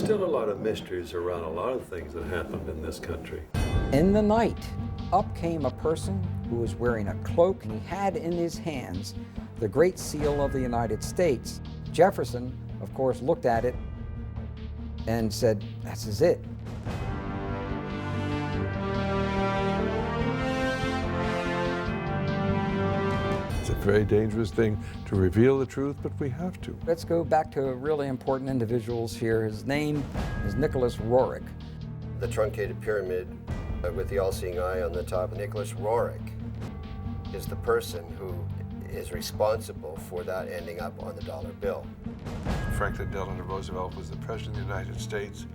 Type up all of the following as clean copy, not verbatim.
still a lot of mysteries around a lot of things that happened in this country. In the night, up came a person who was wearing a cloak, and he had in his hands the Great Seal of the United States. Jefferson, of course, looked at it and said, "This is it." It's a very dangerous thing to reveal the truth, but we have to. Let's go back to really important individuals here. His name is Nicholas Roerich. The truncated pyramid with the all-seeing eye on the top. Nicholas Roerich is the person who is responsible for that ending up on the dollar bill. Franklin Delano Roosevelt was the President of the United States,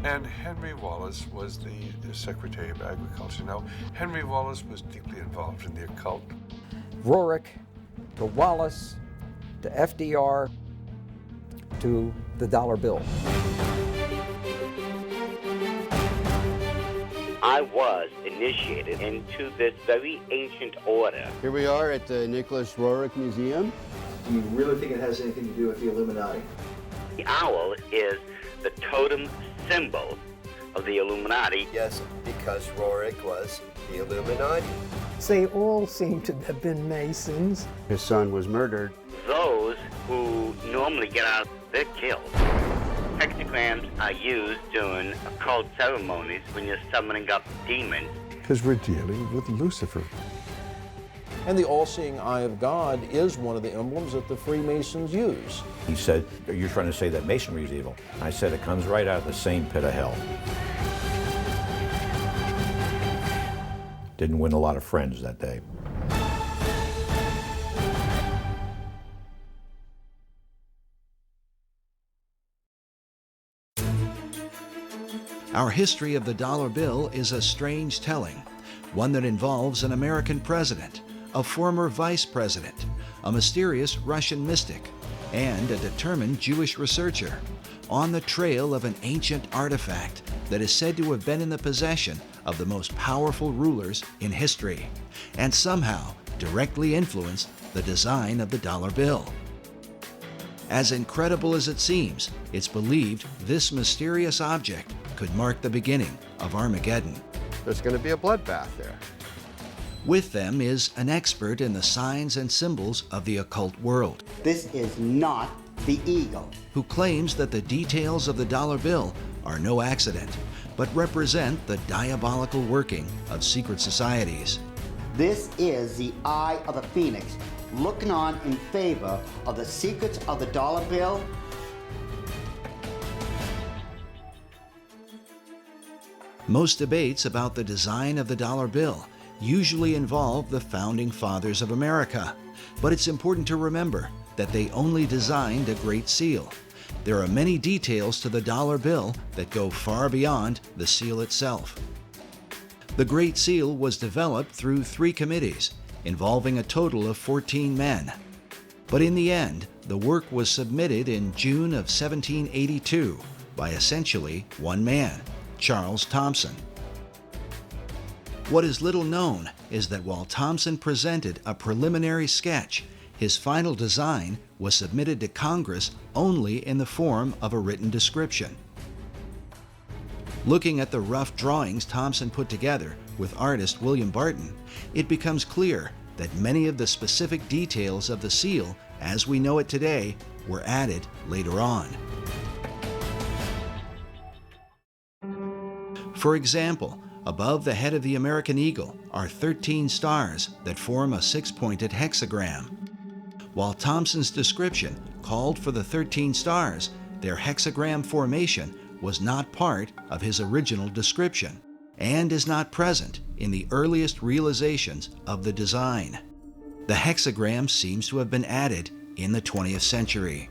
and Henry Wallace was the Secretary of Agriculture. Now, Henry Wallace was deeply involved in the occult. Roerich to Wallace to FDR to the dollar bill. I was initiated into this very ancient order. Here we are at the Nicholas Roerich Museum. Do you really think it has anything to do with the Illuminati? The owl is the totem symbol of the Illuminati. Yes, because Roerich was the Illuminati. They all seem to have been Masons. His son was murdered. Those who normally get out, they're killed. Hexagrams are used during occult ceremonies when you're summoning up demons. Because we're dealing with Lucifer. And the all-seeing eye of God is one of the emblems that the Freemasons use. He said, "You're trying to say that Masonry is evil." I said, "It comes right out of the same pit of hell." Didn't win a lot of friends that day. Our history of the dollar bill is a strange telling, one that involves an American president, a former vice president, a mysterious Russian mystic, and a determined Jewish researcher, on the trail of an ancient artifact that is said to have been in the possession of the most powerful rulers in history, and somehow directly influenced the design of the dollar bill. As incredible as it seems, it's believed this mysterious object could mark the beginning of Armageddon. There's going to be a bloodbath there. With them is an expert in the signs and symbols of the occult world. This is not the eagle. Who claims that the details of the dollar bill are no accident, but represent the diabolical working of secret societies. This is the eye of the phoenix, looking on in favor of the secrets of the dollar bill. Most debates about the design of the dollar bill usually involve the founding fathers of America, but it's important to remember that they only designed a Great Seal. There are many details to the dollar bill that go far beyond the seal itself. The Great Seal was developed through 3 committees, involving a total of 14 men. But in the end, the work was submitted in June of 1782 by essentially one man, Charles Thomson. What is little known is that while Thomson presented a preliminary sketch, his final design was submitted to Congress only in the form of a written description. Looking at the rough drawings Thomson put together with artist William Barton, it becomes clear that many of the specific details of the seal, as we know it today, were added later on. For example, above the head of the American eagle are 13 stars that form a 6-pointed hexagram. While Thomson's description called for the 13 stars, their hexagram formation was not part of his original description and is not present in the earliest realizations of the design. The hexagram seems to have been added in the 20th century.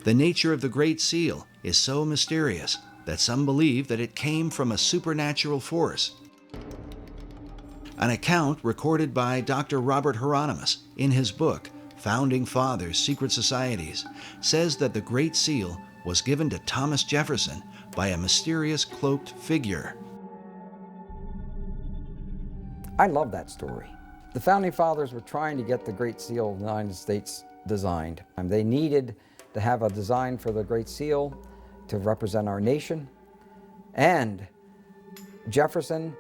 The nature of the Great Seal is so mysterious that some believe that it came from a supernatural force. An account recorded by Dr. Robert Hieronymus in his book, Founding Fathers, Secret Societies, says that the Great Seal was given to Thomas Jefferson by a mysterious cloaked figure. I love that story. The Founding Fathers were trying to get the Great Seal of the United States designed. They needed to have a design for the Great Seal to represent our nation. And Jefferson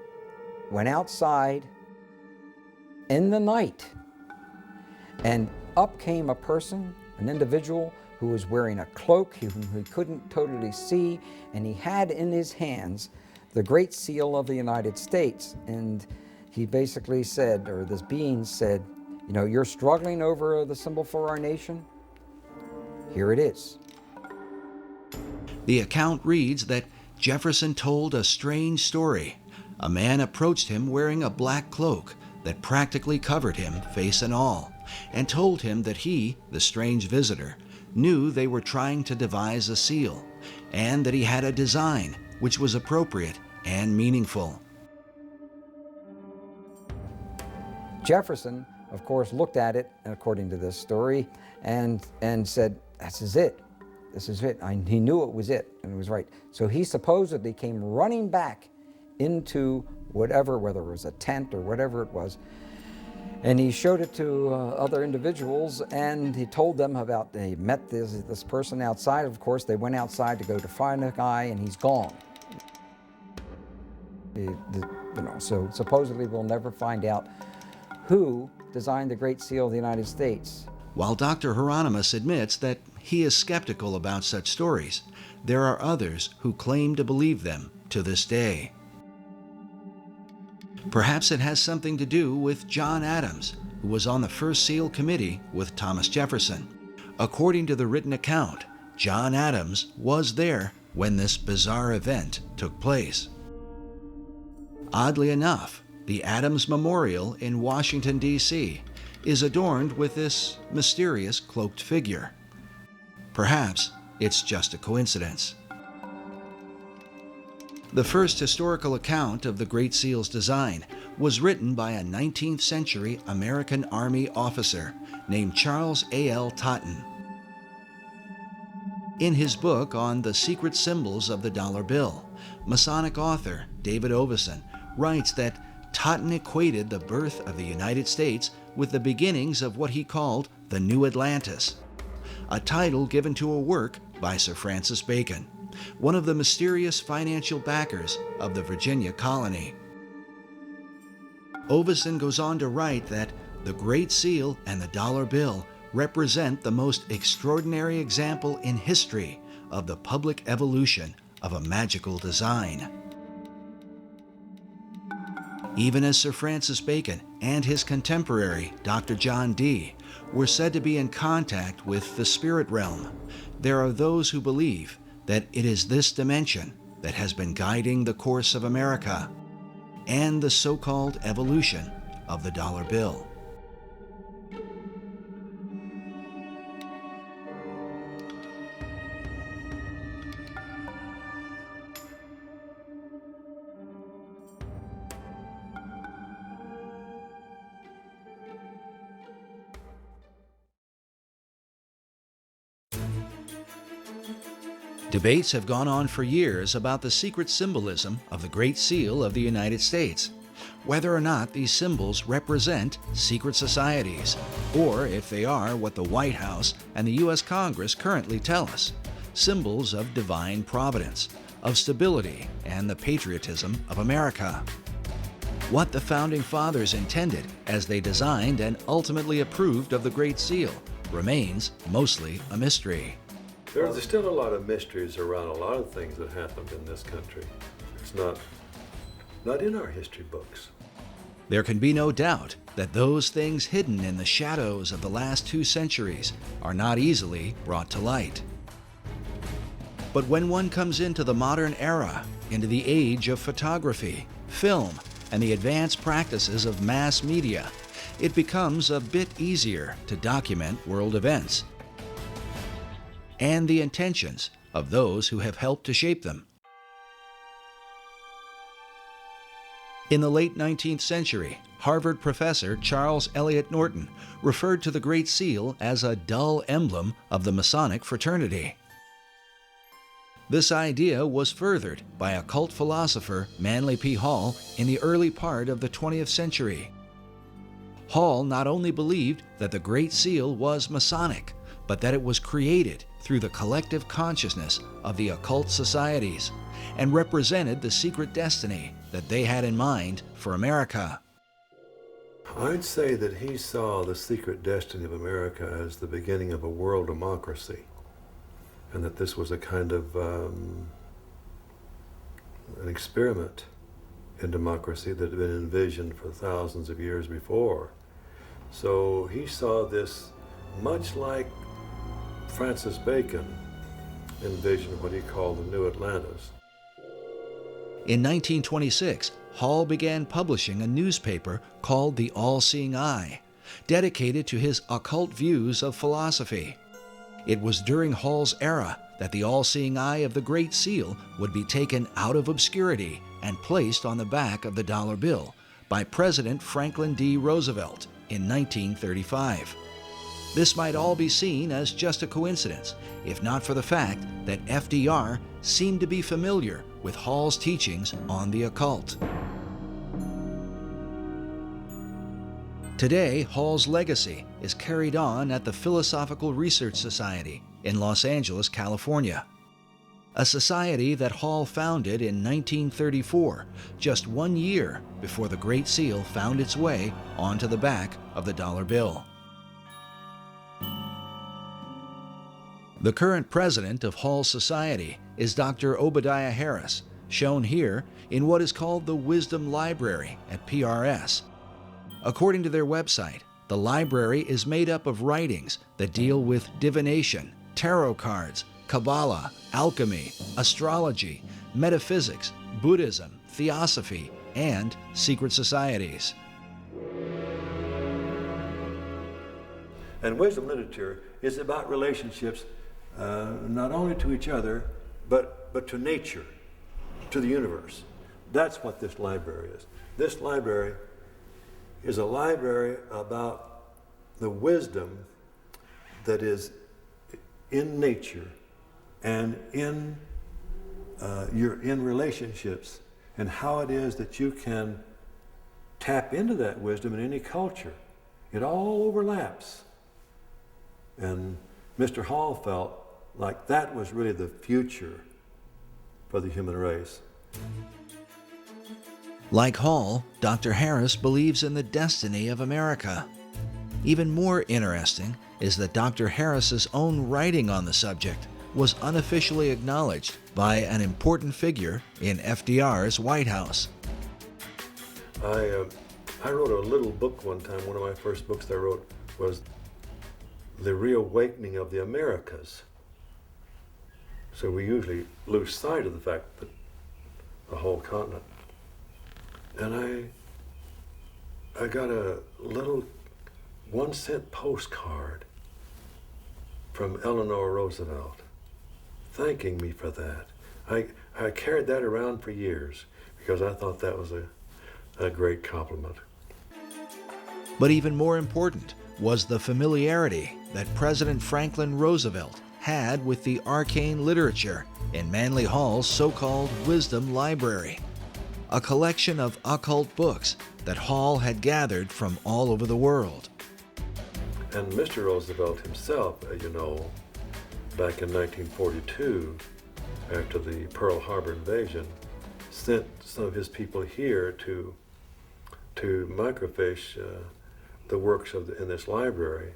went outside in the night, and up came a person, an individual who was wearing a cloak whom he couldn't totally see, and he had in his hands the Great Seal of the United States. And he basically said, or this being said, you know, you're struggling over the symbol for our nation? Here it is. The account reads that Jefferson told a strange story. A man approached him wearing a black cloak that practically covered him, face and all, and told him that he, the strange visitor, knew they were trying to devise a seal, and that he had a design which was appropriate and meaningful. Jefferson, of course, looked at it, according to this story, and said, this is it. This is it. He knew it was it, and it was right. So he supposedly came running back into whatever, whether it was a tent or whatever it was, and he showed it to other individuals, and he told them about, they met this person outside. Of course, they went outside to go to find the guy, and he's gone. You know, so supposedly we'll never find out who designed the Great Seal of the United States. While Dr. Hieronymus admits that he is skeptical about such stories, there are others who claim to believe them to this day. Perhaps it has something to do with John Adams, who was on the first seal committee with Thomas Jefferson. According to the written account, John Adams was there when this bizarre event took place. Oddly enough, the Adams Memorial in Washington, D.C. is adorned with this mysterious cloaked figure. Perhaps it's just a coincidence. The first historical account of the Great Seal's design was written by a 19th century American Army officer named Charles A.L. Tajne. In his book on the secret symbols of the dollar bill, Masonic author David Ovison writes that Tajne equated the birth of the United States with the beginnings of what he called the New Atlantis, a title given to a work by Sir Francis Bacon, one of the mysterious financial backers of the Virginia colony. Ovison goes on to write that the Great Seal and the dollar bill represent the most extraordinary example in history of the public evolution of a magical design. Even as Sir Francis Bacon and his contemporary, Dr. John Dee, were said to be in contact with the spirit realm, there are those who believe that it is this dimension that has been guiding the course of America and the so-called evolution of the dollar bill. Debates have gone on for years about the secret symbolism of the Great Seal of the United States, whether or not these symbols represent secret societies, or if they are what the White House and the U.S. Congress currently tell us, symbols of divine providence, of stability, and the patriotism of America. What the Founding Fathers intended as they designed and ultimately approved of the Great Seal remains mostly a mystery. There's still a lot of mysteries around a lot of things that happened in this country. It's not in our history books. There can be no doubt that those things hidden in the shadows of the last 2 centuries are not easily brought to light. But when one comes into the modern era, into the age of photography, film, and the advanced practices of mass media, it becomes a bit easier to document world events and the intentions of those who have helped to shape them. In the late 19th century, Harvard professor Charles Eliot Norton referred to the Great Seal as a dull emblem of the Masonic fraternity. This idea was furthered by occult philosopher Manly P. Hall in the early part of the 20th century. Hall not only believed that the Great Seal was Masonic, but that it was created through the collective consciousness of the occult societies and represented the secret destiny that they had in mind for America. I'd say that he saw the secret destiny of America as the beginning of a world democracy, and that this was a kind of an experiment in democracy that had been envisioned for thousands of years before. So he saw this much like Francis Bacon envisioned what he called the New Atlantis. In 1926, Hall began publishing a newspaper called The All-Seeing Eye, dedicated to his occult views of philosophy. It was during Hall's era that the All-Seeing Eye of the Great Seal would be taken out of obscurity and placed on the back of the dollar bill by President Franklin D. Roosevelt in 1935. This might all be seen as just a coincidence, if not for the fact that FDR seemed to be familiar with Hall's teachings on the occult. Today, Hall's legacy is carried on at the Philosophical Research Society in Los Angeles, California, a society that Hall founded in 1934, just 1 year before the Great Seal found its way onto the back of the dollar bill. The current president of Hall's Society is Dr. Obadiah Harris, shown here in what is called the Wisdom Library at PRS. According to their website, the library is made up of writings that deal with divination, tarot cards, Kabbalah, alchemy, astrology, metaphysics, Buddhism, theosophy, and secret societies. And wisdom literature is about relationships not only to each other, but to nature, to the universe. That's what this library is. This library is a library about the wisdom that is in nature and in relationships, and how it is that you can tap into that wisdom in any culture. It all overlaps. And Mr. Hall felt like that was really the future for the human race. Like Hall, Dr. Harris believes in the destiny of America. Even more interesting is that Dr. Harris's own writing on the subject was unofficially acknowledged by an important figure in FDR's White House. I wrote a little book one time. One of my first books that I wrote was The Reawakening of the Americas. So we usually lose sight of the fact that the whole continent. And I got a little 1-cent postcard from Eleanor Roosevelt thanking me for that. I carried that around for years because I thought that was a great compliment. But even more important was the familiarity that President Franklin Roosevelt had with the arcane literature in Manly Hall's so-called Wisdom Library, a collection of occult books that Hall had gathered from all over the world. And Mr. Roosevelt himself, you know, back in 1942, after the Pearl Harbor invasion, sent some of his people here to microfiche the works in this library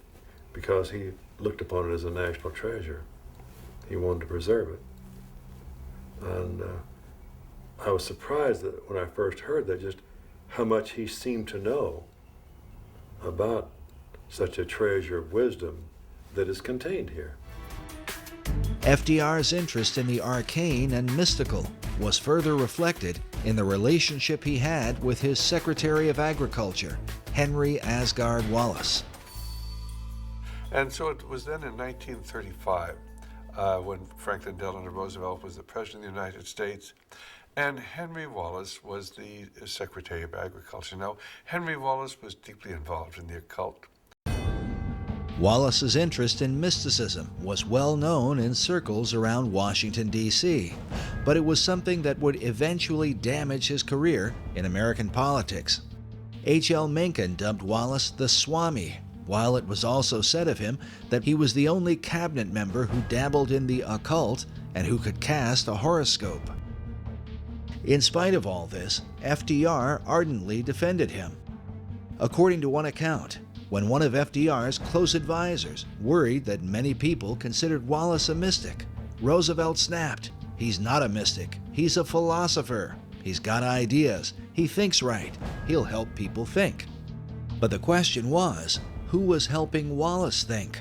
because he looked upon it as a national treasure. He wanted to preserve it. And I was surprised that when I first heard that, just how much he seemed to know about such a treasure of wisdom that is contained here. FDR's interest in the arcane and mystical was further reflected in the relationship he had with his Secretary of Agriculture, Henry Asgard Wallace. And so it was then in 1935 when Franklin Delano Roosevelt was the President of the United States, and Henry Wallace was the Secretary of Agriculture. Now, Henry Wallace was deeply involved in the occult. Wallace's interest in mysticism was well known in circles around Washington, D.C., but it was something that would eventually damage his career in American politics. H.L. Mencken dubbed Wallace the Swami, while it was also said of him that he was the only cabinet member who dabbled in the occult and who could cast a horoscope. In spite of all this, FDR ardently defended him. According to one account, when one of FDR's close advisors worried that many people considered Wallace a mystic, Roosevelt snapped, "He's not a mystic, he's a philosopher. He's got ideas, he thinks right, he'll help people think." But the question was, who was helping Wallace think?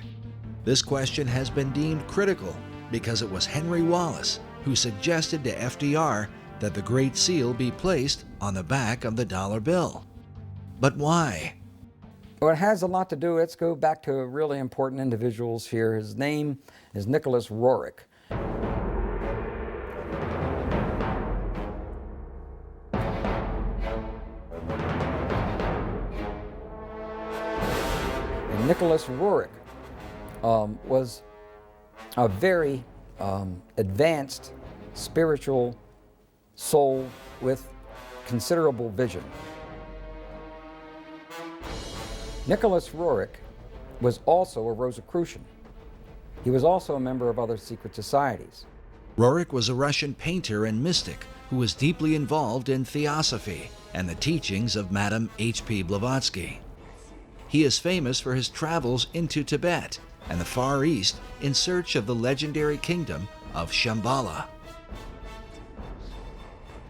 This question has been deemed critical because it was Henry Wallace who suggested to FDR that the Great Seal be placed on the back of the dollar bill. But why? Well, it has a lot to do. Let's go back to really important individuals here. His name is Nicholas Roerich. And Nicholas Roerich was a very advanced spiritual soul with considerable vision. Nicholas Roerich was also a Rosicrucian. He was also a member of other secret societies. Roerich was a Russian painter and mystic who was deeply involved in theosophy and the teachings of Madame H.P. Blavatsky. He is famous for his travels into Tibet and the Far East in search of the legendary kingdom of Shambhala.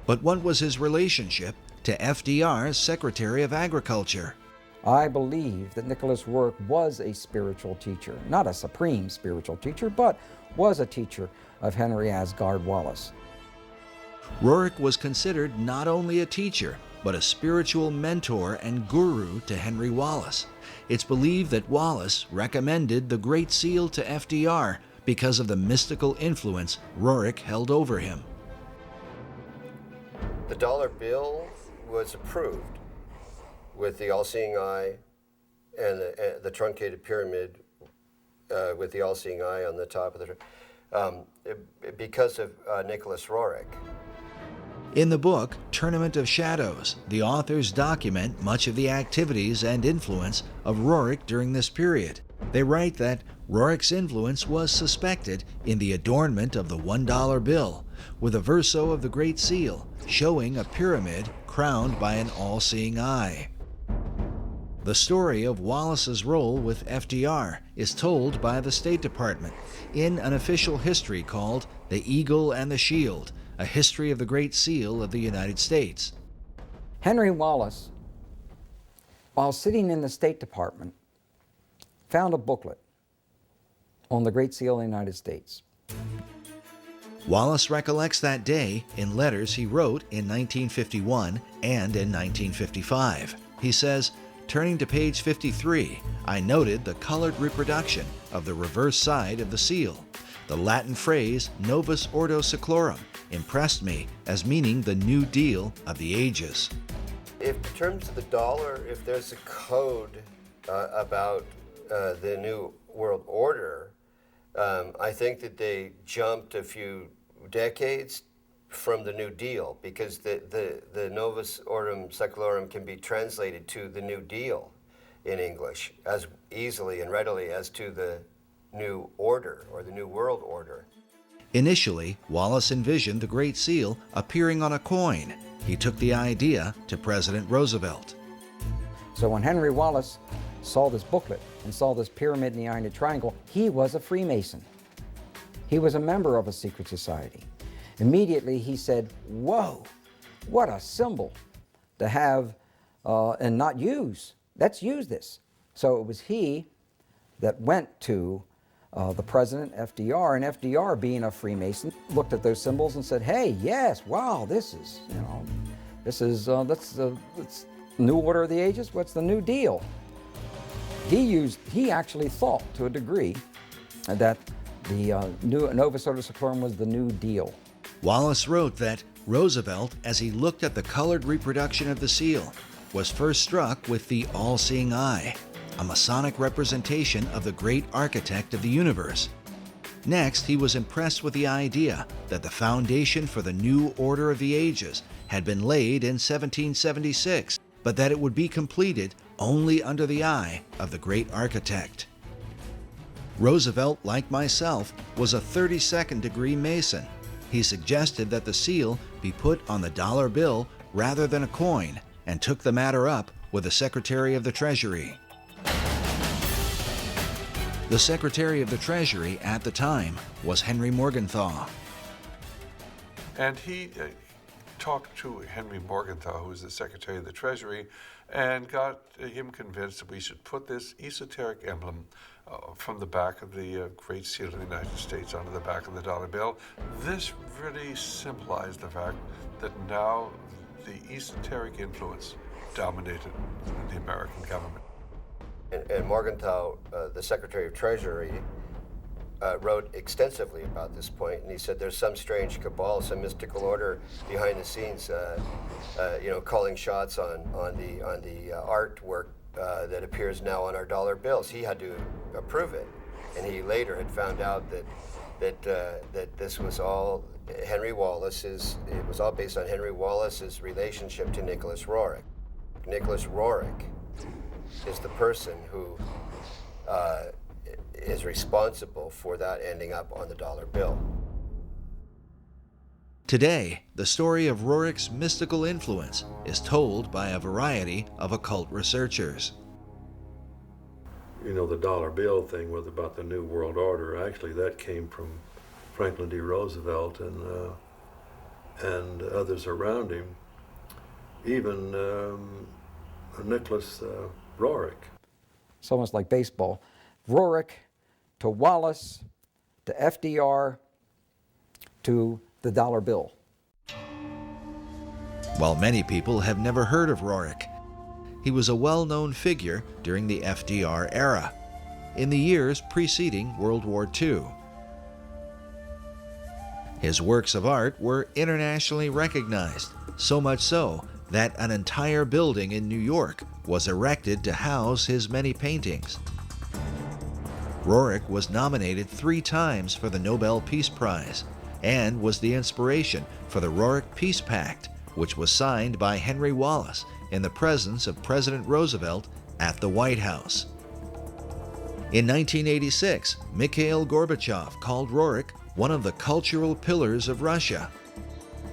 But what was his relationship to FDR's Secretary of Agriculture? I believe that Nicholas Roerich was a spiritual teacher, not a supreme spiritual teacher, but was a teacher of Henry Asgard Wallace. Roerich was considered not only a teacher, but a spiritual mentor and guru to Henry Wallace. It's believed that Wallace recommended the Great Seal to FDR because of the mystical influence Roerich held over him. The dollar bill was approved with the all-seeing eye and the truncated pyramid with the all-seeing eye on the top of the because of Nicholas Roerich. In the book, Tournament of Shadows, the authors document much of the activities and influence of Roerich during this period. They write that Roerich's influence was suspected in the adornment of the $1 bill, with a verso of the Great Seal showing a pyramid crowned by an all-seeing eye. The story of Wallace's role with FDR is told by the State Department in an official history called The Eagle and the Shield, a history of the Great Seal of the United States. Henry Wallace, while sitting in the State Department, found a booklet on the Great Seal of the United States. Wallace recollects that day in letters he wrote in 1951 and in 1955. He says, "Turning to page 53, I noted the colored reproduction of the reverse side of the seal. The Latin phrase Novus Ordo Seclorum impressed me as meaning the New Deal of the ages." In terms of the dollar, if there's a code about the New World Order, I think that they jumped a few decades from the New Deal, because the Novus Ordo Seclorum can be translated to the New Deal in English as easily and readily as to the New Order or the New World Order. Initially, Wallace envisioned the Great Seal appearing on a coin. He took the idea to President Roosevelt. So when Henry Wallace saw this booklet and saw this pyramid in the eye and the triangle, he was a Freemason. He was a member of a secret society. Immediately he said, "Whoa, what a symbol to have and not use. Let's use this." So it was he that went to the president, FDR, and FDR, being a Freemason, looked at those symbols and said, "Hey, yes, wow, this is, that's the New Order of the Ages. What's the New Deal?" He actually thought to a degree that the Novus Ordo Seclorum was the New Deal. Wallace wrote that Roosevelt, as he looked at the colored reproduction of the seal, was first struck with the all-seeing eye, a Masonic representation of the great architect of the universe. Next, he was impressed with the idea that the foundation for the New Order of the Ages had been laid in 1776, but that it would be completed only under the eye of the great architect. Roosevelt, like myself, was a 32nd degree Mason. He suggested that the seal be put on the dollar bill rather than a coin, and took the matter up with the Secretary of the Treasury. The Secretary of the Treasury at the time was Henry Morgenthau. And he talked to Henry Morgenthau, who was the Secretary of the Treasury, and got him convinced that we should put this esoteric emblem from the back of the Great Seal of the United States onto the back of the dollar bill. This really symbolized the fact that now the esoteric influence dominated the American government. And Morgenthau, the Secretary of Treasury, wrote extensively about this point, and he said there's some strange cabal, some mystical order behind the scenes, calling shots on the artwork that appears now on our dollar bills. He had to approve it, and he later had found out that this was all Henry Wallace's. It was all based on Henry Wallace's relationship to Nicholas Roerich. Nicholas Roerich is the person who is responsible for that ending up on the dollar bill. Today, the story of Roerich's mystical influence is told by a variety of occult researchers. You know, the dollar bill thing was about the New World Order. Actually, that came from Franklin D. Roosevelt and others around him, even Nicholas Roerich. It's almost like baseball. Roerich to Wallace to FDR to the dollar bill. While many people have never heard of Roerich, he was a well-known figure during the FDR era, in the years preceding World War II. His works of art were internationally recognized, so much so that an entire building in New York was erected to house his many paintings. Roerich was nominated 3 times for the Nobel Peace Prize and was the inspiration for the Roerich Peace Pact, which was signed by Henry Wallace in the presence of President Roosevelt at the White House. In 1986, Mikhail Gorbachev called Roerich one of the cultural pillars of Russia.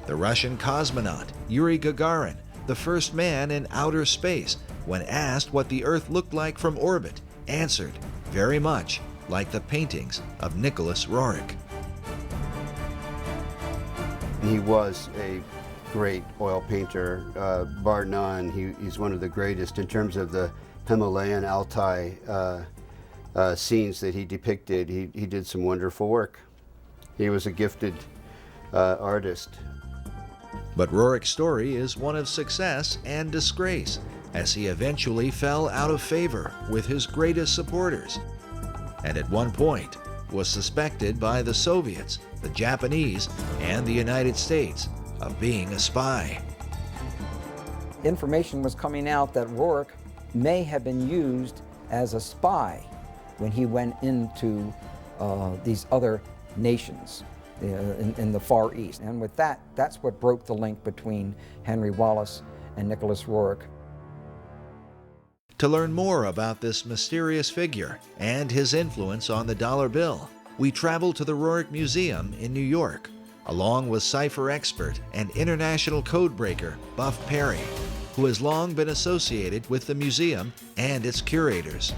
The Russian cosmonaut Yuri Gagarin, the first man in outer space, when asked what the Earth looked like from orbit, answered, very much like the paintings of Nicholas Roerich. He was a great oil painter, bar none. He's one of the greatest in terms of the Himalayan Altai scenes that he depicted. He did some wonderful work. He was a gifted artist. But Roerich's story is one of success and disgrace, as he eventually fell out of favor with his greatest supporters, and at one point was suspected by the Soviets, the Japanese, and the United States of being a spy. Information was coming out that Roerich may have been used as a spy when he went into these other nations in the Far East. And with that, that's what broke the link between Henry Wallace and Nicholas Roerich. To learn more about this mysterious figure and his influence on the dollar bill, we travel to the Roerich Museum in New York, along with cipher expert and international codebreaker Buff Perry, who has long been associated with the museum and its curators.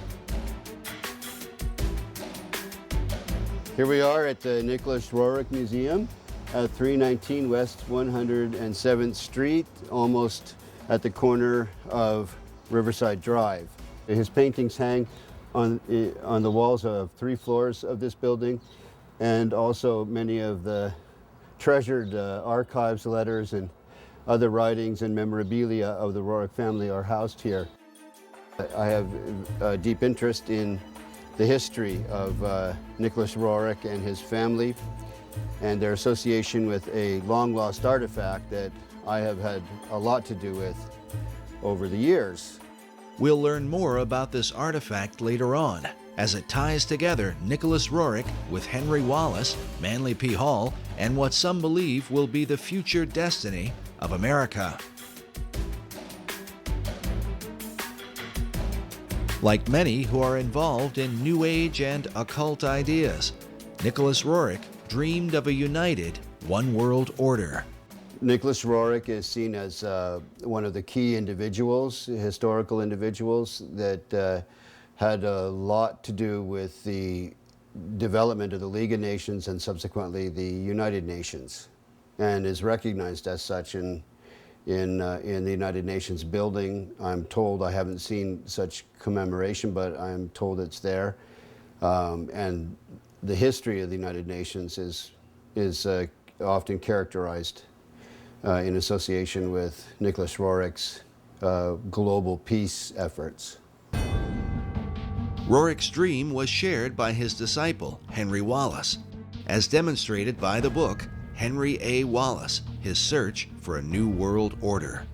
Here we are at the Nicholas Roerich Museum at 319 West 107th Street, almost at the corner of Riverside Drive. His paintings hang on the walls of 3 floors of this building, and also many of the treasured archives, letters, and other writings and memorabilia of the Roerich family are housed here. I have a deep interest in the history of Nicholas Roerich and his family, and their association with a long-lost artifact that I have had a lot to do with over the years. We'll learn more about this artifact later on, as it ties together Nicholas Roerich with Henry Wallace, Manly P. Hall, and what some believe will be the future destiny of America. Like many who are involved in New Age and occult ideas, Nicholas Roerich dreamed of a united one world order. Nicholas Roerich is seen as one of the key individuals, historical individuals, that had a lot to do with the development of the League of Nations and subsequently the United Nations, and is recognized as such in the United Nations building. I'm told, I haven't seen such commemoration, but I'm told it's there. And the history of the United Nations is often characterized in association with Nicholas Roerich's global peace efforts. Roerich's dream was shared by his disciple, Henry Wallace, as demonstrated by the book Henry A. Wallace, His Search for a New World Order.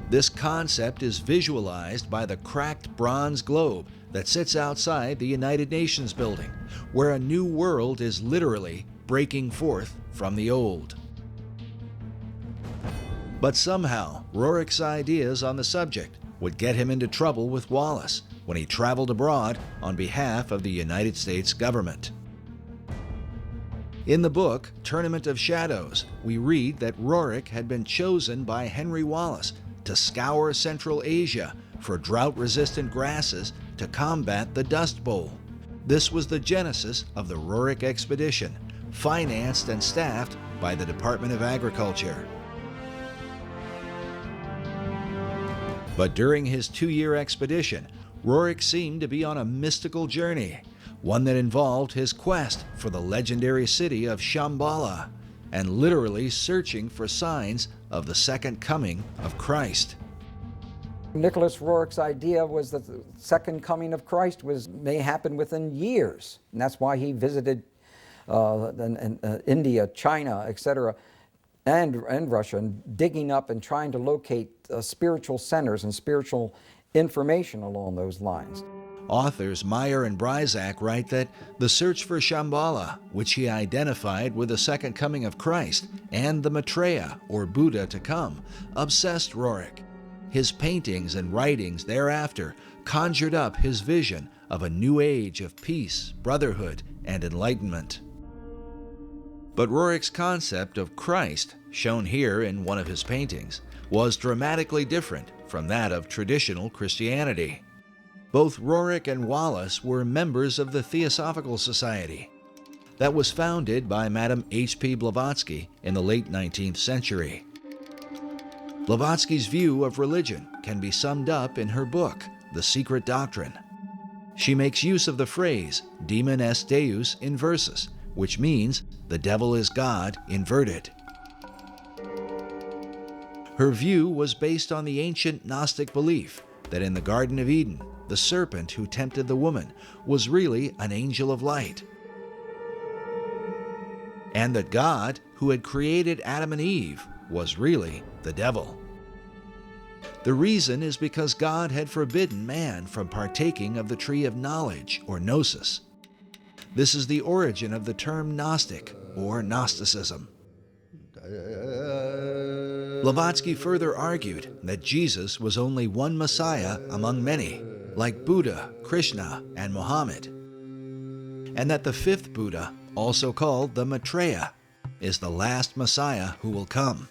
This concept is visualized by the cracked bronze globe that sits outside the United Nations building, where a new world is literally breaking forth from the old. But somehow, Roerich's ideas on the subject would get him into trouble with Wallace when he traveled abroad on behalf of the United States government. In the book, Tournament of Shadows, we read that Roerich had been chosen by Henry Wallace to scour Central Asia for drought-resistant grasses to combat the Dust Bowl. This was the genesis of the Roerich expedition, financed and staffed by the Department of Agriculture. But during his 2-year expedition, Roerich seemed to be on a mystical journey, one that involved his quest for the legendary city of Shambhala and literally searching for signs of the second coming of Christ. Nicholas Roerich's idea was that the second coming of Christ may happen within years, and that's why he visited India, China, etc., and Russia, and digging up and trying to locate spiritual centers and spiritual information along those lines. Authors Meyer and Bryzak write that the search for Shambhala, which he identified with the second coming of Christ and the Maitreya, or Buddha to come, obsessed Roerich. His paintings and writings thereafter conjured up his vision of a new age of peace, brotherhood, and enlightenment. But Roerich's concept of Christ, shown here in one of his paintings, was dramatically different from that of traditional Christianity. Both Roerich and Wallace were members of the Theosophical Society that was founded by Madame H.P. Blavatsky in the late 19th century. Blavatsky's view of religion can be summed up in her book, The Secret Doctrine. She makes use of the phrase Demon est Deus inversus, which means the devil is God inverted. Her view was based on the ancient Gnostic belief that in the Garden of Eden, the serpent who tempted the woman was really an angel of light, and that God, who had created Adam and Eve, was really the devil. The reason is because God had forbidden man from partaking of the tree of knowledge, or gnosis. This is the origin of the term Gnostic, or Gnosticism. Blavatsky further argued that Jesus was only one Messiah among many, like Buddha, Krishna, and Muhammad, and that the fifth Buddha, also called the Maitreya, is the last Messiah who will come.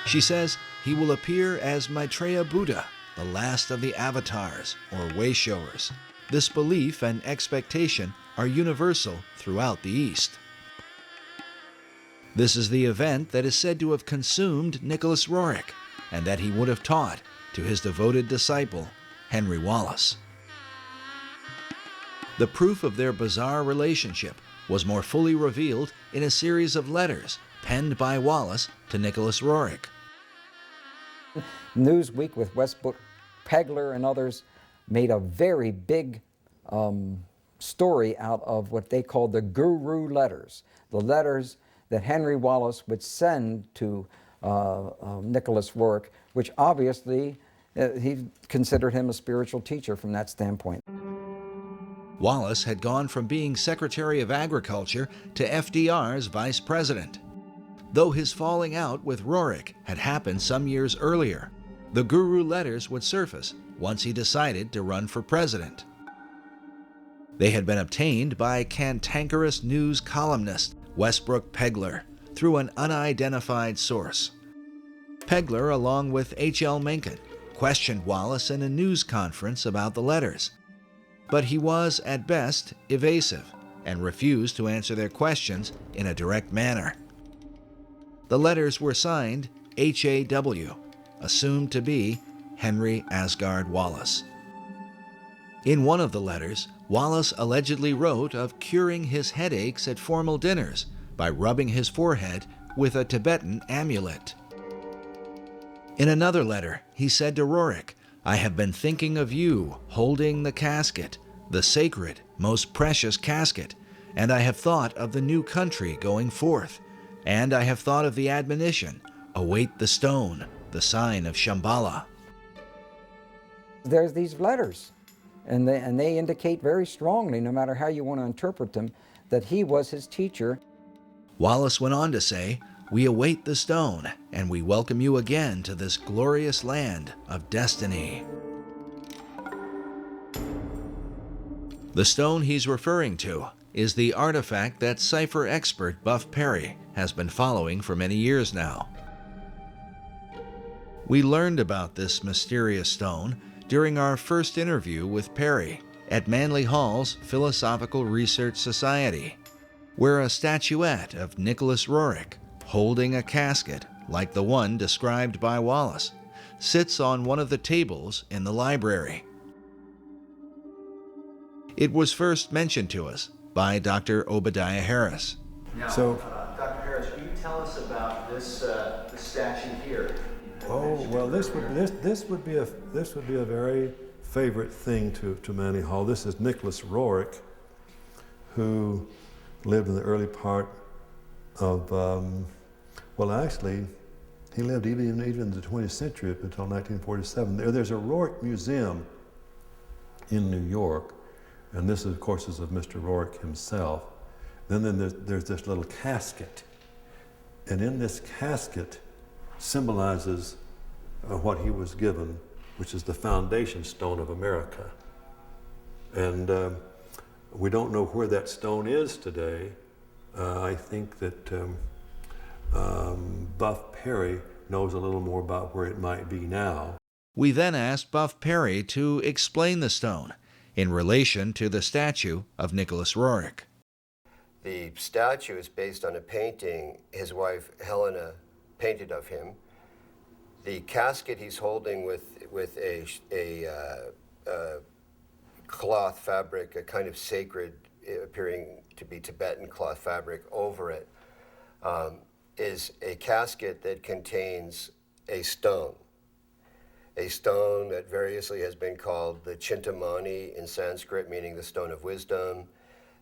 She says he will appear as Maitreya Buddha, the last of the avatars, or way-showers. This belief and expectation are universal throughout the East. This is the event that is said to have consumed Nicholas Roerich, and that he would have taught to his devoted disciple, Henry Wallace. The proof of their bizarre relationship was more fully revealed in a series of letters penned by Wallace to Nicholas Roerich. Newsweek with Westbrook Pegler and others made a very big story out of what they called the Guru letters, the letters that Henry Wallace would send to Nicholas Roerich, which obviously he considered him a spiritual teacher from that standpoint. Wallace had gone from being Secretary of Agriculture to FDR's Vice President. Though his falling out with Roerich had happened some years earlier, The Guru letters would surface once he decided to run for president. They had been obtained by cantankerous news columnist Westbrook Pegler through an unidentified source. Pegler, along with H.L. Mencken, questioned Wallace in a news conference about the letters, but he was, at best, evasive and refused to answer their questions in a direct manner. The letters were signed H.A.W., assumed to be Henry Asgard Wallace. In one of the letters, Wallace allegedly wrote of curing his headaches at formal dinners by rubbing his forehead with a Tibetan amulet. In another letter, he said to Roerich, "I have been thinking of you holding the casket, the sacred, most precious casket, and I have thought of the new country going forth, and I have thought of the admonition, await the stone, the sign of Shambhala." There's these letters, and they indicate very strongly, no matter how you want to interpret them, that he was his teacher. Wallace went on to say, "We await the stone, and we welcome you again to this glorious land of destiny." The stone he's referring to is the artifact that cipher expert Buff Perry has been following for many years now. We learned about this mysterious stone during our first interview with Perry at Manly Hall's Philosophical Research Society, where a statuette of Nicholas Roerich, holding a casket like the one described by Wallace, sits on one of the tables in the library. It was first mentioned to us by Dr. Obadiah Harris. Now, So- Dr. Harris, will you tell us about this statue here? Oh well, this would be a very favorite thing to Manly Hall. This is Nicholas Roerich, who lived in the early part of well, actually, he lived even in the 20th century up until 1947. There's a Roerich Museum in New York, and this, of course, is of Mr. Roerich himself. Then there's this little casket, and in this casket symbolizes what he was given, which is the foundation stone of America. And we don't know where that stone is today. I think that Buff Perry knows a little more about where it might be now. We then asked Buff Perry to explain the stone in relation to the statue of Nicholas Roerich. The statue is based on a painting his wife Helena painted of him. The casket he's holding with a cloth fabric, a kind of sacred, appearing to be Tibetan cloth fabric over it, is a casket that contains a stone that variously has been called the Chintamani in Sanskrit, meaning the stone of wisdom,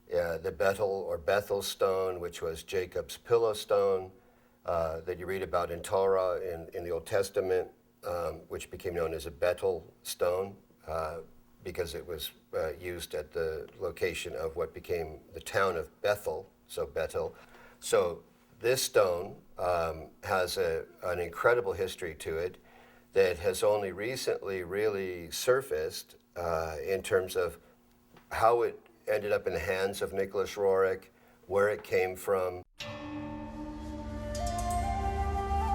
the Bethel or Bethel stone, which was Jacob's pillow stone, that you read about in Torah in the Old Testament, which became known as a Bethel stone because it was used at the location of what became the town of Bethel, so Bethel. So this stone has an incredible history to it that has only recently really surfaced in terms of how it ended up in the hands of Nicholas Roerich, where it came from.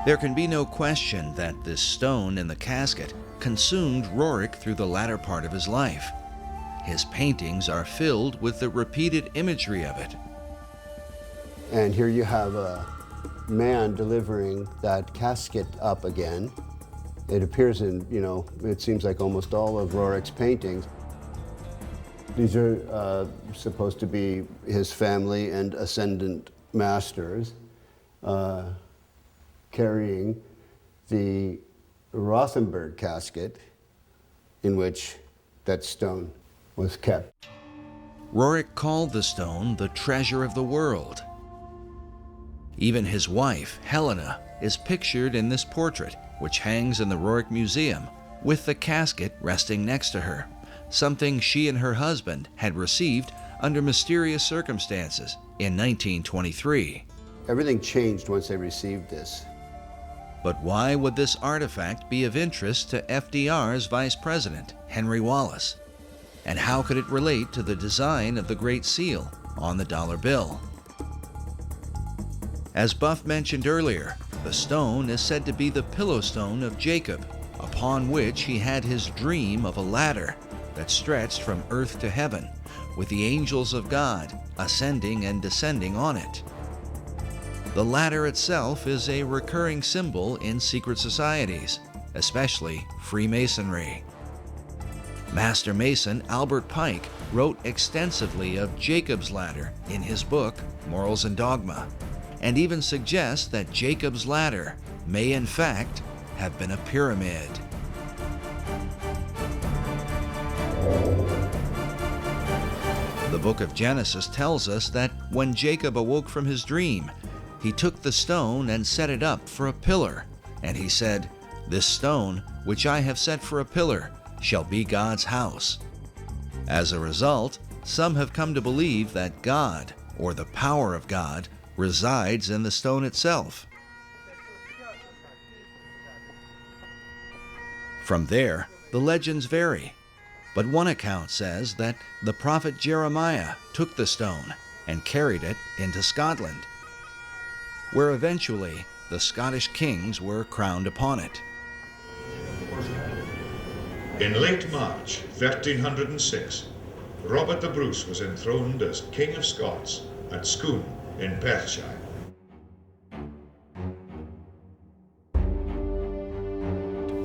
There can be no question that this stone in the casket consumed Roerich through the latter part of his life. His paintings are filled with the repeated imagery of it. And here you have a man delivering that casket up again. It appears in, it seems like almost all of Roerich's paintings. These are supposed to be his family and ascendant masters carrying the Rothenberg casket in which that stone was kept. Roerich called the stone the treasure of the world. Even his wife, Helena, is pictured in this portrait, which hangs in the Roerich Museum, with the casket resting next to her, something she and her husband had received under mysterious circumstances in 1923. Everything changed once they received this. But why would this artifact be of interest to FDR's vice president, Henry Wallace? And how could it relate to the design of the Great Seal on the dollar bill? As Buff mentioned earlier, the stone is said to be the pillow stone of Jacob, upon which he had his dream of a ladder that stretched from earth to heaven, with the angels of God ascending and descending on it. The ladder itself is a recurring symbol in secret societies, especially Freemasonry. Master Mason Albert Pike wrote extensively of Jacob's ladder in his book, Morals and Dogma, and even suggests that Jacob's ladder may in fact have been a pyramid. The book of Genesis tells us that when Jacob awoke from his dream, he took the stone and set it up for a pillar, and he said, "This stone, which I have set for a pillar, shall be God's house." As a result, some have come to believe that God, or the power of God, resides in the stone itself. From there, the legends vary, but one account says that the prophet Jeremiah took the stone and carried it into Scotland, where eventually the Scottish kings were crowned upon it. In late March 1306, Robert the Bruce was enthroned as King of Scots at Scone in Perthshire.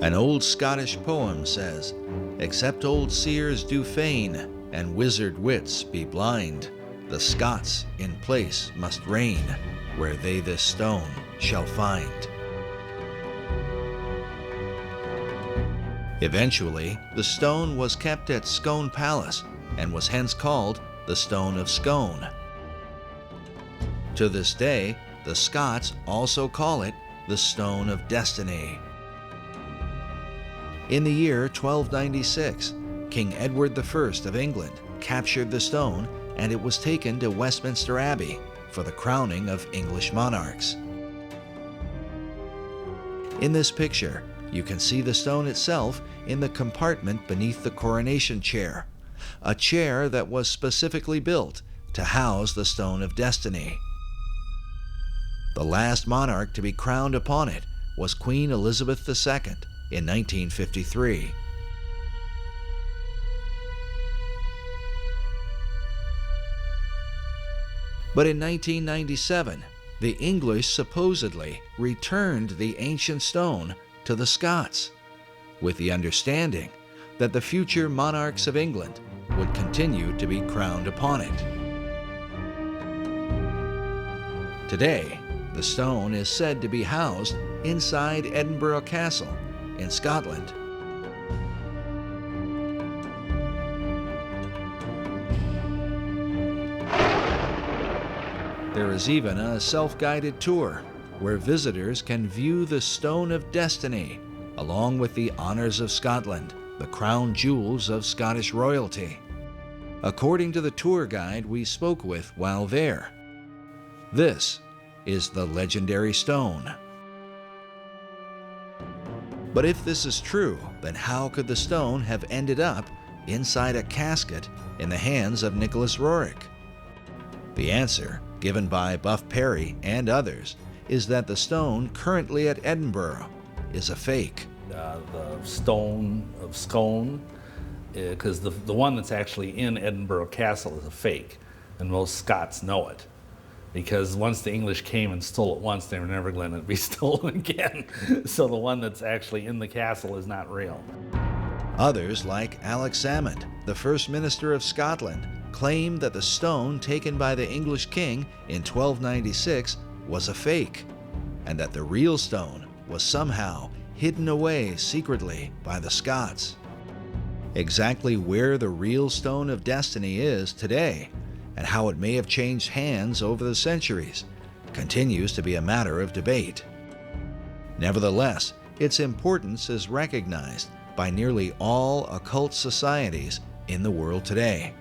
An old Scottish poem says, "Except old seers do feign, and wizard wits be blind, the Scots in place must reign, where they this stone shall find." Eventually, the stone was kept at Scone Palace and was hence called the Stone of Scone. To this day, the Scots also call it the Stone of Destiny. In the year 1296, King Edward I of England captured the stone, and it was taken to Westminster Abbey for the crowning of English monarchs. In this picture, you can see the stone itself in the compartment beneath the coronation chair, a chair that was specifically built to house the Stone of Destiny. The last monarch to be crowned upon it was Queen Elizabeth II in 1953. But in 1997, the English supposedly returned the ancient stone to the Scots, with the understanding that the future monarchs of England would continue to be crowned upon it. Today, the stone is said to be housed inside Edinburgh Castle in Scotland. There is even a self-guided tour where visitors can view the Stone of Destiny, along with the Honours of Scotland, the crown jewels of Scottish royalty. According to the tour guide we spoke with while there, this is the legendary stone. But if this is true, then how could the stone have ended up inside a casket in the hands of Nicholas Roerich? The answer, given by Buff Perry and others, is that the stone currently at Edinburgh is a fake. The Stone of Scone, because the one that's actually in Edinburgh Castle is a fake, and most Scots know it. Because once the English came and stole it once, they were never going to be stolen again. So the one that's actually in the castle is not real. Others, like Alex Salmond, the First Minister of Scotland, claim that the stone taken by the English king in 1296 was a fake, and that the real stone was somehow hidden away secretly by the Scots. Exactly where the real Stone of Destiny is today, and how it may have changed hands over the centuries, continues to be a matter of debate. Nevertheless, its importance is recognized by nearly all occult societies in the world today.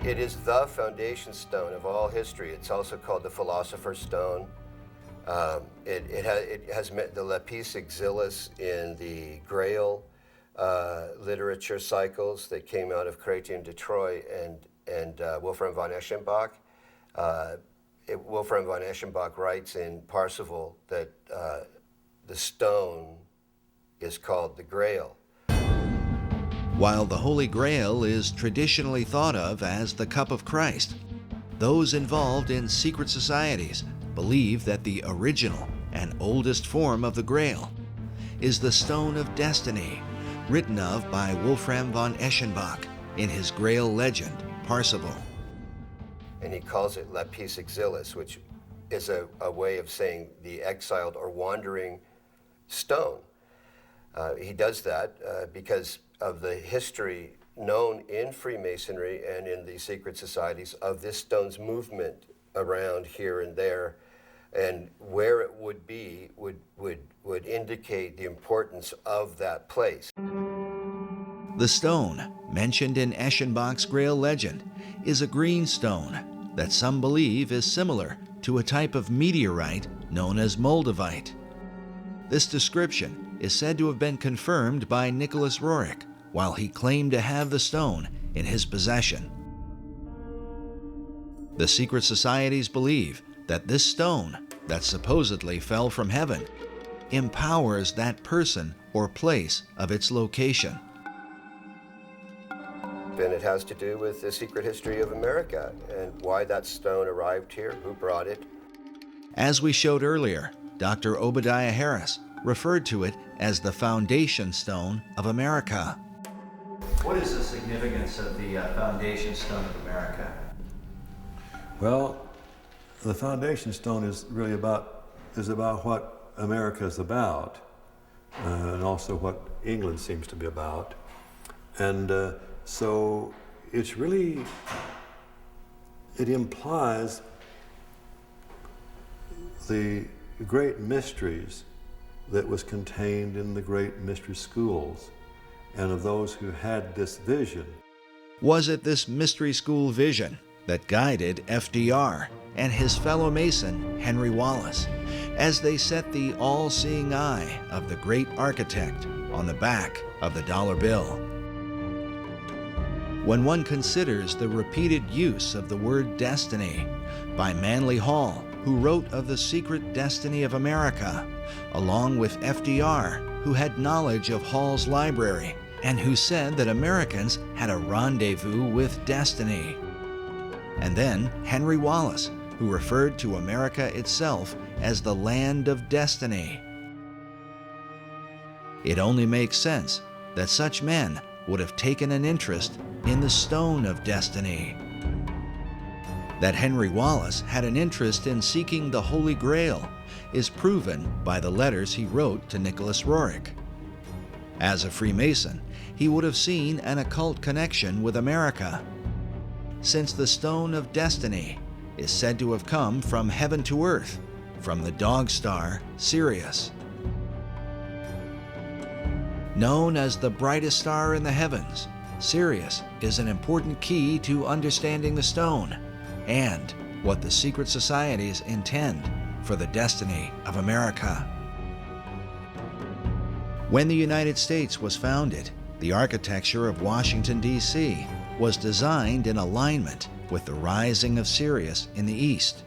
It is the foundation stone of all history. It's also called the Philosopher's Stone. It has met the lapis exilis in the Grail literature cycles that came out of Chrétien de Troyes and Wolfram von Eschenbach. Wolfram von Eschenbach writes in Parsifal that the stone is called the Grail. While the Holy Grail is traditionally thought of as the cup of Christ, those involved in secret societies believe that the original and oldest form of the Grail is the Stone of Destiny, written of by Wolfram von Eschenbach in his Grail legend, Parsifal. And he calls it lapis exilis, which is a way of saying the exiled or wandering stone. He does that because of the history known in Freemasonry and in the secret societies of this stone's movement around here and there, and where it would be would indicate the importance of that place. The stone, mentioned in Eschenbach's Grail legend, is a green stone that some believe is similar to a type of meteorite known as moldavite. This description is said to have been confirmed by Nicholas Roerich while he claimed to have the stone in his possession. The secret societies believe that this stone, that supposedly fell from heaven, empowers that person or place of its location. And it has to do with the secret history of America and why that stone arrived here, who brought it. As we showed earlier, Dr. Obadiah Harris referred to it as the foundation stone of America. What is the significance of the foundation stone of America? Well, the foundation stone is really about what America is about, and also what England seems to be about. And so it's really, it implies the great mysteries that was contained in the great mystery schools and of those who had this vision. Was it this mystery school vision that guided FDR and his fellow Mason, Henry Wallace, as they set the all-seeing eye of the great architect on the back of the dollar bill? When one considers the repeated use of the word destiny by Manly Hall, who wrote of the secret destiny of America, along with FDR, who had knowledge of Hall's library and who said that Americans had a rendezvous with destiny. And then Henry Wallace, who referred to America itself as the land of destiny. It only makes sense that such men would have taken an interest in the stone of destiny. That Henry Wallace had an interest in seeking the Holy Grail is proven by the letters he wrote to Nicholas Roerich. As a Freemason, he would have seen an occult connection with America, since the Stone of Destiny is said to have come from heaven to earth, from the dog star Sirius. Known as the brightest star in the heavens, Sirius is an important key to understanding the stone and what the secret societies intend for the destiny of America. When the United States was founded, the architecture of Washington, D.C. was designed in alignment with the rising of Sirius in the east.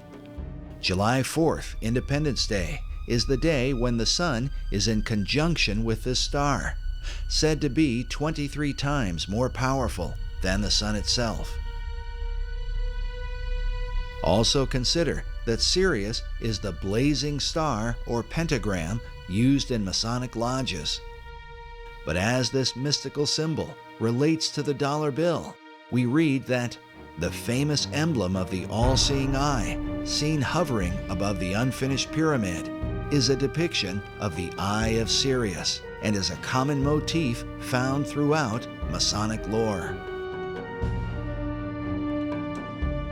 July 4th, Independence Day, is the day when the sun is in conjunction with this star, said to be 23 times more powerful than the sun itself. Also consider that Sirius is the blazing star or pentagram used in Masonic lodges. But as this mystical symbol relates to the dollar bill, we read that the famous emblem of the all-seeing eye, seen hovering above the unfinished pyramid, is a depiction of the Eye of Sirius and is a common motif found throughout Masonic lore.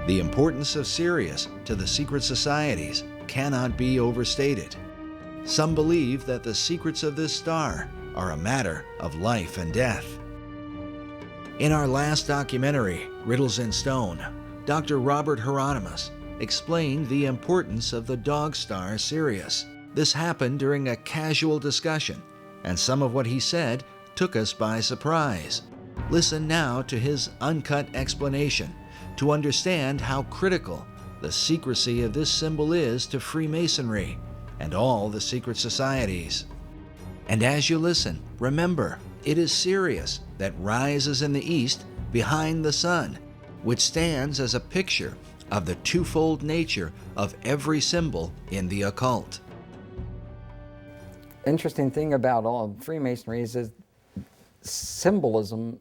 The importance of Sirius to the secret societies cannot be overstated. Some believe that the secrets of this star are a matter of life and death. In our last documentary, Riddles in Stone, Dr. Robert Hieronymus explained the importance of the dog star Sirius. This happened during a casual discussion, and some of what he said took us by surprise. Listen now to his uncut explanation to understand how critical the secrecy of this symbol is to Freemasonry and all the secret societies. And as you listen, remember, it is Sirius that rises in the east behind the sun, which stands as a picture of the twofold nature of every symbol in the occult. Interesting thing about all Freemasonry is that symbolism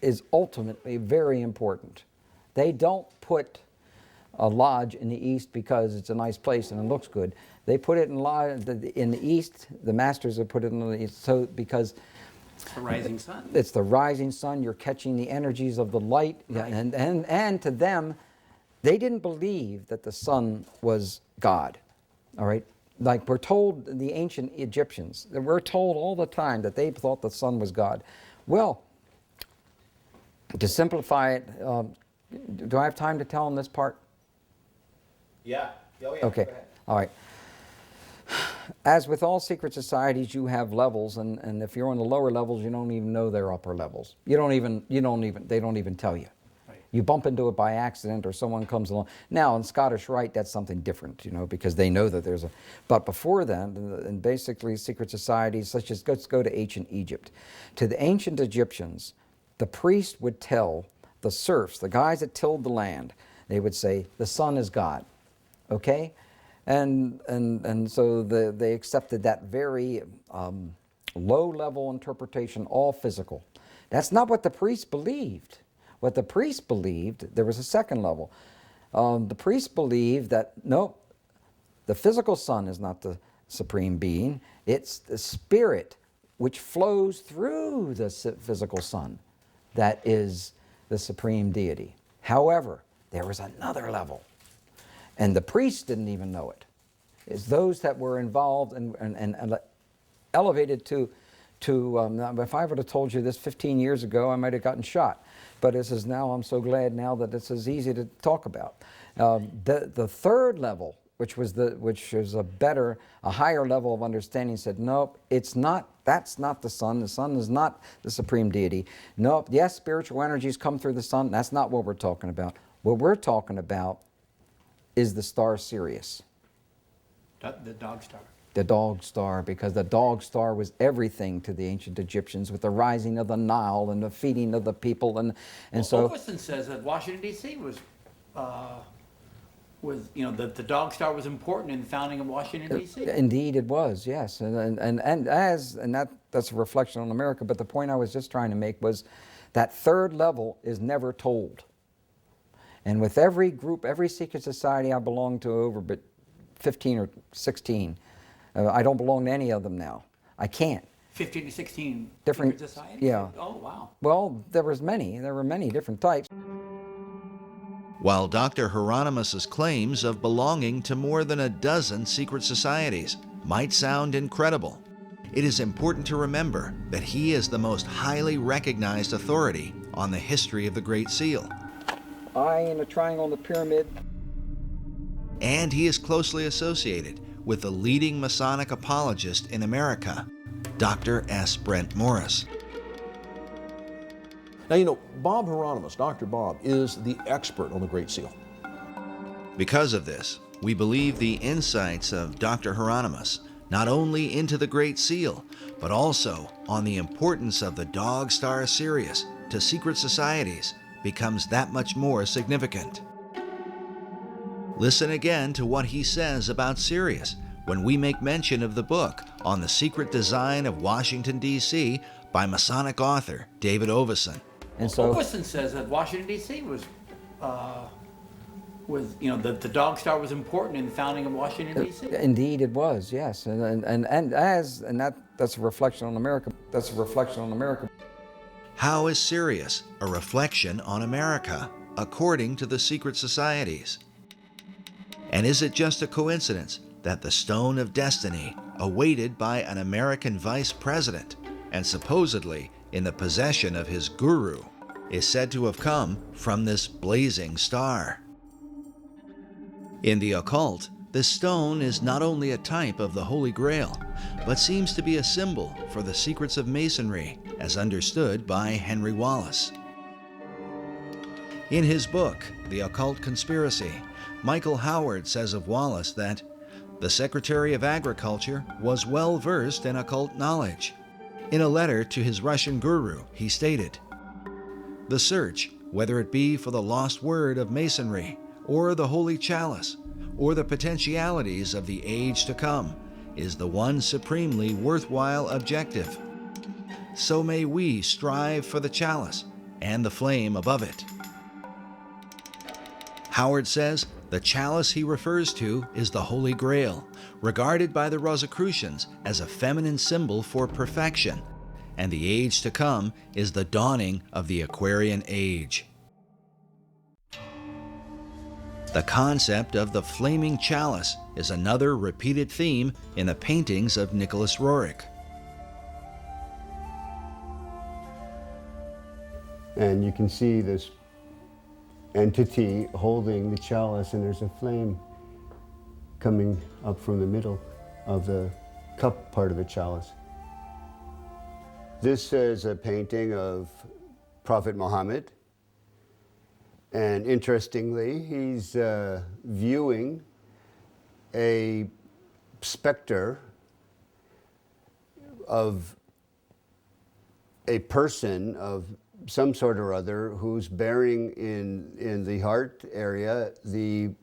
is ultimately very important. They don't put a lodge in the east because it's a nice place and it looks good. They put it in the east. The masters have put it in the east, so because it's the rising sun. It's the rising sun. You're catching the energies of the light, right. and to them, they didn't believe that the sun was God. All right, like we're told, the ancient Egyptians, we're told all the time that they thought the sun was God. Well, to simplify it, do I have time to tell them this part? Yeah. Oh, yeah. Okay. All right. As with all secret societies, you have levels, and if you're on the lower levels, you don't even know they're upper levels. They don't even tell you. Right. You bump into it by accident, or someone comes along. Now, in Scottish Rite, that's something different, because they know that there's a. But before then, and basically secret societies, let's go to ancient Egypt. To the ancient Egyptians, the priest would tell the serfs, the guys that tilled the land, they would say, the sun is God. Okay? And so they accepted that very low-level interpretation, all physical. That's not what the priests believed. What the priests believed, there was a second level. The priests believed that, no, the physical sun is not the supreme being. It's the spirit which flows through the physical sun that is the supreme deity. However, there was another level. And the priests didn't even know it. It's those that were involved and elevated to if I would have told you this 15 years ago, I might have gotten shot. But this is now, I'm so glad now that it's as easy to talk about. The third level, which is a higher level of understanding, said, nope, it's not, that's not the sun. The sun is not the supreme deity. Nope, yes, spiritual energies come through the sun. That's not what we're talking about. What we're talking about is the star Sirius. The dog star. The dog star, because the dog star was everything to the ancient Egyptians, with the rising of the Nile and the feeding of the people, and so. Overson says that Washington D.C. the dog star was important in the founding of Washington D.C. Indeed, it was, yes, and that's a reflection on America. But the point I was just trying to make was that third level is never told. And with every group, every secret society I belong to, over but 15 or 16, I don't belong to any of them now. I can't. 15 to 16 different secret societies? Yeah. Oh, wow. Well, there were many different types. While Dr. Hieronymus's claims of belonging to more than a dozen secret societies might sound incredible, it is important to remember that he is the most highly recognized authority on the history of the Great Seal. Eye in a triangle in the pyramid. And he is closely associated with the leading Masonic apologist in America, Dr. S. Brent Morris. Now, Bob Hieronymus, Dr. Bob, is the expert on the Great Seal. Because of this, we believe the insights of Dr. Hieronymus, not only into the Great Seal, but also on the importance of the dog star Sirius to secret societies, becomes that much more significant. Listen again to what he says about Sirius when we make mention of the book on the secret design of Washington, D.C. by Masonic author David Overson. And so Overson says that Washington, D.C. the dog star was important in the founding of Washington, D.C. Indeed, it was, yes, and that's a reflection on America. That's a reflection on America. How is Sirius a reflection on America, according to the secret societies? And is it just a coincidence that the Stone of Destiny, awaited by an American vice president and supposedly in the possession of his guru, is said to have come from this blazing star? In the occult, this stone is not only a type of the Holy Grail, but seems to be a symbol for the secrets of Masonry as understood by Henry Wallace. In his book, The Occult Conspiracy, Michael Howard says of Wallace that the Secretary of Agriculture was well versed in occult knowledge. In a letter to his Russian guru, he stated, "The search, whether it be for the lost word of Masonry, or the Holy Chalice, or the potentialities of the age to come, is the one supremely worthwhile objective. So may we strive for the chalice and the flame above it." Howard says the chalice he refers to is the Holy Grail, regarded by the Rosicrucians as a feminine symbol for perfection, and the age to come is the dawning of the Aquarian Age. The concept of the flaming chalice is another repeated theme in the paintings of Nicholas Roerich. And you can see this entity holding the chalice, and there's a flame coming up from the middle of the cup part of the chalice. This is a painting of Prophet Muhammad. And interestingly, he's viewing a specter of a person of some sort or other who's bearing in the heart area the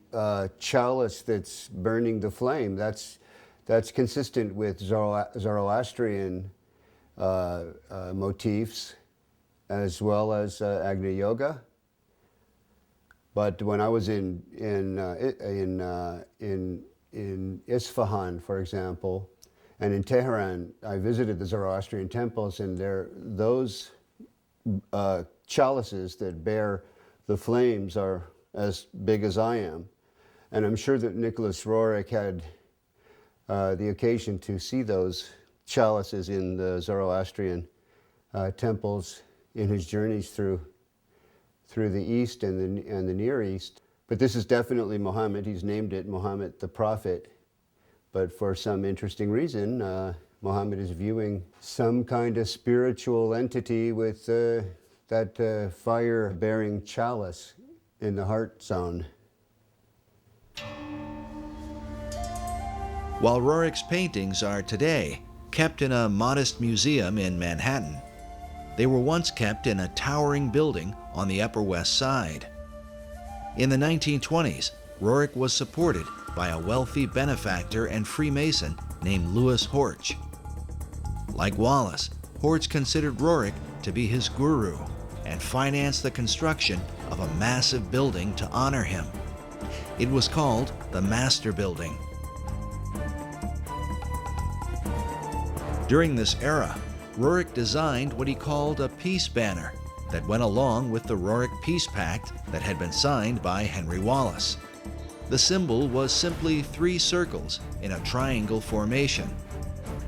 chalice that's burning the flame. That's consistent with Zoroastrian motifs as well as Agni Yoga. But when I was in Isfahan, for example, and in Tehran, I visited the Zoroastrian temples, and those chalices that bear the flames are as big as I am. And I'm sure that Nicholas Roerich had the occasion to see those chalices in the Zoroastrian temples in his journeys through the East and the Near East. But this is definitely Muhammad. He's named it Muhammad the Prophet. But for some interesting reason, Muhammad is viewing some kind of spiritual entity with that fire-bearing chalice in the heart zone. While Roerich's paintings are today kept in a modest museum in Manhattan, they were once kept in a towering building on the Upper West Side. In the 1920s, Roerich was supported by a wealthy benefactor and Freemason named Louis Horch. Like Wallace, Horch considered Roerich to be his guru and financed the construction of a massive building to honor him. It was called the Master Building. During this era, Roerich designed what he called a peace banner that went along with the Roerich Peace Pact that had been signed by Henry Wallace. The symbol was simply 3 circles in a triangle formation.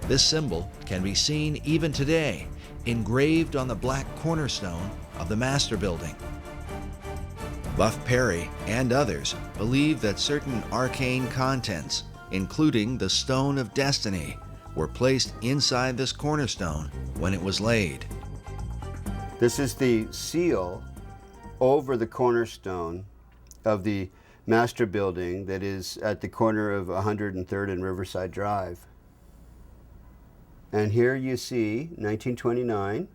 This symbol can be seen even today, engraved on the black cornerstone of the Master Building. Buff Perry and others believe that certain arcane contents, including the Stone of Destiny, were placed inside this cornerstone when it was laid. This is the seal over the cornerstone of the Master Building that is at the corner of 103rd and Riverside Drive. And here you see 1929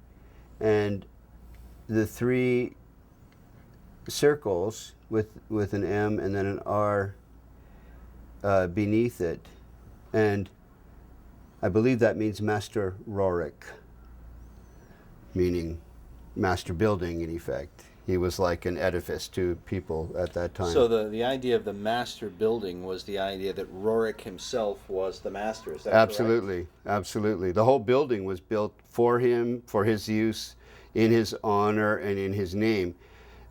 and the 3 circles with an M and then an R beneath it. And I believe that means Master Roerich, meaning master building in effect. He was like an edifice to people at that time. So the idea of the master building was the idea that Roerich himself was the master, is that Absolutely, correct? absolutely. The whole building was built for him, for his use, in his honor and in his name.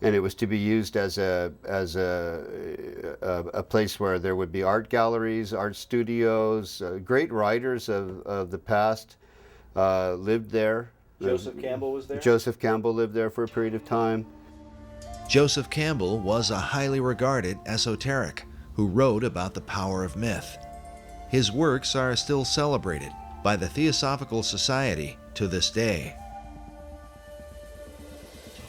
And it was to be used as a place where there would be art galleries, art studios. Great writers of the past lived there. Joseph Campbell was there? Joseph Campbell lived there for a period of time. Joseph Campbell was a highly regarded esoteric who wrote about the power of myth. His works are still celebrated by the Theosophical Society to this day.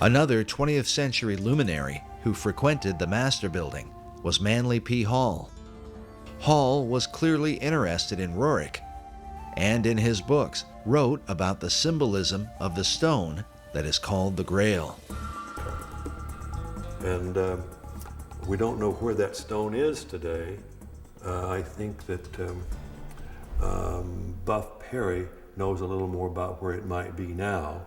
Another 20th century luminary who frequented the Master Building was Manly P. Hall. Hall was clearly interested in Roerich, and in his books wrote about the symbolism of the stone that is called the Grail. And we don't know where that stone is today. I think that Buff Perry knows a little more about where it might be now,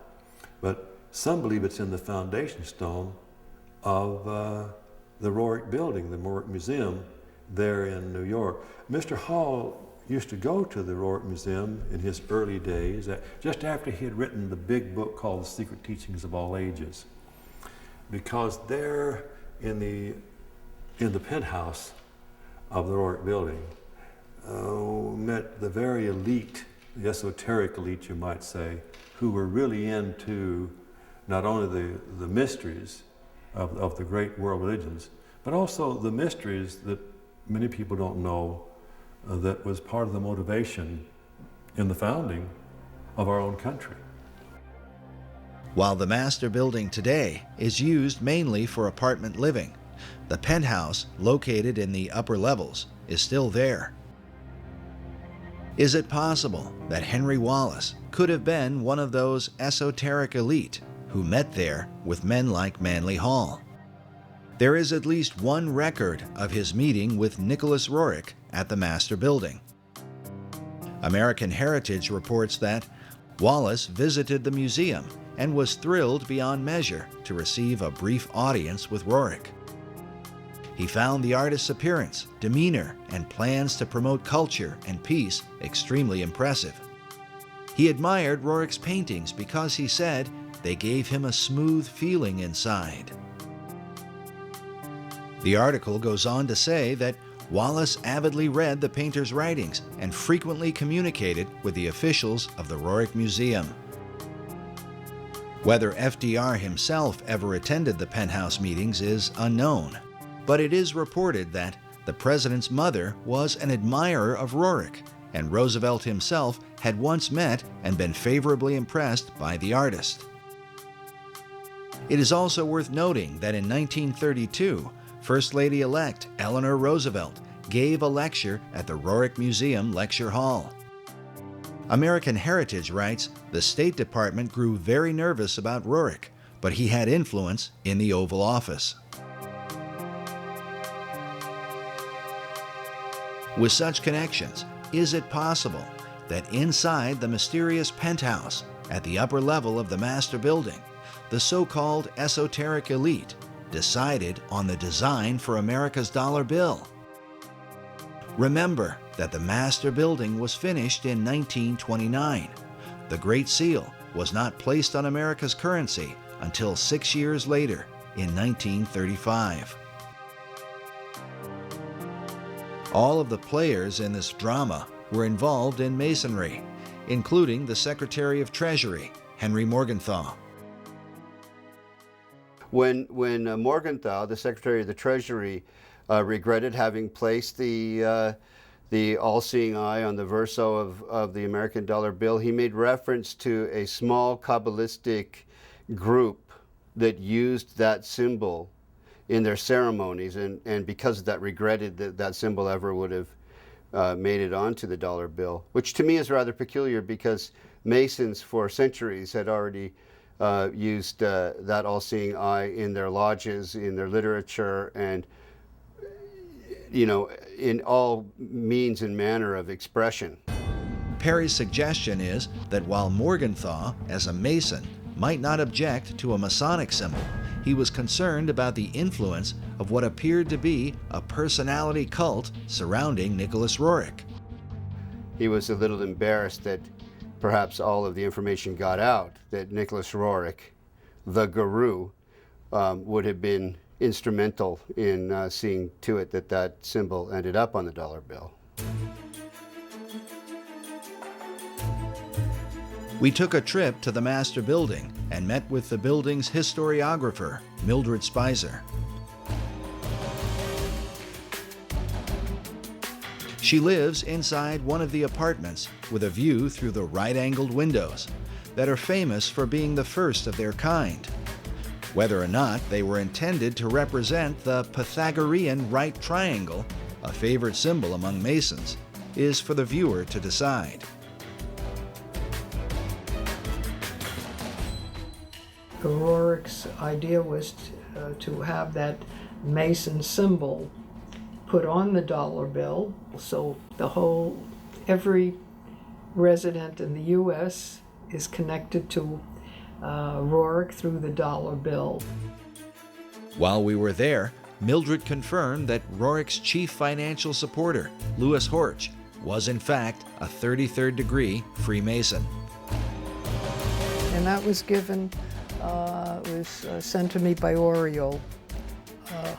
but some believe it's in the foundation stone of the Roerich Building, the Roerich Museum there in New York. Mr. Hall used to go to the Roerich Museum in his early days, just after he had written the big book called The Secret Teachings of All Ages, because there in the penthouse of the Roerich Building met the very elite, the esoteric elite you might say, who were really into not only the mysteries of the great world religions, but also the mysteries that many people don't know that was part of the motivation in the founding of our own country. While the Master Building today is used mainly for apartment living, the penthouse located in the upper levels is still there. Is it possible that Henry Wallace could have been one of those esoteric elite who met there with men like Manly Hall? There is at least one record of his meeting with Nicholas Roerich at the Master Building. American Heritage reports that Wallace visited the museum and was thrilled beyond measure to receive a brief audience with Roerich. He found the artist's appearance, demeanor, and plans to promote culture and peace extremely impressive. He admired Roerich's paintings because he said they gave him a smooth feeling inside. The article goes on to say that Wallace avidly read the painter's writings and frequently communicated with the officials of the Roerich Museum. Whether FDR himself ever attended the penthouse meetings is unknown, but it is reported that the president's mother was an admirer of Roerich, and Roosevelt himself had once met and been favorably impressed by the artist. It is also worth noting that in 1932, First Lady-elect Eleanor Roosevelt gave a lecture at the Roerich Museum Lecture Hall. American Heritage writes, the State Department grew very nervous about Roerich, but he had influence in the Oval Office. With such connections, is it possible that inside the mysterious penthouse at the upper level of the Master Building, the so-called esoteric elite decided on the design for America's dollar bill? Remember that the Master Building was finished in 1929. The Great Seal was not placed on America's currency until 6 years later, in 1935. All of the players in this drama were involved in Masonry, including the Secretary of Treasury, Henry Morgenthau. When Morgenthau, the Secretary of the Treasury, regretted having placed the all-seeing eye on the verso of the American dollar bill, he made reference to a small Kabbalistic group that used that symbol in their ceremonies, and because of that regretted that that symbol ever would have made it onto the dollar bill, which to me is rather peculiar because Masons for centuries had already used that all-seeing eye in their lodges, in their literature, and in all means and manner of expression. Perry's suggestion is that while Morgenthau, as a Mason, might not object to a Masonic symbol, he was concerned about the influence of what appeared to be a personality cult surrounding Nicholas Roerich. He was a little embarrassed that perhaps all of the information got out that Nicholas Roerich, the guru, would have been instrumental in seeing to it that that symbol ended up on the dollar bill. We took a trip to the Master Building and met with the building's historiographer, Mildred Spicer. She lives inside one of the apartments with a view through the right-angled windows that are famous for being the first of their kind. Whether or not they were intended to represent the Pythagorean right triangle, a favorite symbol among Masons, is for the viewer to decide. Rorick's idea was to have that Mason symbol put on the dollar bill, so every resident in the U.S. is connected to Rorick through the dollar bill. While we were there, Mildred confirmed that Rorick's chief financial supporter, Louis Horch, was in fact a 33rd degree Freemason. And that was given, sent to me by Oriole.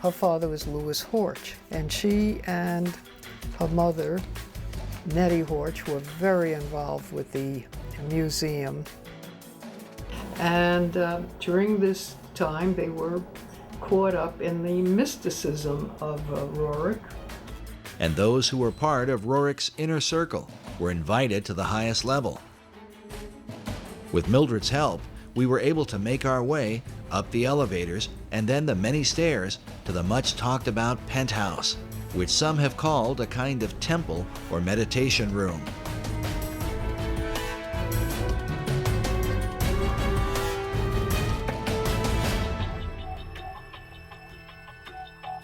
Her father was Louis Horch, and she and her mother, Nettie Horch, were very involved with the museum. And during this time, they were caught up in the mysticism of Rorick. And those who were part of Rorick's inner circle were invited to the highest level. With Mildred's help, we were able to make our way up the elevators and then the many stairs to the much talked about penthouse, which some have called a kind of temple or meditation room.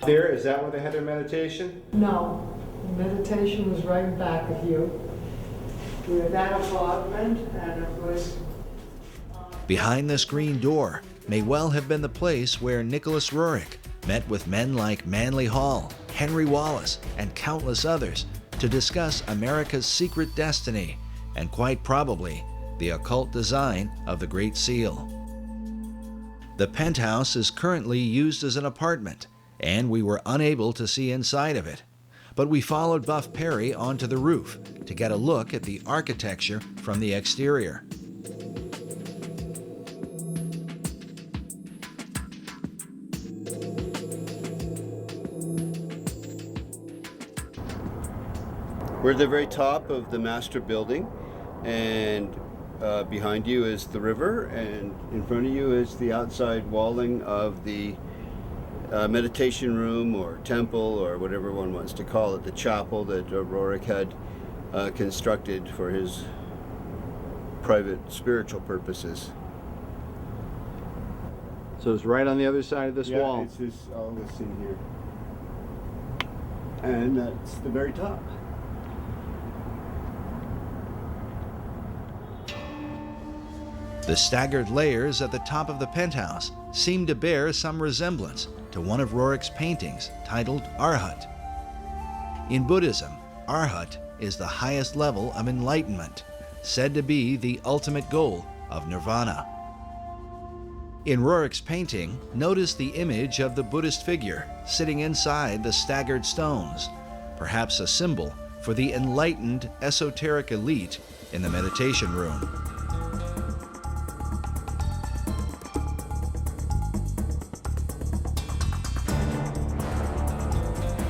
There, is that where they had their meditation? No, meditation was right back of you. We were that apartment, and it was... Behind this green door may well have been the place where Nicholas Roerich met with men like Manly Hall, Henry Wallace, and countless others to discuss America's secret destiny and quite probably the occult design of the Great Seal. The penthouse is currently used as an apartment, and we were unable to see inside of it. But we followed Buff Perry onto the roof to get a look at the architecture from the exterior. We're at the very top of the master building, and behind you is the river, and in front of you is the outside walling of the meditation room or temple or whatever one wants to call it, the chapel that Roerich had constructed for his private spiritual purposes. So it's right on the other side of this wall. Yeah, it's all this in here. And that's the very top. The staggered layers at the top of the penthouse seem to bear some resemblance to one of Roerich's paintings titled Arhat. In Buddhism, Arhat is the highest level of enlightenment, said to be the ultimate goal of nirvana. In Roerich's painting, notice the image of the Buddhist figure sitting inside the staggered stones, perhaps a symbol for the enlightened esoteric elite in the meditation room.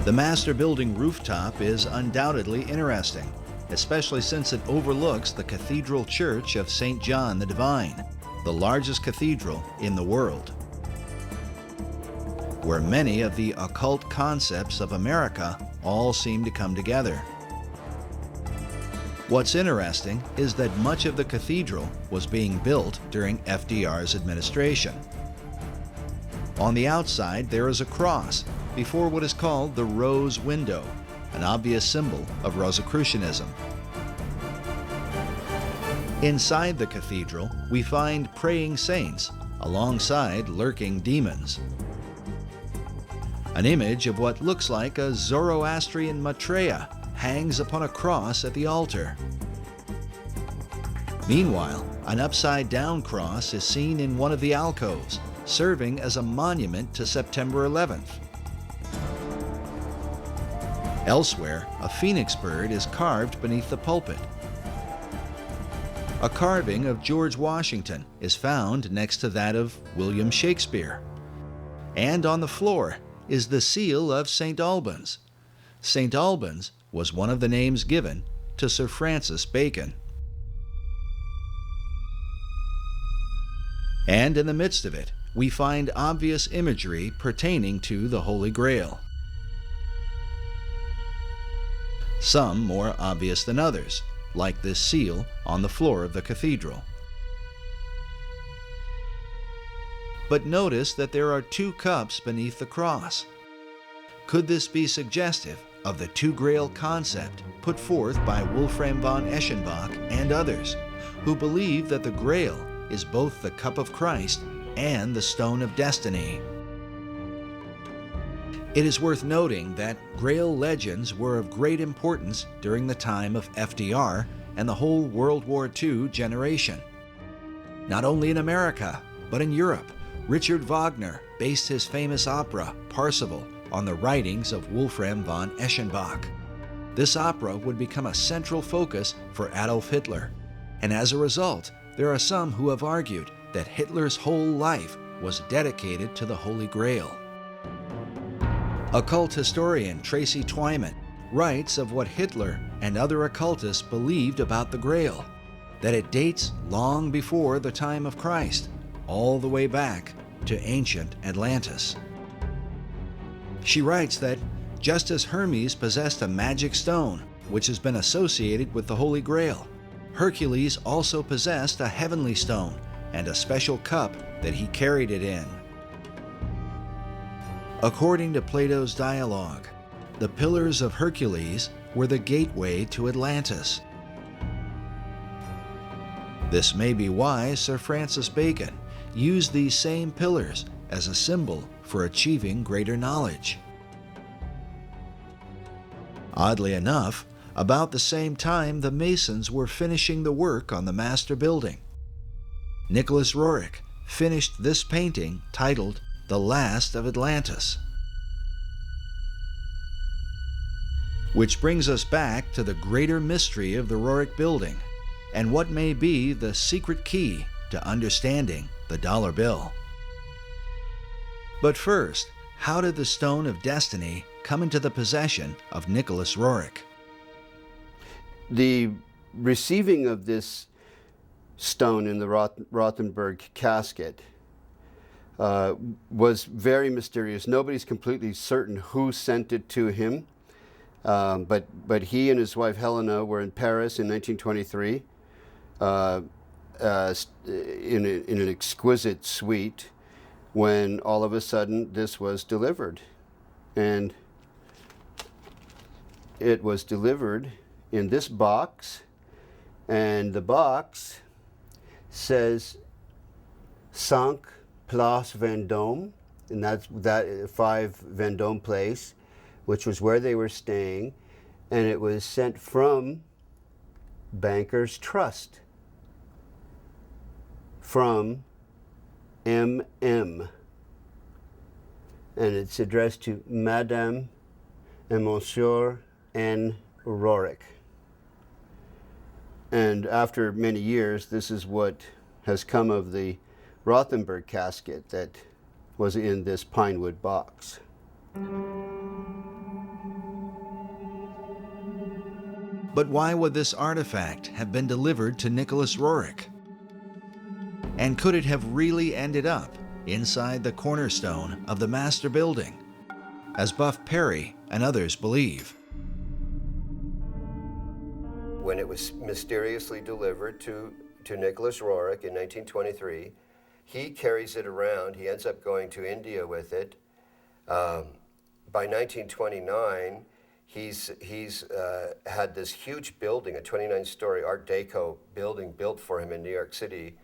The master building rooftop is undoubtedly interesting, especially since it overlooks the Cathedral Church of St. John the Divine, the largest cathedral in the world, where many of the occult concepts of America all seem to come together. What's interesting is that much of the cathedral was being built during FDR's administration. On the outside, there is a cross before what is called the Rose Window, an obvious symbol of Rosicrucianism. Inside the cathedral, we find praying saints alongside lurking demons. An image of what looks like a Zoroastrian Maitreya hangs upon a cross at the altar. Meanwhile, an upside-down cross is seen in one of the alcoves, serving as a monument to September 11th. Elsewhere, a phoenix bird is carved beneath the pulpit. A carving of George Washington is found next to that of William Shakespeare. And on the floor is the seal of St. Albans. St. Albans was one of the names given to Sir Francis Bacon. And in the midst of it, we find obvious imagery pertaining to the Holy Grail. Some more obvious than others, like this seal on the floor of the cathedral. But notice that there are 2 cups beneath the cross. Could this be suggestive of the two grail concept put forth by Wolfram von Eschenbach and others, who believe that the grail is both the cup of Christ and the stone of destiny? It is worth noting that grail legends were of great importance during the time of FDR and the whole World War II generation. Not only in America, but in Europe, Richard Wagner based his famous opera, Parsifal, on the writings of Wolfram von Eschenbach. This opera would become a central focus for Adolf Hitler, and as a result, there are some who have argued that Hitler's whole life was dedicated to the Holy Grail. Occult historian Tracy Twyman writes of what Hitler and other occultists believed about the Grail, that it dates long before the time of Christ, all the way back to ancient Atlantis. She writes that just as Hermes possessed a magic stone, which has been associated with the Holy Grail, Hercules also possessed a heavenly stone and a special cup that he carried it in. According to Plato's dialogue, the pillars of Hercules were the gateway to Atlantis. This may be why Sir Francis Bacon used these same pillars as a symbol for achieving greater knowledge. Oddly enough, about the same time the Masons were finishing the work on the master building, Nicholas Roerich finished this painting titled The Last of Atlantis. Which brings us back to the greater mystery of the Roerich building and what may be the secret key to understanding the dollar bill. But first, how did the Stone of Destiny come into the possession of Nicholas Roerich? The receiving of this stone in the Rothenburg casket was very mysterious. Nobody's completely certain who sent it to him, but he and his wife Helena were in Paris in 1923 in an exquisite suite when all of a sudden this was delivered. And it was delivered in this box, and the box says 5 Place Vendôme, and that's 5 Vendôme Place, which was where they were staying, and it was sent from Bankers Trust, from MM, and it's addressed to Madame and Monsieur N. Roerich. And after many years, this is what has come of the Rothenburg casket that was in this pine wood box. But why would this artifact have been delivered to Nicholas Roerich? And could it have really ended up inside the cornerstone of the master building, as Buff Perry and others believe? When it was mysteriously delivered to Nicholas Roerich in 1923, he carries it around. He ends up going to India with it. By 1929, he's had this huge building, a 29-story Art Deco building built for him in New York City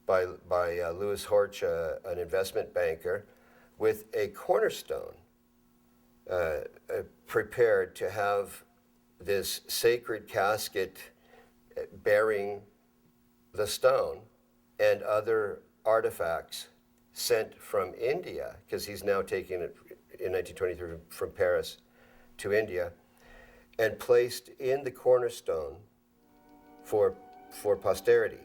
by Louis Horch, an investment banker, with a cornerstone prepared to have this sacred casket bearing the stone and other artifacts sent from India, because he's now taking it in 1923 from Paris to India, and placed in the cornerstone for posterity.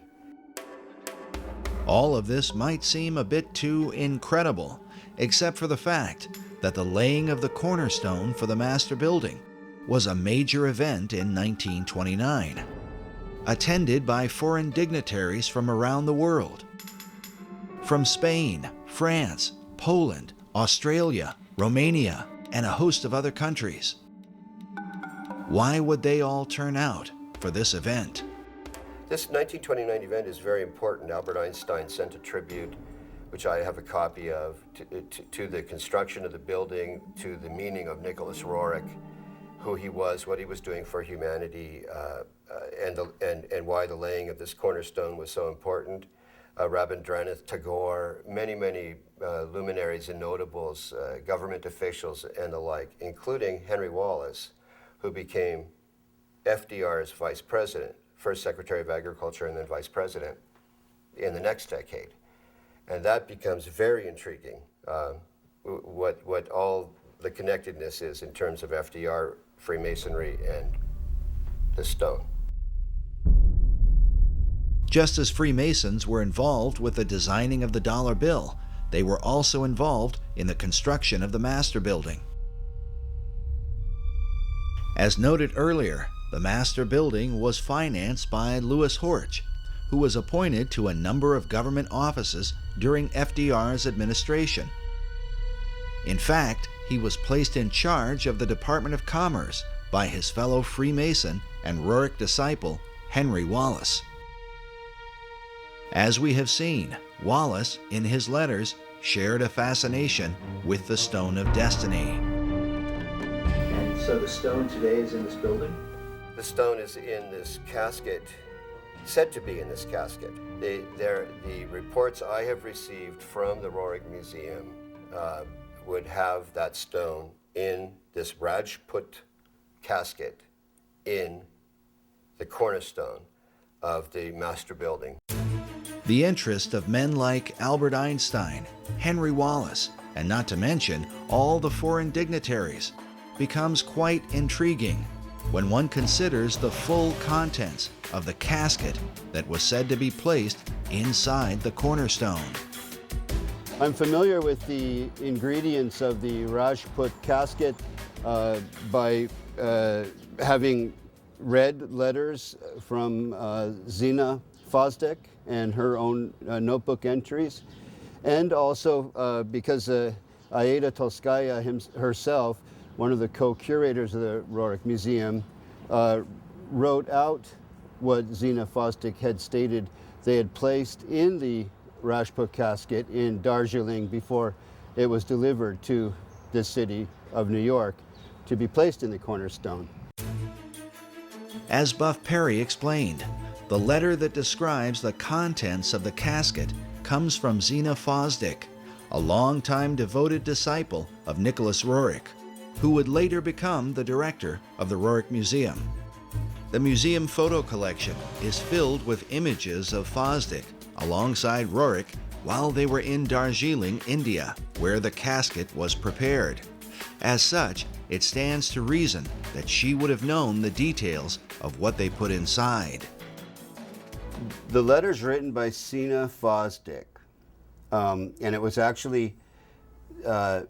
All of this might seem a bit too incredible, except for the fact that the laying of the cornerstone for the master building was a major event in 1929, attended by foreign dignitaries from around the world. From Spain, France, Poland, Australia, Romania, and a host of other countries. Why would they all turn out for this event? This 1929 event is very important. Albert Einstein sent a tribute, which I have a copy of, to the construction of the building, to the meaning of Nicholas Roerich, who he was, what he was doing for humanity, and why the laying of this cornerstone was so important. Rabindranath Tagore, many luminaries and notables, government officials and the like, including Henry Wallace, who became FDR's vice president, first Secretary of Agriculture and then vice president in the next decade. And that becomes very intriguing, what all the connectedness is in terms of FDR, Freemasonry, and the stone. Just as Freemasons were involved with the designing of the dollar bill, they were also involved in the construction of the Master Building. As noted earlier, the Master Building was financed by Louis Horch, who was appointed to a number of government offices during FDR's administration. In fact, he was placed in charge of the Department of Commerce by his fellow Freemason and Roerich disciple, Henry Wallace. As we have seen, Wallace, in his letters, shared a fascination with the Stone of Destiny. And so the stone today is in this building? The stone is in this casket, said to be in this casket. The reports I have received from the Roerich Museum would have that stone in this Rajput casket in the cornerstone of the Master Building. The interest of men like Albert Einstein, Henry Wallace, and not to mention all the foreign dignitaries, becomes quite intriguing when one considers the full contents of the casket that was said to be placed inside the cornerstone. I'm familiar with the ingredients of the Rajput casket by having read letters from Zina Fosdick and her own notebook entries, and also because Aida Tolskaya herself, one of the co-curators of the Roerich Museum, wrote out what Zina Fosdick had stated they had placed in the Rajput casket in Darjeeling before it was delivered to the city of New York to be placed in the cornerstone. As Buff Perry explained, the letter that describes the contents of the casket comes from Zina Fosdick, a longtime devoted disciple of Nicholas Roerich, who would later become the director of the Roerich Museum. The museum photo collection is filled with images of Fosdick alongside Roerich while they were in Darjeeling, India, where the casket was prepared. As such, it stands to reason that she would have known the details of what they put inside. The letter's written by Zina Fosdick, and it was actually an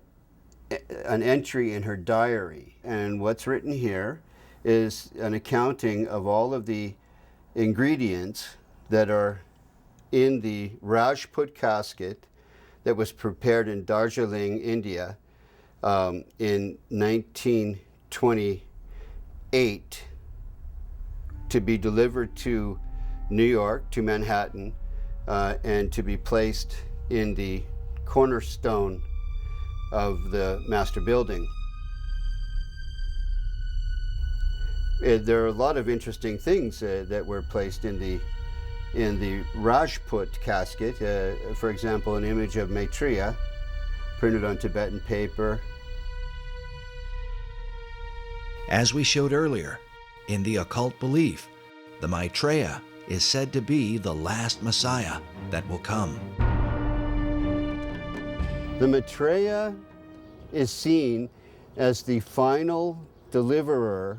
entry in her diary. And what's written here is an accounting of all of the ingredients that are in the Rajput casket that was prepared in Darjeeling, India, in 1928 to be delivered to New York, to Manhattan, and to be placed in the cornerstone of the Master Building. There are a lot of interesting things that were placed in the Rajput casket. For example, an image of Maitreya printed on Tibetan paper. As we showed earlier, in the occult belief, the Maitreya is said to be the last Messiah that will come. The Maitreya is seen as the final deliverer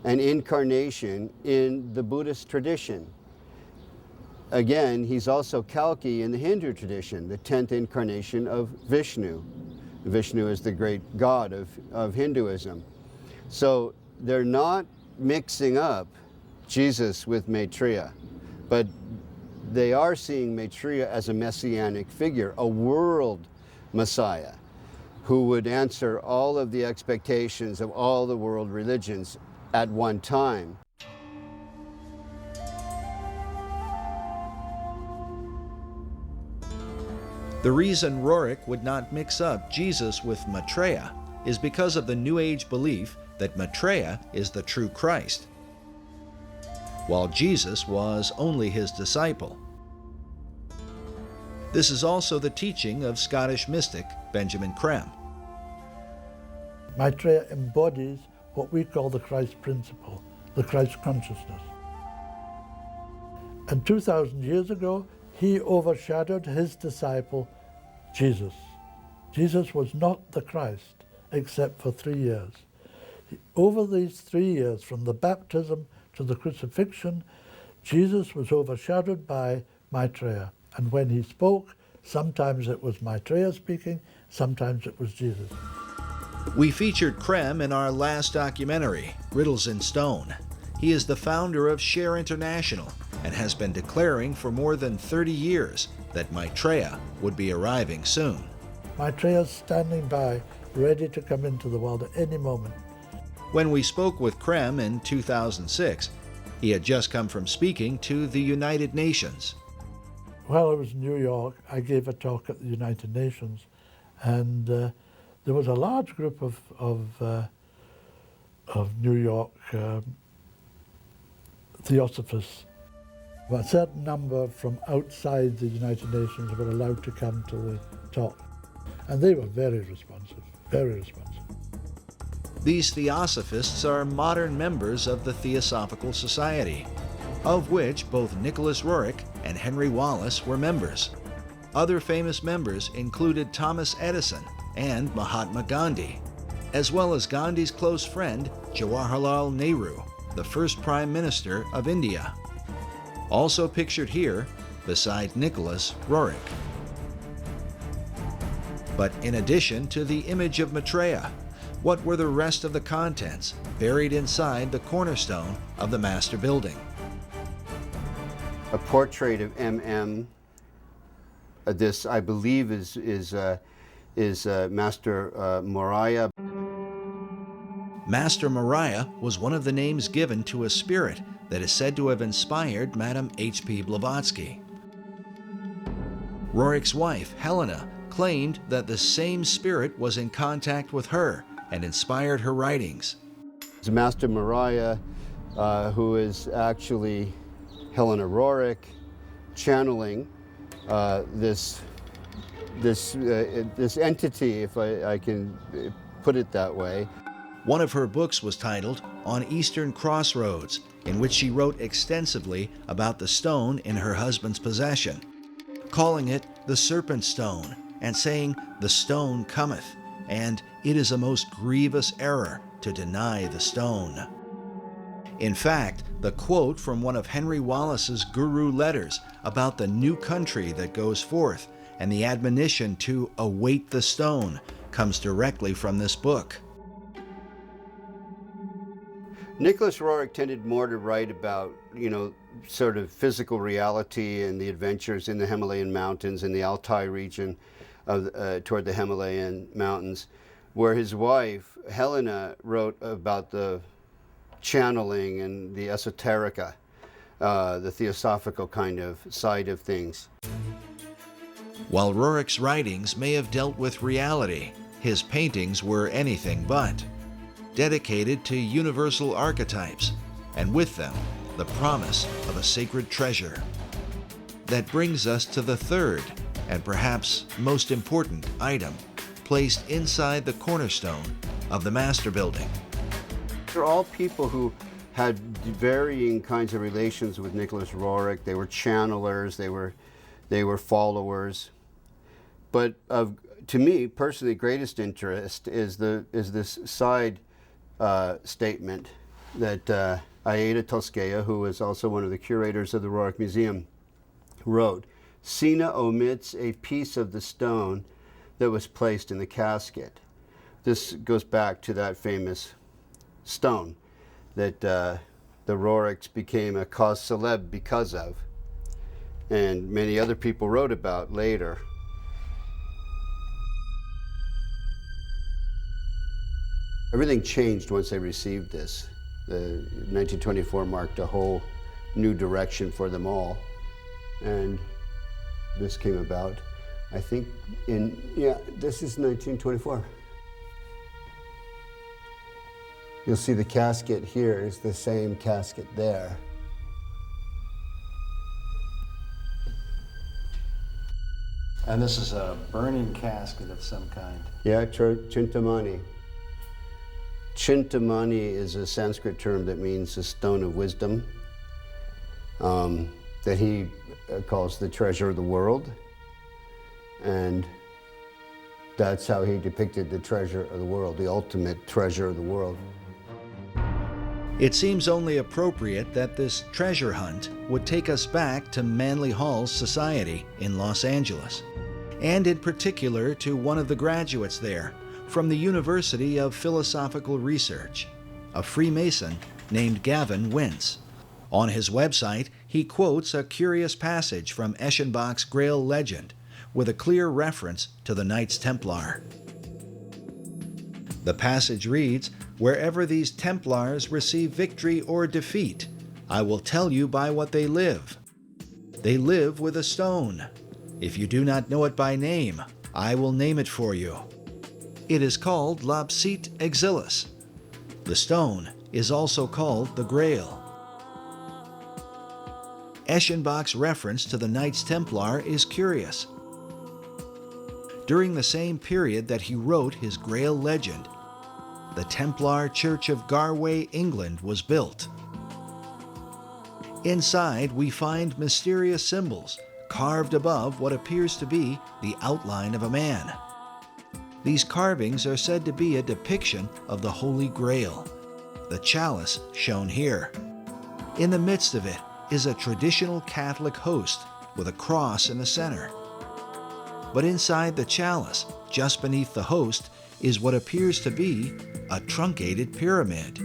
and incarnation in the Buddhist tradition. Again, he's also Kalki in the Hindu tradition, the 10th incarnation of Vishnu. Vishnu is the great god of Hinduism. So they're not mixing up Jesus with Maitreya, but they are seeing Maitreya as a messianic figure, a world Messiah who would answer all of the expectations of all the world religions at one time. The reason Roerich would not mix up Jesus with Maitreya is because of the New Age belief that Maitreya is the true Christ, while Jesus was only his disciple. This is also the teaching of Scottish mystic Benjamin Creme. Maitreya embodies what we call the Christ principle, the Christ consciousness. And 2,000 years ago, he overshadowed his disciple, Jesus. Jesus was not the Christ, except for 3 years. Over these 3 years, from the baptism to the crucifixion, Jesus was overshadowed by Maitreya. And when he spoke, sometimes it was Maitreya speaking, sometimes it was Jesus. We featured Creme in our last documentary, Riddles in Stone. He is the founder of Share International and has been declaring for more than 30 years that Maitreya would be arriving soon. Maitreya's standing by, ready to come into the world at any moment. When we spoke with Creme in 2006, he had just come from speaking to the United Nations. While I was in New York, I gave a talk at the United Nations, and there was a large group of New York theosophists. A certain number from outside the United Nations were allowed to come to the talk, and they were very responsive, very responsive. These theosophists are modern members of the Theosophical Society, of which both Nicholas Roerich and Henry Wallace were members. Other famous members included Thomas Edison and Mahatma Gandhi, as well as Gandhi's close friend Jawaharlal Nehru, the first Prime Minister of India. Also pictured here, beside Nicholas Roerich. But in addition to the image of Maitreya, what were the rest of the contents buried inside the cornerstone of the master building? A portrait of M.M. This, I believe, is Master Moriah. Master Moriah was one of the names given to a spirit that is said to have inspired Madame H.P. Blavatsky. Roerich's wife, Helena, claimed that the same spirit was in contact with her and inspired her writings. It's Master Moriah, who is actually Helena Roerich, channeling this entity, if I can put it that way. One of her books was titled On Eastern Crossroads, in which she wrote extensively about the stone in her husband's possession, calling it the Serpent Stone, and saying, "The stone cometh, and it is a most grievous error to deny the stone." In fact, the quote from one of Henry Wallace's guru letters about the new country that goes forth and the admonition to await the stone comes directly from this book. Nicholas Roerich tended more to write about, sort of physical reality and the adventures in the Himalayan mountains in the Altai region toward the Himalayan mountains, where his wife, Helena, wrote about the channeling and the esoterica, the theosophical kind of side of things. While Roerich's writings may have dealt with reality, his paintings were anything but. Dedicated to universal archetypes, and with them, the promise of a sacred treasure. That brings us to the third, and perhaps most important item, placed inside the cornerstone of the master building. They're all people who had varying kinds of relations with Nicholas Roerich. They were channelers, they were followers. But to me, personally, greatest interest is this side statement that Aida Toskaya, who is also one of the curators of the Roerich Museum, wrote. Sina omits a piece of the stone that was placed in the casket. This goes back to that famous stone that the Roriks became a cause célèbre because of, and many other people wrote about later. Everything changed once they received this. The 1924 marked a whole new direction for them all, and this came about, I think, this is 1924. You'll see the casket here is the same casket there. And this is a burning casket of some kind. Yeah, Chintamani. Chintamani is a Sanskrit term that means a stone of wisdom, that he calls the treasure of the world. And that's how he depicted the treasure of the world, the ultimate treasure of the world. It seems only appropriate that this treasure hunt would take us back to Manly Hall's society in Los Angeles, and in particular to one of the graduates there from the University of Philosophical Research, a Freemason named Gavin Wentz. On his website, he quotes a curious passage from Eschenbach's Grail legend with a clear reference to the Knights Templar. The passage reads, "Wherever these Templars receive victory or defeat, I will tell you by what they live. They live with a stone. If you do not know it by name, I will name it for you. It is called Lapsit Exilis. The stone is also called the Grail." Eschenbach's reference to the Knights Templar is curious. During the same period that he wrote his Grail legend, the Templar Church of Garway, England was built. Inside, we find mysterious symbols carved above what appears to be the outline of a man. These carvings are said to be a depiction of the Holy Grail, the chalice shown here. In the midst of it is a traditional Catholic host with a cross in the center. But inside the chalice, just beneath the host, is what appears to be a truncated pyramid.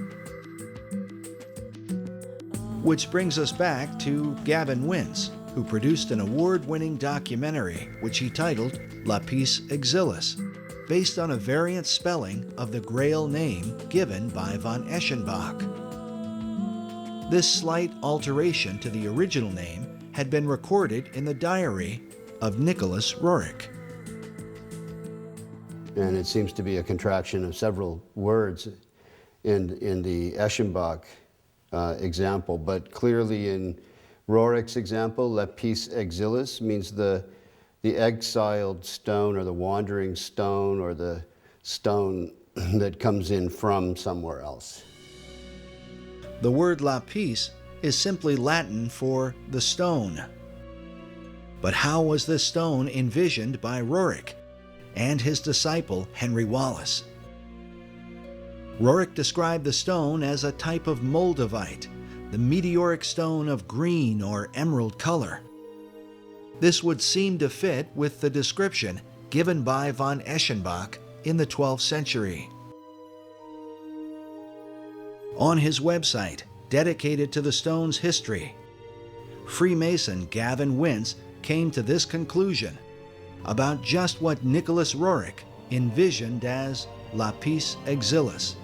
Which brings us back to Gavin Wentz, who produced an award-winning documentary which he titled Lapis Exilis, based on a variant spelling of the Grail name given by von Eschenbach. This slight alteration to the original name had been recorded in the diary of Nicholas Roerich. And it seems to be a contraction of several words in the Eschenbach example, but clearly in Roerich's example, Lapis Exilis means the exiled stone or the wandering stone or the stone that comes in from somewhere else. The word lapis is simply Latin for the stone. But how was this stone envisioned by Roerich and his disciple Henry Wallace? Roerich described the stone as a type of moldavite, the meteoric stone of green or emerald color. This would seem to fit with the description given by von Eschenbach in the 12th century. On his website, dedicated to the stone's history, Freemason Gavin Wentz came to this conclusion about just what Nicholas Roerich envisioned as Lapis Exilis,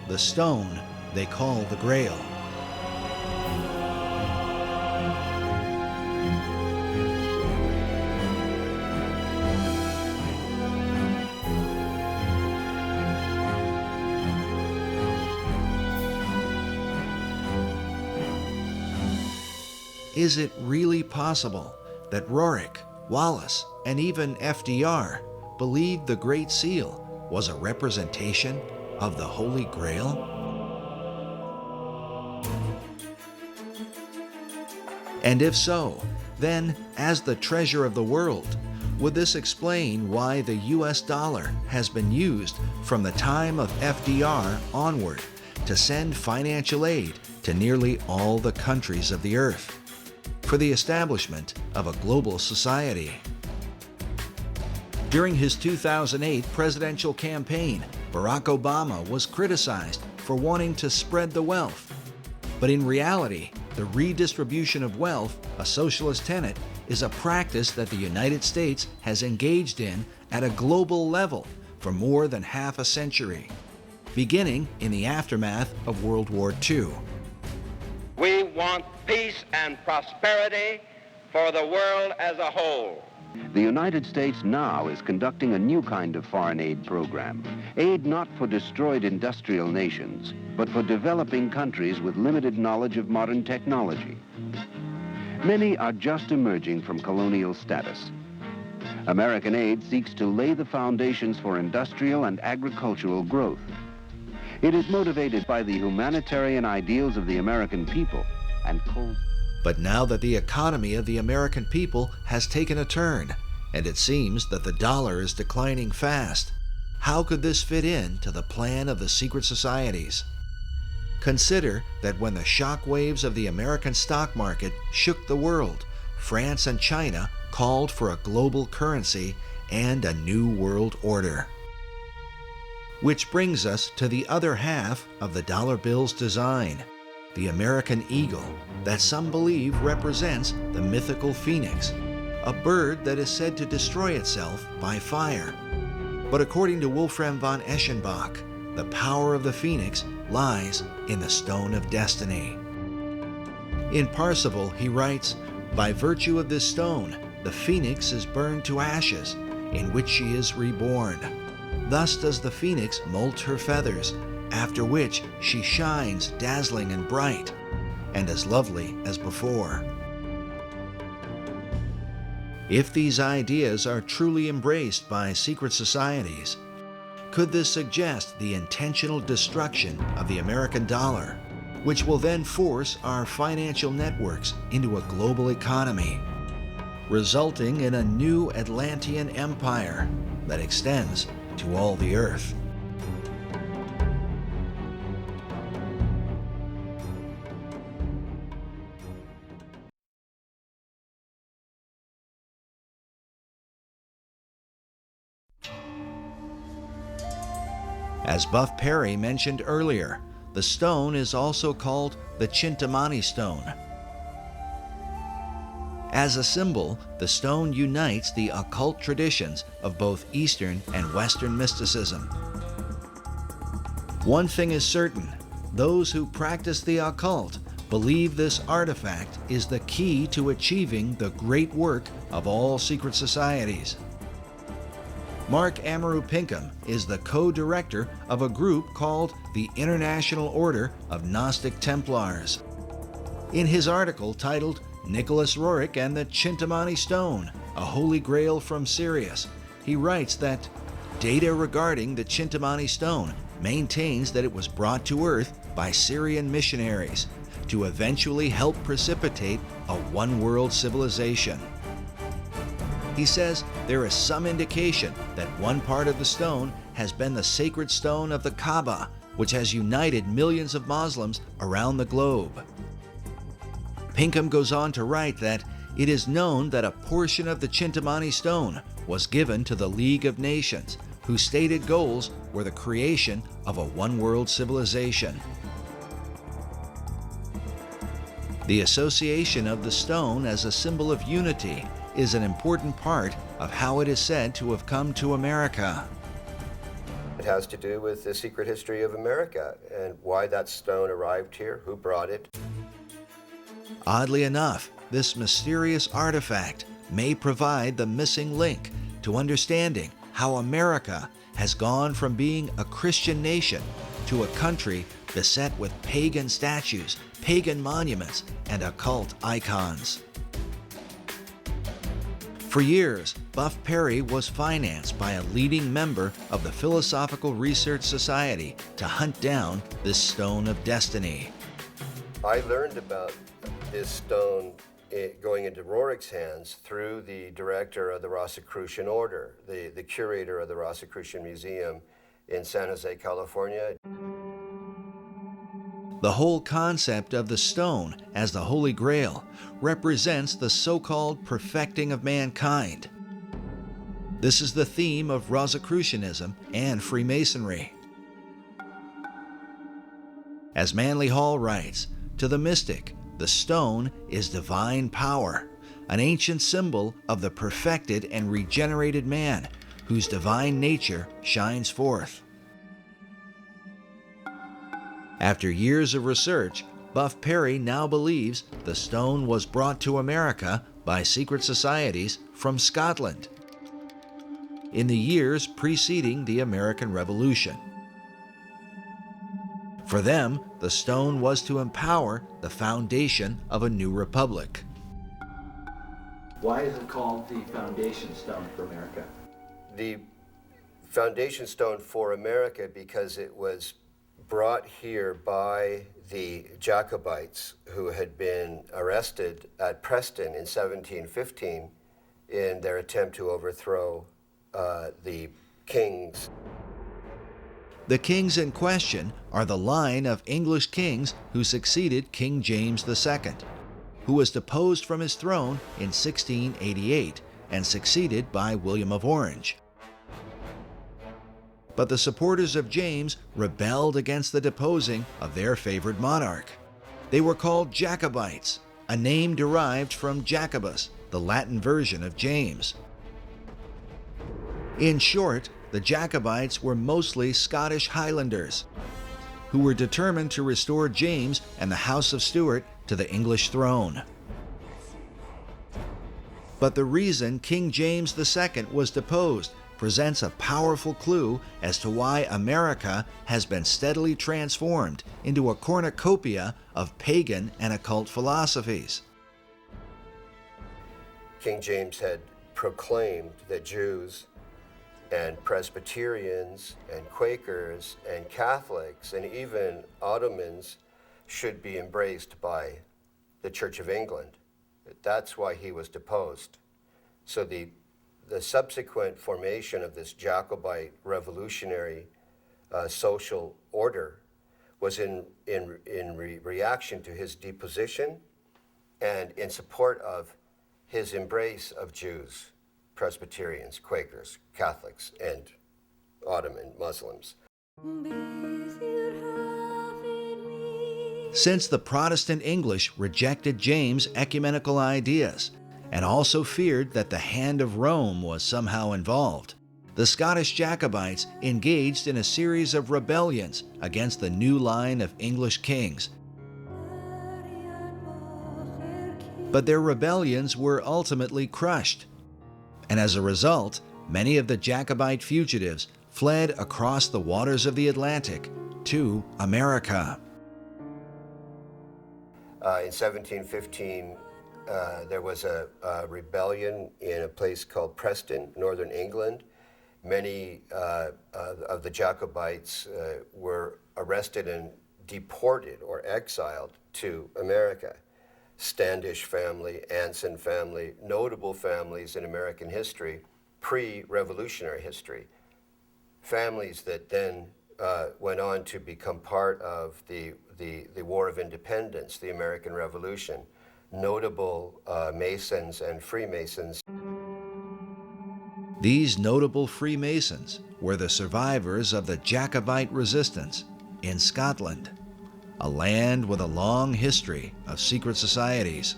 the stone they call the Grail. Is it really possible that Roerich, Wallace, and even FDR believed the Great Seal was a representation of the Holy Grail? And if so, then, as the treasure of the world, would this explain why the US dollar has been used from the time of FDR onward to send financial aid to nearly all the countries of the earth, for the establishment of a global society? During his 2008 presidential campaign, Barack Obama was criticized for wanting to spread the wealth. But in reality, the redistribution of wealth, a socialist tenet, is a practice that the United States has engaged in at a global level for more than half a century, beginning in the aftermath of World War II. We want peace and prosperity for the world as a whole. The United States now is conducting a new kind of foreign aid program. Aid not for destroyed industrial nations, but for developing countries with limited knowledge of modern technology. Many are just emerging from colonial status. American aid seeks to lay the foundations for industrial and agricultural growth. It is motivated by the humanitarian ideals of the American people and But now that the economy of the American people has taken a turn, and it seems that the dollar is declining fast, how could this fit into the plan of the secret societies? Consider that when the shock waves of the American stock market shook the world, France and China called for a global currency and a new world order. Which brings us to the other half of the dollar bill's design, the American eagle, that some believe represents the mythical phoenix, a bird that is said to destroy itself by fire. But according to Wolfram von Eschenbach, the power of the phoenix lies in the stone of destiny. In Parsifal, he writes, "By virtue of this stone, the phoenix is burned to ashes, in which she is reborn. Thus does the phoenix molt her feathers, after which she shines dazzling and bright, and as lovely as before." If these ideas are truly embraced by secret societies, could this suggest the intentional destruction of the American dollar, which will then force our financial networks into a global economy, resulting in a new Atlantean empire that extends to all the earth? As Buff Perry mentioned earlier, the stone is also called the Chintamani stone. As a symbol, the stone unites the occult traditions of both Eastern and Western mysticism. One thing is certain, those who practice the occult believe this artifact is the key to achieving the great work of all secret societies. Mark Amaru Pinkham is the co-director of a group called the International Order of Gnostic Templars. In his article titled Nicholas Roerich and the Chintamani Stone, a Holy Grail from Sirius, he writes that data regarding the Chintamani Stone maintains that it was brought to Earth by Syrian missionaries to eventually help precipitate a one-world civilization. He says there is some indication that one part of the stone has been the sacred stone of the Kaaba, which has united millions of Muslims around the globe. Pinkham goes on to write that it is known that a portion of the Chintamani stone was given to the League of Nations, whose stated goals were the creation of a one-world civilization. The association of the stone as a symbol of unity is an important part of how it is said to have come to America. It has to do with the secret history of America and why that stone arrived here, who brought it. Oddly enough, this mysterious artifact may provide the missing link to understanding how America has gone from being a Christian nation to a country beset with pagan statues, pagan monuments, and occult icons. For years, Buff Perry was financed by a leading member of the Philosophical Research Society to hunt down this stone of destiny. I learned about this stone going into Roerich's hands through the director of the Rosicrucian Order, the curator of the Rosicrucian Museum in San Jose, California. The whole concept of the stone as the Holy Grail represents the so-called perfecting of mankind. This is the theme of Rosicrucianism and Freemasonry. As Manly Hall writes, to the mystic, the stone is divine power, an ancient symbol of the perfected and regenerated man, whose divine nature shines forth. After years of research, Buff Perry now believes the stone was brought to America by secret societies from Scotland in the years preceding the American Revolution. For them, the stone was to empower the foundation of a new republic. Why is it called the foundation stone for America? The foundation stone for America because it was brought here by the Jacobites who had been arrested at Preston in 1715 in their attempt to overthrow the kings. The kings in question are the line of English kings who succeeded King James II, who was deposed from his throne in 1688 and succeeded by William of Orange. But the supporters of James rebelled against the deposing of their favored monarch. They were called Jacobites, a name derived from Jacobus, the Latin version of James. In short, the Jacobites were mostly Scottish Highlanders who were determined to restore James and the House of Stuart to the English throne. But the reason King James II was deposed presents a powerful clue as to why America has been steadily transformed into a cornucopia of pagan and occult philosophies. King James had proclaimed that Jews and Presbyterians and Quakers and Catholics and even Ottomans should be embraced by the Church of England. That's why he was deposed. So the subsequent formation of this Jacobite revolutionary social order was in reaction to his deposition and in support of his embrace of Jews, Presbyterians, Quakers, Catholics, and Ottoman Muslims. Since the Protestant English rejected James' ecumenical ideas and also feared that the hand of Rome was somehow involved, the Scottish Jacobites engaged in a series of rebellions against the new line of English kings. But their rebellions were ultimately crushed, and as a result, many of the Jacobite fugitives fled across the waters of the Atlantic to America. In 1715, there was a rebellion in a place called Preston, northern England. Many of the Jacobites were arrested and deported or exiled to America. Standish family, Anson family, notable families in American history, pre-revolutionary history. Families that then went on to become part of the War of Independence, the American Revolution. Notable Masons and Freemasons. These notable Freemasons were the survivors of the Jacobite resistance in Scotland, a land with a long history of secret societies,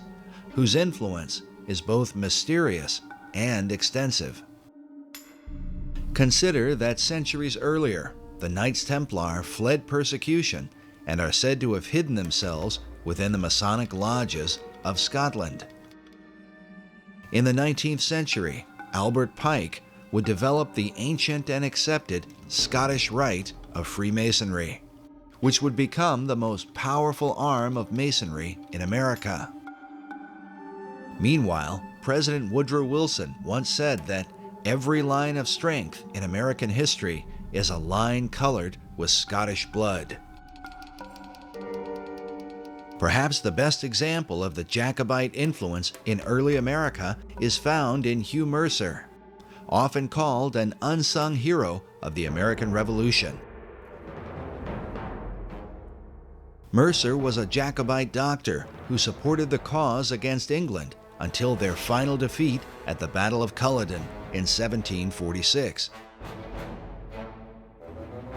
whose influence is both mysterious and extensive. Consider that centuries earlier, the Knights Templar fled persecution and are said to have hidden themselves within the Masonic lodges of Scotland. In the 19th century, Albert Pike would develop the ancient and accepted Scottish Rite of Freemasonry, which would become the most powerful arm of Masonry in America. Meanwhile, President Woodrow Wilson once said that every line of strength in American history is a line colored with Scottish blood. Perhaps the best example of the Jacobite influence in early America is found in Hugh Mercer, often called an unsung hero of the American Revolution. Mercer was a Jacobite doctor who supported the cause against England until their final defeat at the Battle of Culloden in 1746.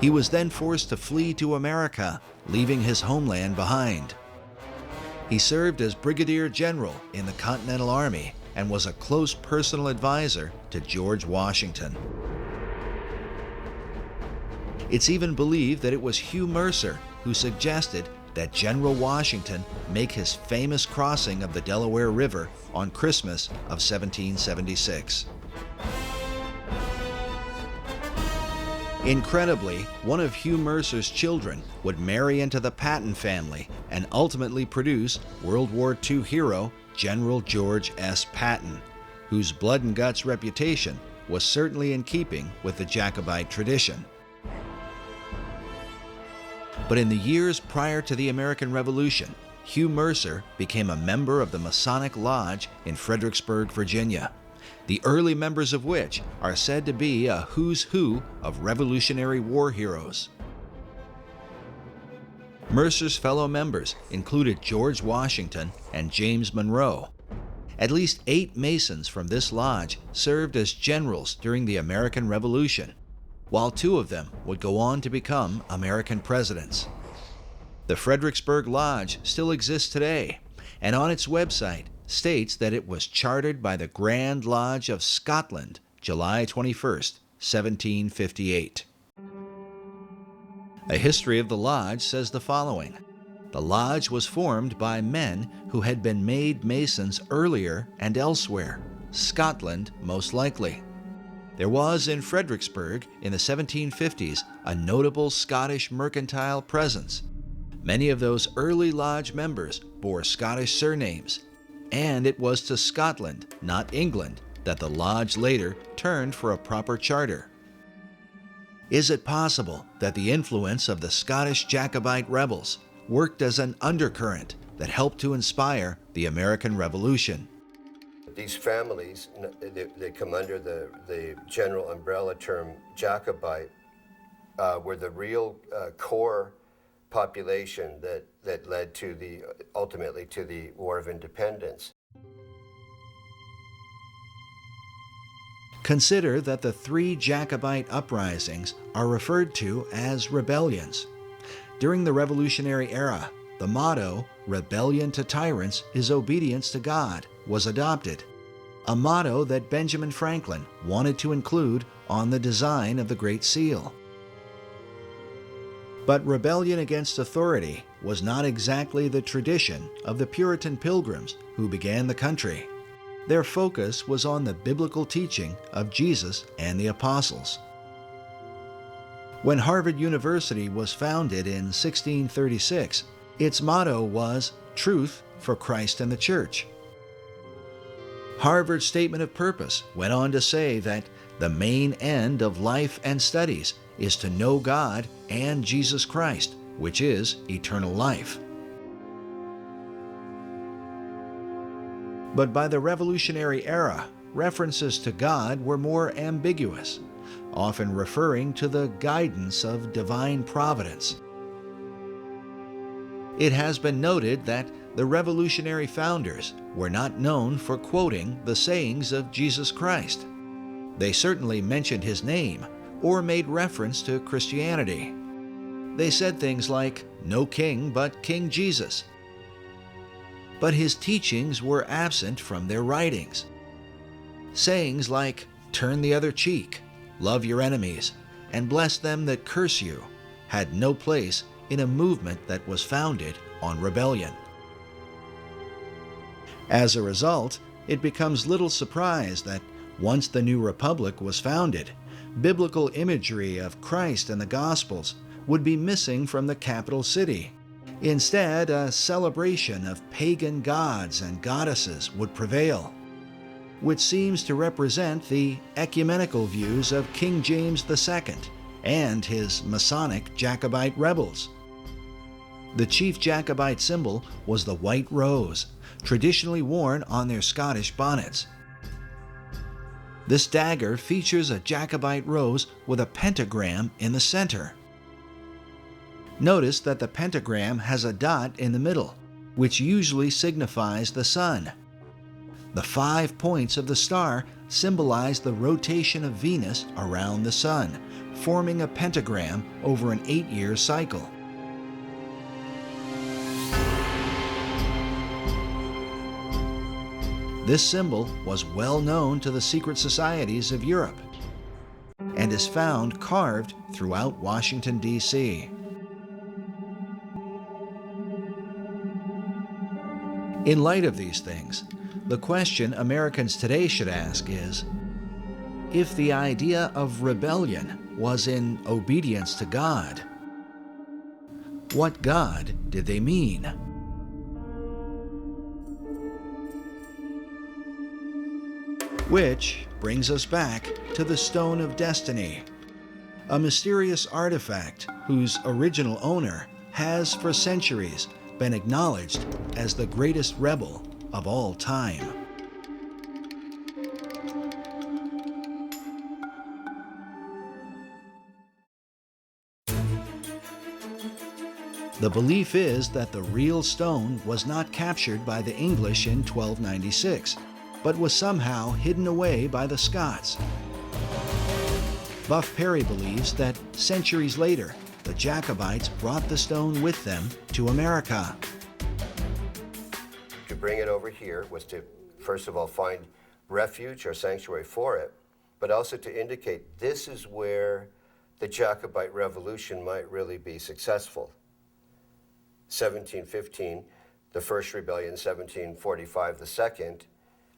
He was then forced to flee to America, leaving his homeland behind. He served as Brigadier General in the Continental Army and was a close personal advisor to George Washington. It's even believed that it was Hugh Mercer who suggested that General Washington make his famous crossing of the Delaware River on Christmas of 1776. Incredibly, one of Hugh Mercer's children would marry into the Patton family and ultimately produce World War II hero General George S. Patton, whose blood and guts reputation was certainly in keeping with the Jacobite tradition. But in the years prior to the American Revolution, Hugh Mercer became a member of the Masonic Lodge in Fredericksburg, Virginia, the early members of which are said to be a who's who of Revolutionary War heroes. Mercer's fellow members included George Washington and James Monroe. At least 8 Masons from this lodge served as generals during the American Revolution, while 2 of them would go on to become American presidents. The Fredericksburg Lodge still exists today, and on its website states that it was chartered by the Grand Lodge of Scotland, July 21st, 1758. A history of the lodge says the following. The lodge was formed by men who had been made Masons earlier and elsewhere, Scotland most likely. There was in Fredericksburg in the 1750s a notable Scottish mercantile presence. Many of those early lodge members bore Scottish surnames, and it was to Scotland, not England, that the lodge later turned for a proper charter. Is it possible that the influence of the Scottish Jacobite rebels worked as an undercurrent that helped to inspire the American Revolution? These families, they come under the general umbrella term Jacobite, were the real core population that led to ultimately to the War of Independence. Consider that the 3 Jacobite uprisings are referred to as rebellions. During the Revolutionary era, the motto, "Rebellion to tyrants is obedience to God," was adopted, a motto that Benjamin Franklin wanted to include on the design of the Great Seal. But rebellion against authority was not exactly the tradition of the Puritan Pilgrims who began the country. Their focus was on the biblical teaching of Jesus and the apostles. When Harvard University was founded in 1636, its motto was "Truth for Christ and the Church." Harvard's statement of purpose went on to say that the main end of life and studies is to know God and Jesus Christ, which is eternal life. But by the Revolutionary era, references to God were more ambiguous, often referring to the guidance of divine providence. It has been noted that the revolutionary founders were not known for quoting the sayings of Jesus Christ. They certainly mentioned his name or made reference to Christianity. They said things like, "No king but King Jesus." But his teachings were absent from their writings. Sayings like, "Turn the other cheek," "Love your enemies," and "Bless them that curse you," had no place in a movement that was founded on rebellion. As a result, it becomes little surprise that once the new republic was founded, biblical imagery of Christ and the Gospels would be missing from the capital city. Instead, a celebration of pagan gods and goddesses would prevail, which seems to represent the ecumenical views of King James II and his Masonic Jacobite rebels. The chief Jacobite symbol was the white rose, traditionally worn on their Scottish bonnets. This dagger features a Jacobite rose with a pentagram in the center. Notice that the pentagram has a dot in the middle, which usually signifies the sun. The 5 points of the star symbolize the rotation of Venus around the Sun, forming a pentagram over an 8-year cycle. This symbol was well known to the secret societies of Europe and is found carved throughout Washington, D.C. In light of these things, the question Americans today should ask is, if the idea of rebellion was in obedience to God, what God did they mean? Which brings us back to the Stone of Destiny, a mysterious artifact whose original owner has for centuries been acknowledged as the greatest rebel of all time. The belief is that the real stone was not captured by the English in 1296, but was somehow hidden away by the Scots. Buff Perry believes that centuries later, the Jacobites brought the stone with them to America. To bring it over here was to, first of all, find refuge or sanctuary for it, but also to indicate this is where the Jacobite Revolution might really be successful. 1715, the first rebellion, 1745, the second,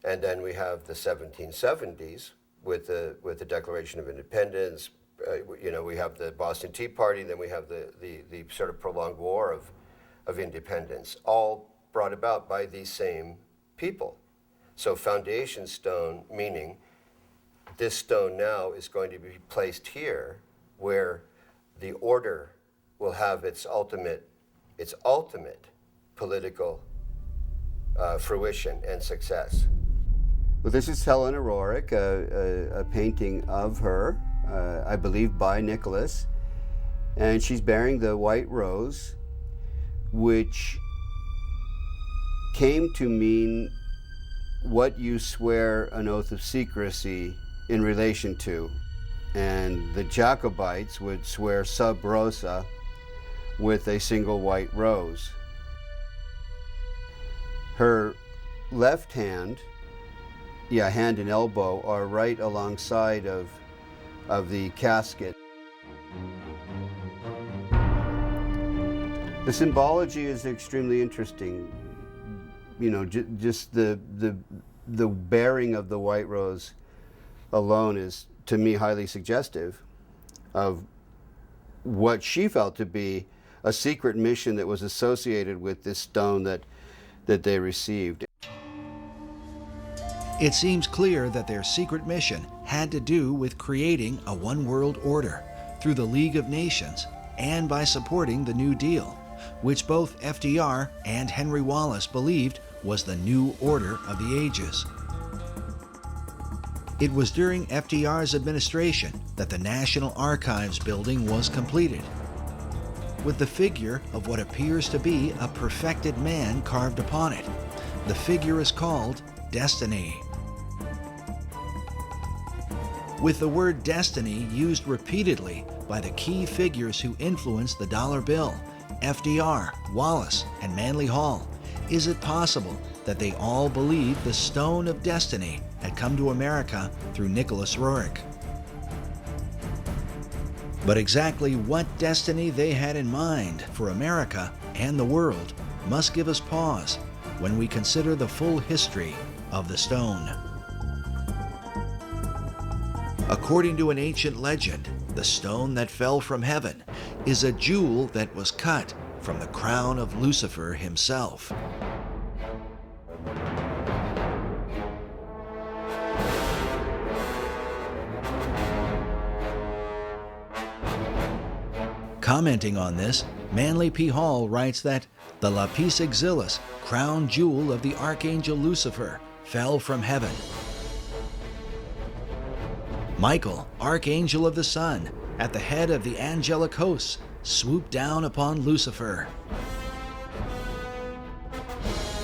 and then we have the 1770s with the Declaration of Independence. We have the Boston Tea Party, then we have the sort of prolonged war of independence, all brought about by these same people. So foundation stone, meaning this stone now is going to be placed here where the order will have its ultimate political fruition and success. Well, this is Helena Roerich, a painting of her, I believe by Nicholas, and she's bearing the white rose, which came to mean what you swear an oath of secrecy in relation to. And the Jacobites would swear sub rosa with a single white rose. Her left hand, hand and elbow, are right alongside of the casket. The symbology is extremely interesting. Just the bearing of the white rose alone is, to me, highly suggestive of what she felt to be a secret mission that was associated with this stone that they received. It seems clear that their secret mission had to do with creating a one-world order through the League of Nations and by supporting the New Deal, which both FDR and Henry Wallace believed was the new order of the ages. It was during FDR's administration that the National Archives building was completed, with the figure of what appears to be a perfected man carved upon it. The figure is called Destiny. With the word destiny used repeatedly by the key figures who influenced the dollar bill, FDR, Wallace, and Manly Hall, is it possible that they all believed the Stone of Destiny had come to America through Nicholas Roerich? But exactly what destiny they had in mind for America and the world must give us pause when we consider the full history of the stone. According to an ancient legend, the stone that fell from heaven is a jewel that was cut from the crown of Lucifer himself. Commenting on this, Manly P. Hall writes that the lapis exilis, crown jewel of the archangel Lucifer, fell from heaven. Michael, archangel of the sun, at the head of the angelic hosts, swooped down upon Lucifer.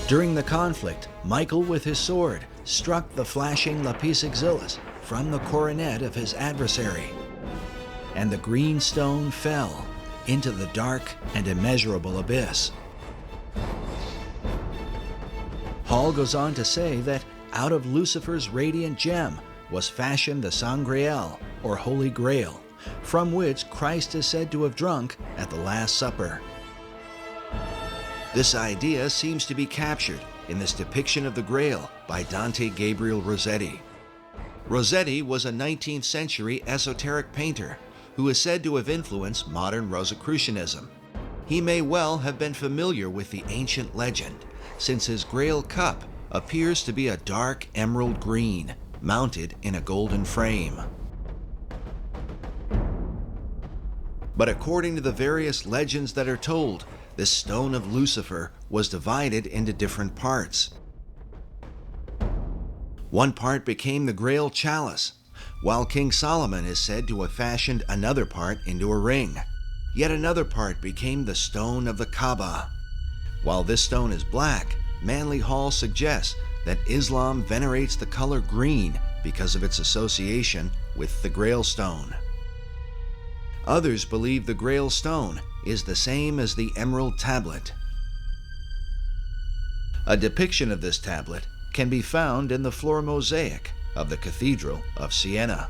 During the conflict, Michael with his sword struck the flashing lapis exilis from the coronet of his adversary, and the green stone fell into the dark and immeasurable abyss. Hall goes on to say that out of Lucifer's radiant gem was fashioned the Sangreal, or Holy Grail, from which Christ is said to have drunk at the Last Supper. This idea seems to be captured in this depiction of the Grail by Dante Gabriel Rossetti. Rossetti was a 19th century esoteric painter who is said to have influenced modern Rosicrucianism. He may well have been familiar with the ancient legend, since his Grail cup appears to be a dark emerald green, mounted in a golden frame. But according to the various legends that are told, this stone of Lucifer was divided into different parts. One part became the Grail chalice, while King Solomon is said to have fashioned another part into a ring. Yet another part became the stone of the Kaaba. While this stone is black, Manly Hall suggests that Islam venerates the color green because of its association with the Grail stone. Others believe the Grail stone is the same as the Emerald Tablet. A depiction of this tablet can be found in the floor mosaic of the Cathedral of Siena,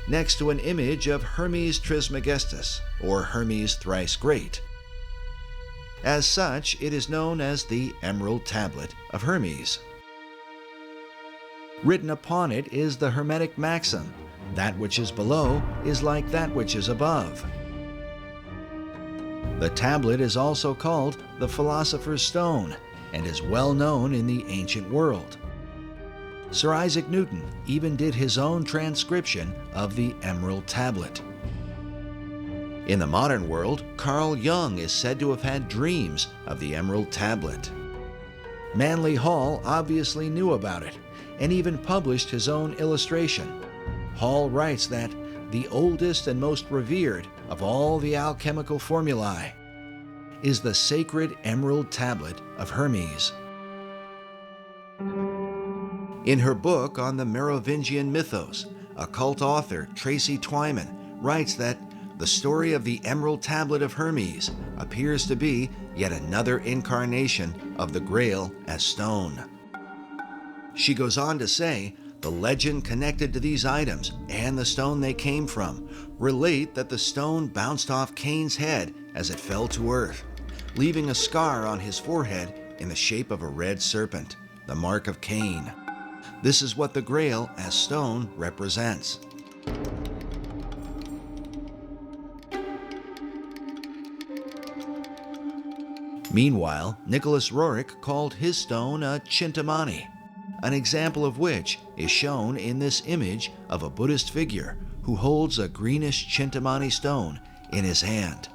next to an image of Hermes Trismegistus, or Hermes Thrice Great. As such, it is known as the Emerald Tablet of Hermes. Written upon it is the Hermetic maxim, "That which is below is like that which is above." The tablet is also called the Philosopher's Stone and is well known in the ancient world. Sir Isaac Newton even did his own transcription of the Emerald Tablet. In the modern world, Carl Jung is said to have had dreams of the Emerald Tablet. Manly Hall obviously knew about it and even published his own illustration. Hall writes that the oldest and most revered of all the alchemical formulae is the sacred Emerald Tablet of Hermes. In her book on the Merovingian mythos, occult author Tracy Twyman writes that the story of the Emerald Tablet of Hermes appears to be yet another incarnation of the Grail as stone. She goes on to say, the legend connected to these items and the stone they came from relate that the stone bounced off Cain's head as it fell to earth, leaving a scar on his forehead in the shape of a red serpent, the mark of Cain. This is what the Grail as stone represents. Meanwhile, Nicholas Roerich called his stone a Chintamani, an example of which is shown in this image of a Buddhist figure who holds a greenish Chintamani stone in his hand.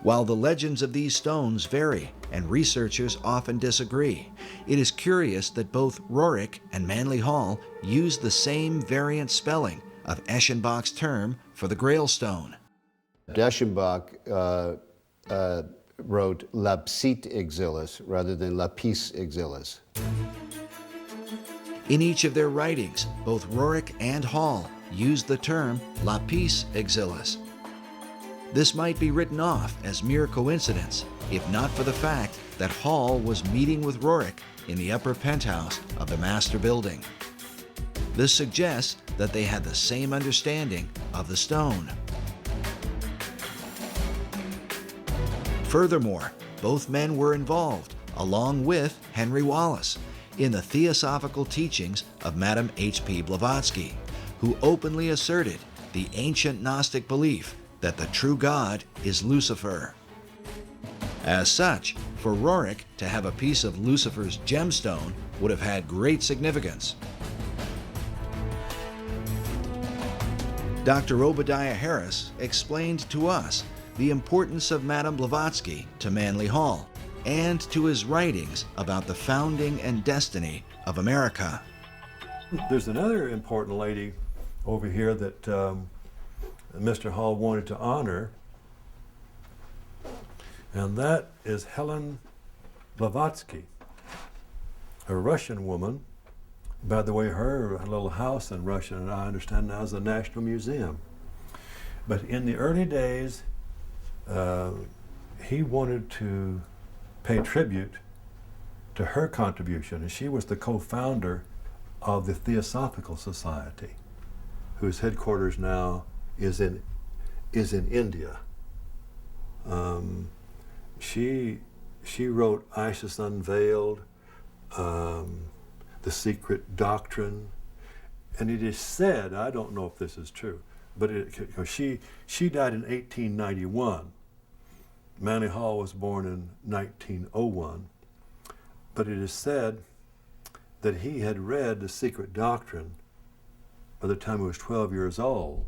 While the legends of these stones vary and researchers often disagree, it is curious that both Roerich and Manly Hall use the same variant spelling of Eschenbach's term for the Grail stone. Eschenbach wrote lapsit exilis rather than lapis exilis. In each of their writings, both Roerich and Hall used the term lapis exilis. This might be written off as mere coincidence, if not for the fact that Hall was meeting with Roerich in the upper penthouse of the master building. This suggests that they had the same understanding of the stone. Furthermore, both men were involved, along with Henry Wallace, in the theosophical teachings of Madame H.P. Blavatsky, who openly asserted the ancient Gnostic belief that the true God is Lucifer. As such, for Roerich to have a piece of Lucifer's gemstone would have had great significance. Dr. Obadiah Harris explained to us the importance of Madame Blavatsky to Manly Hall and to his writings about the founding and destiny of America. There's another important lady over here that Mr. Hall wanted to honor, and that is Helen Blavatsky. a Russian woman. By the way, her little house in Russia, and I understand now, is a national museum. But in the early days, he wanted to pay tribute to her contribution, and she was the co-founder of the Theosophical Society, whose headquarters now is in India. She wrote Isis Unveiled, The Secret Doctrine, and it is said, I don't know if this is true, but she died in 1891. Manly Hall was born in 1901, but it is said that he had read The Secret Doctrine by the time he was 12 years old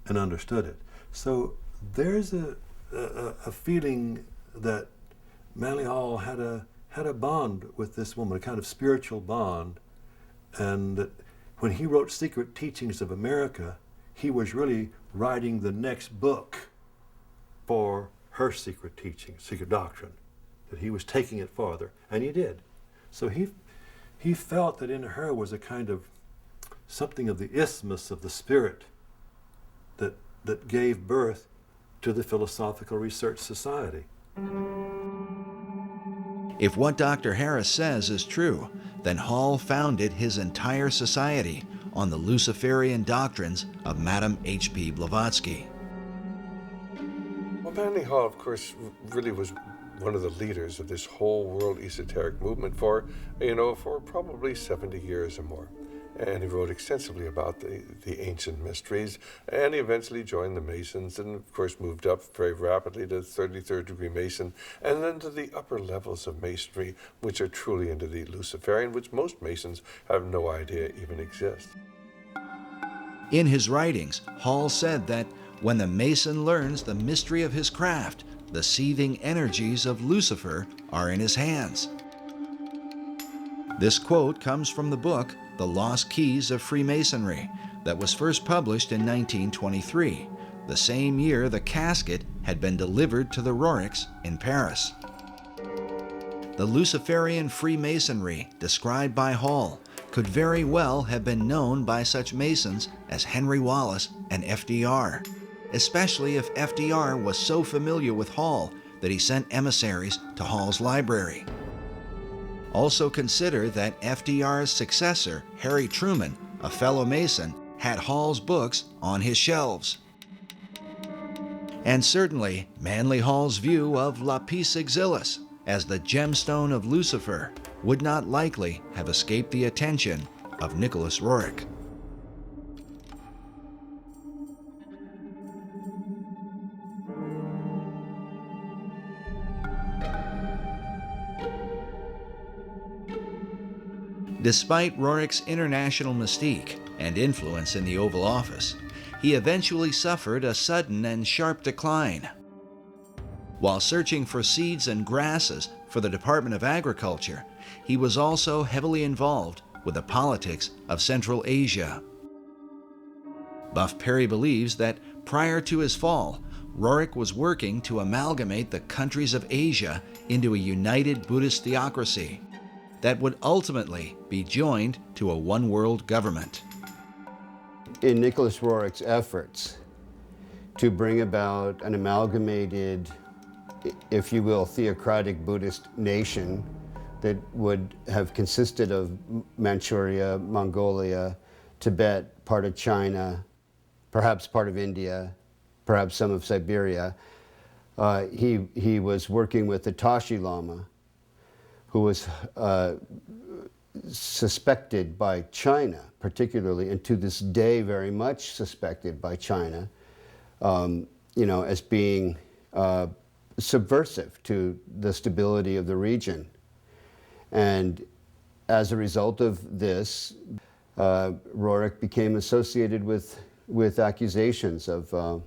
and understood it. So there's a feeling that Manly Hall had a bond with this woman, a kind of spiritual bond, and that when he wrote Secret Teachings of America, he was really writing the next book for her secret teaching, secret doctrine, that he was taking it farther, and he did. So he felt that in her was a kind of something of the isthmus of the spirit that gave birth to the Philosophical Research Society. If what Dr. Harris says is true, then Hall founded his entire society on the Luciferian doctrines of Madame H.P. Blavatsky. Well, Manly Hall, of course, really was one of the leaders of this whole world esoteric movement for probably 70 years or more. And he wrote extensively about the ancient mysteries, and he eventually joined the Masons and, of course, moved up very rapidly to 33rd degree Mason, and then to the upper levels of Masonry, which are truly into the Luciferian, which most Masons have no idea even exists. In his writings, Hall said that when the Mason learns the mystery of his craft, the seething energies of Lucifer are in his hands. This quote comes from the book The Lost Keys of Freemasonry, that was first published in 1923, the same year the casket had been delivered to the Roriks in Paris. The Luciferian Freemasonry described by Hall could very well have been known by such Masons as Henry Wallace and FDR, especially if FDR was so familiar with Hall that he sent emissaries to Hall's library. Also consider that FDR's successor, Harry Truman, a fellow Mason, had Hall's books on his shelves. And certainly, Manly Hall's view of Lapis Exilis as the gemstone of Lucifer would not likely have escaped the attention of Nicholas Roerich. Despite Roerich's international mystique and influence in the Oval Office, he eventually suffered a sudden and sharp decline. While searching for seeds and grasses for the Department of Agriculture, he was also heavily involved with the politics of Central Asia. Buff Perry believes that prior to his fall, Roerich was working to amalgamate the countries of Asia into a united Buddhist theocracy that would ultimately be joined to a one-world government. In Nicholas Roerich's efforts to bring about an amalgamated, if you will, theocratic Buddhist nation that would have consisted of Manchuria, Mongolia, Tibet, part of China, perhaps part of India, perhaps some of Siberia, he was working with the Tashi Lama, who was suspected by China, particularly, and to this day very much suspected by China, as being subversive to the stability of the region. And as a result of this, Roerich became associated with accusations of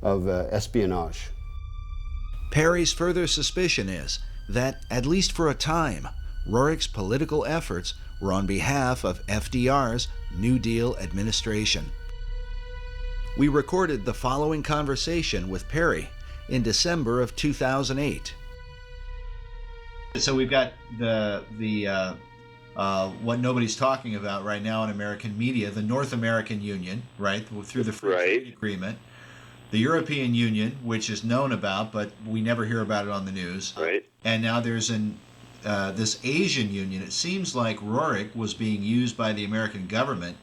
espionage. Perry's further suspicion is that, at least for a time, Roerich's political efforts were on behalf of FDR's New Deal administration. We recorded the following conversation with Perry in December of 2008. So we've got the what nobody's talking about right now in American media, the North American Union, right, through the Free Trade Agreement, the European Union, which is known about, but we never hear about it on the news. Right. And now there's this Asian Union. It seems like Roerich was being used by the American government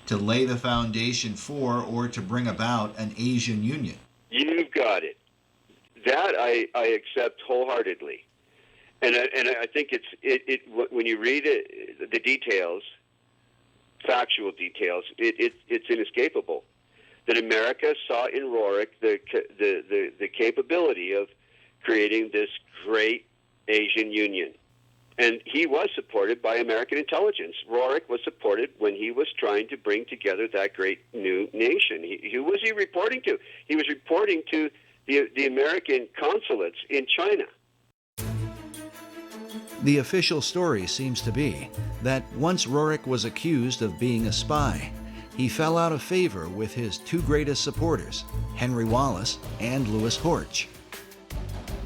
to lay the foundation for or to bring about an Asian Union. You've got it. That I accept wholeheartedly. And I think it when you read it, the details, factual details, it's inescapable that America saw in Roerich the capability of creating this great Asian Union, and he was supported by American intelligence. Roerich was supported when he was trying to bring together that great new nation. Who was he reporting to? He was reporting to the American consulates in China. The official story seems to be that once Roerich was accused of being a spy, he fell out of favor with his two greatest supporters, Henry Wallace and Louis Horch.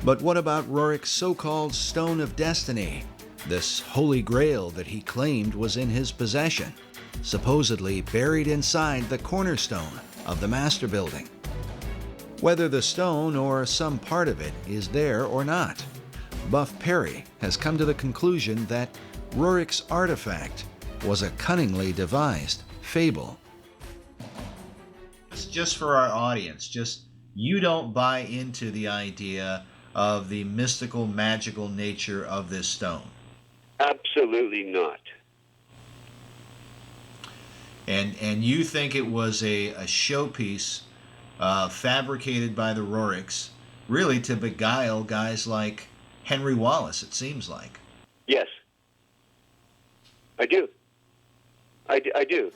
But what about Roerich's so-called Stone of Destiny, this holy grail that he claimed was in his possession, supposedly buried inside the cornerstone of the Master Building? Whether the stone or some part of it is there or not, Buff Perry has come to the conclusion that Roerich's artifact was a cunningly devised fable. Just for our audience, you don't buy into the idea of the mystical, magical nature of this stone. Absolutely not. And you think it was a showpiece fabricated by the Roerichs, really to beguile guys like Henry Wallace, it seems like. Yes. I do. I do.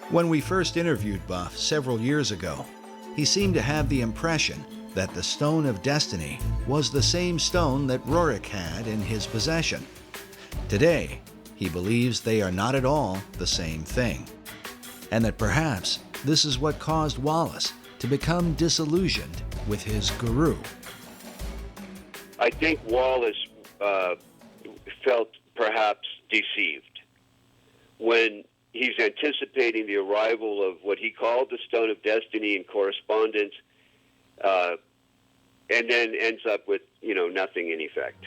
When we first interviewed Buff several years ago, he seemed to have the impression that the Stone of Destiny was the same stone that Roerich had in his possession. Today, he believes they are not at all the same thing, and that perhaps this is what caused Wallace to become disillusioned with his guru. I think Wallace felt perhaps deceived when he's anticipating the arrival of what he called the Stone of Destiny in correspondence, and then ends up with, nothing in effect.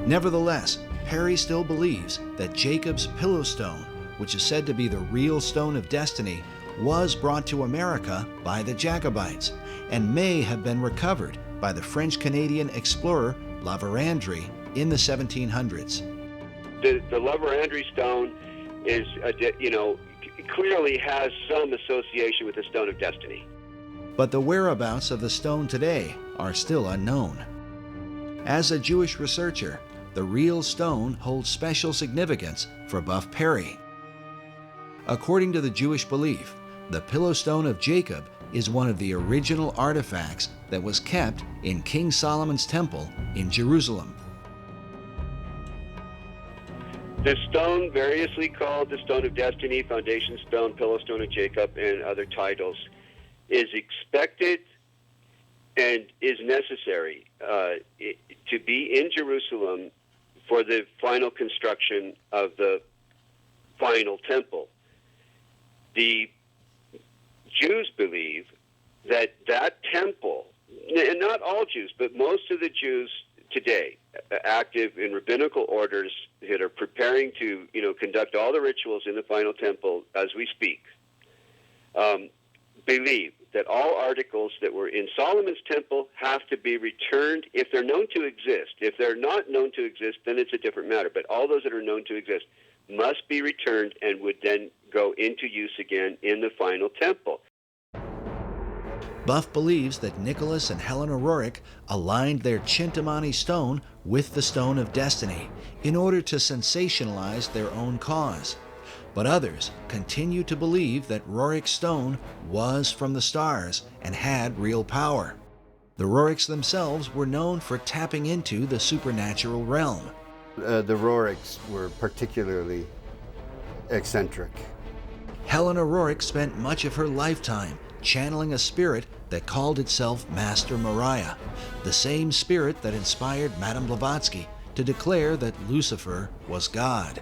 Nevertheless, Perry still believes that Jacob's Pillow Stone, which is said to be the real Stone of Destiny, was brought to America by the Jacobites and may have been recovered by the French-Canadian explorer La Vérendrye in the 1700s. The La Vérendrye stone is, clearly has some association with the Stone of Destiny. But the whereabouts of the stone today are still unknown. As a Jewish researcher, the real stone holds special significance for Buff Perry. According to the Jewish belief, the Pillow Stone of Jacob is one of the original artifacts that was kept in King Solomon's temple in Jerusalem. The stone, variously called the Stone of Destiny, Foundation Stone, Pillow Stone of Jacob, and other titles, is expected and is necessary to be in Jerusalem for the final construction of the final temple. The Jews believe that that temple, and not all Jews, but most of the Jews today, active in rabbinical orders that are preparing to, conduct all the rituals in the final temple as we speak, believe that all articles that were in Solomon's temple have to be returned if they're known to exist. If they're not known to exist, then it's a different matter. But all those that are known to exist must be returned and would then go into use again in the final temple. Buff believes that Nicholas and Helena Roerich aligned their Chintamani stone with the Stone of Destiny in order to sensationalize their own cause. But others continue to believe that Roerich's stone was from the stars and had real power. The Roerichs themselves were known for tapping into the supernatural realm. The Roerichs were particularly eccentric. Helena Roerich spent much of her lifetime channeling a spirit that called itself Master Mariah, the same spirit that inspired Madame Blavatsky to declare that Lucifer was God.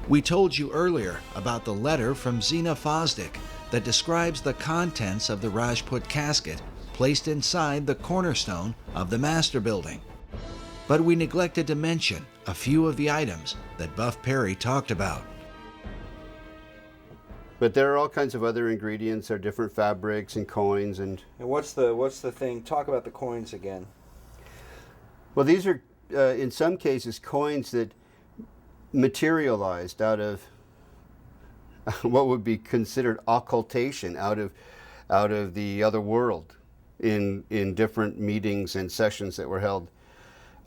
We told you earlier about the letter from Zena Fosdick that describes the contents of the Rajput casket placed inside the cornerstone of the Master Building. But we neglected to mention a few of the items that Buff Perry talked about. But there are all kinds of other ingredients. There are different fabrics and coins and. And what's the thing? Talk about the coins again. Well, these are in some cases coins that materialized out of what would be considered occultation, out of the other world, in different meetings and sessions that were held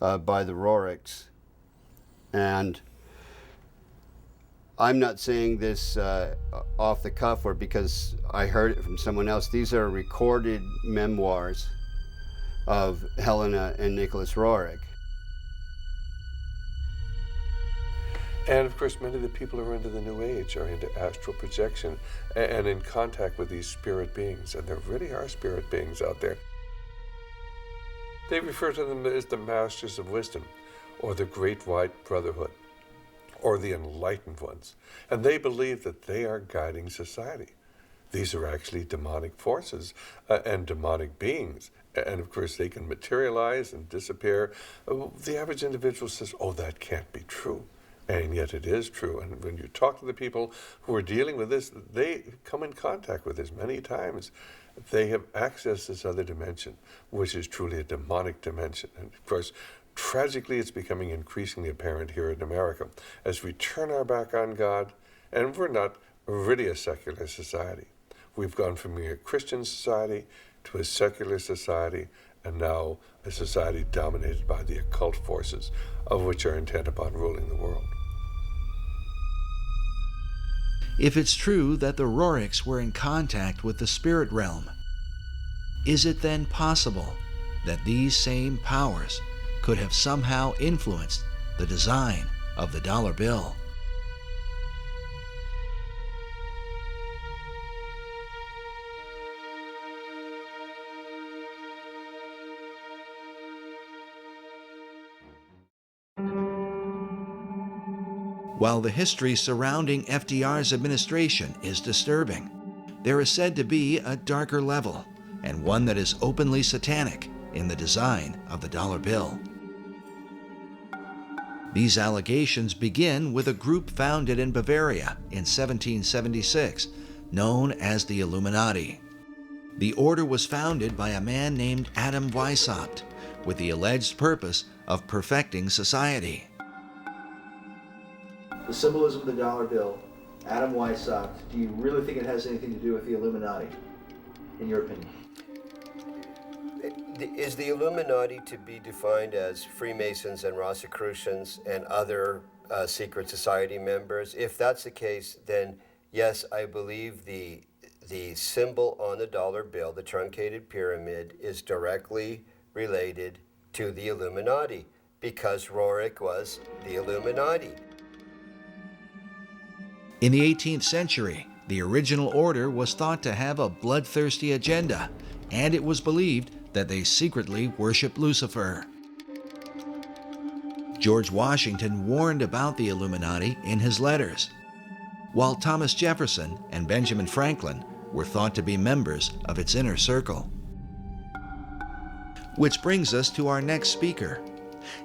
by the Roriks. And I'm not saying this off the cuff or because I heard it from someone else. These are recorded memoirs of Helena and Nicholas Roerich. And of course, many of the people who are into the New Age are into astral projection and in contact with these spirit beings. And there really are spirit beings out there. They refer to them as the Masters of Wisdom, or the Great White Brotherhood, or the Enlightened Ones. And they believe that they are guiding society. These are actually demonic forces and demonic beings. And of course, they can materialize and disappear. The average individual says, oh, that can't be true. And yet it is true. And when you talk to the people who are dealing with this, they come in contact with this many times. They have accessed this other dimension, which is truly a demonic dimension. And of course, tragically, it's becoming increasingly apparent here in America as we turn our back on God, and we're not really a secular society. We've gone from being a Christian society to a secular society, and now a society dominated by the occult forces, of which are intent upon ruling the world. If it's true that the Roriks were in contact with the spirit realm, is it then possible that these same powers could have somehow influenced the design of the dollar bill? While the history surrounding FDR's administration is disturbing, there is said to be a darker level, and one that is openly satanic, in the design of the dollar bill. These allegations begin with a group founded in Bavaria in 1776, known as the Illuminati. The order was founded by a man named Adam Weishaupt, with the alleged purpose of perfecting society. The symbolism of the dollar bill, Adam Weishaupt, do you really think it has anything to do with the Illuminati, in your opinion? Is the Illuminati to be defined as Freemasons and Rosicrucians and other secret society members? If that's the case, then yes, I believe the symbol on the dollar bill, the truncated pyramid, is directly related to the Illuminati because Roerich was the Illuminati. In the 18th century, the original order was thought to have a bloodthirsty agenda, and it was believed that they secretly worshiped Lucifer. George Washington warned about the Illuminati in his letters, while Thomas Jefferson and Benjamin Franklin were thought to be members of its inner circle. Which brings us to our next speaker.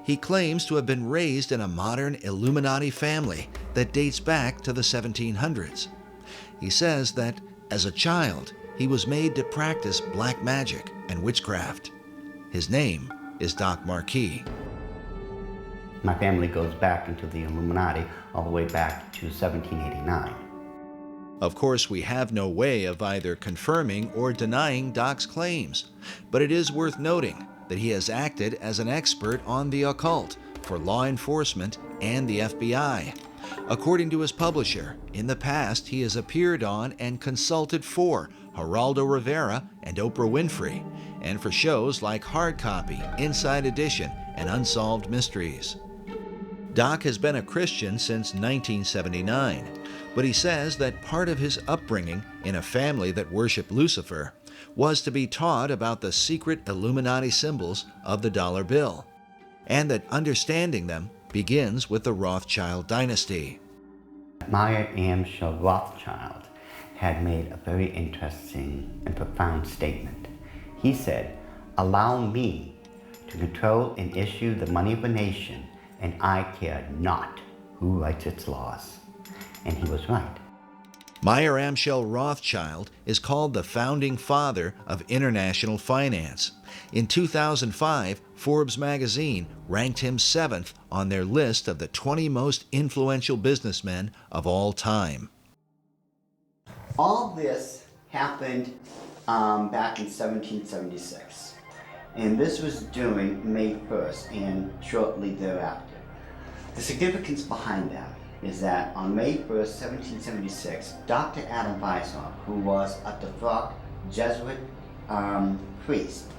He claims to have been raised in a modern Illuminati family that dates back to the 1700s. He says that, as a child, he was made to practice black magic and witchcraft. His name is Doc Marquis. My family goes back into the Illuminati all the way back to 1789. Of course, we have no way of either confirming or denying Doc's claims, but it is worth noting that he has acted as an expert on the occult for law enforcement and the FBI. According to his publisher, in the past he has appeared on and consulted for Geraldo Rivera and Oprah Winfrey, and for shows like Hard Copy, Inside Edition, and Unsolved Mysteries. Doc has been a Christian since 1979, but he says that part of his upbringing in a family that worshiped Lucifer was to be taught about the secret Illuminati symbols of the dollar bill, and that understanding them begins with the Rothschild dynasty. Meyer Amschel Rothschild had made a very interesting and profound statement. He said, "Allow me to control and issue the money of a nation, and I care not who writes its laws." And he was right. Meyer Amschel Rothschild is called the founding father of international finance. In 2005, Forbes magazine ranked him 7th on their list of the 20 most influential businessmen of all time. All this happened back in 1776, and this was during May 1st and shortly thereafter. The significance behind that is that on May 1st, 1776, Dr. Adam Weishaupt, who was a devout Jesuit priest,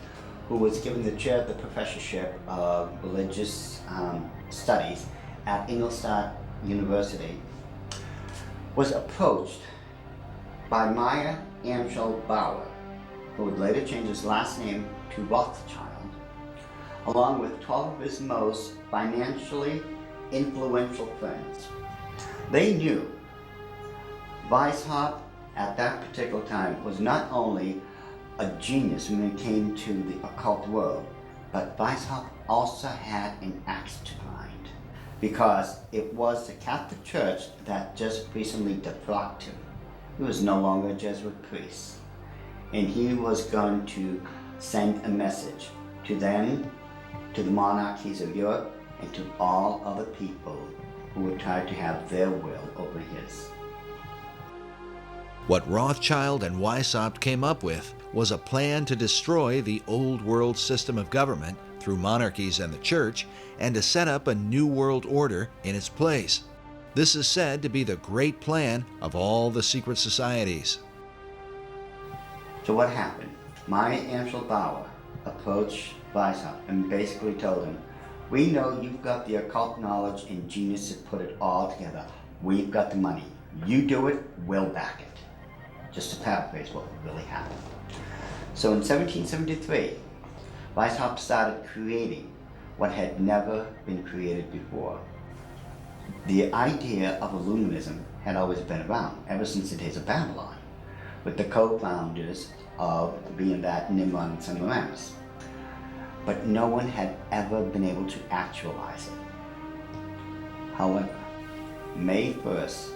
who was given the chair of the professorship of religious studies at Ingolstadt University, was approached by Meyer Amschel Bauer, who would later change his last name to Rothschild, along with 12 of his most financially influential friends. They knew Weishaupt at that particular time was not only a genius when it came to the occult world, but Weishaupt also had an axe to grind, because it was the Catholic Church that just recently defrocked him. He was no longer a Jesuit priest, and he was going to send a message to them, to the monarchies of Europe, and to all other people who would try to have their will over his. What Rothschild and Weishaupt came up with was a plan to destroy the old world system of government through monarchies and the church, and to set up a new world order in its place. This is said to be the great plan of all the secret societies. So what happened? Meyer Amschel Bauer approached Weishaupt and basically told him, "We know you've got the occult knowledge and genius to put it all together. We've got the money. You do it, we'll back it." Just to paraphrase what really happened. So in 1773, Weishaupt started creating what had never been created before. The idea of Illuminism had always been around, ever since the days of Babylon, with the co-founders of being that Nimrod and Semiramis. But no one had ever been able to actualize it. However, May 1st,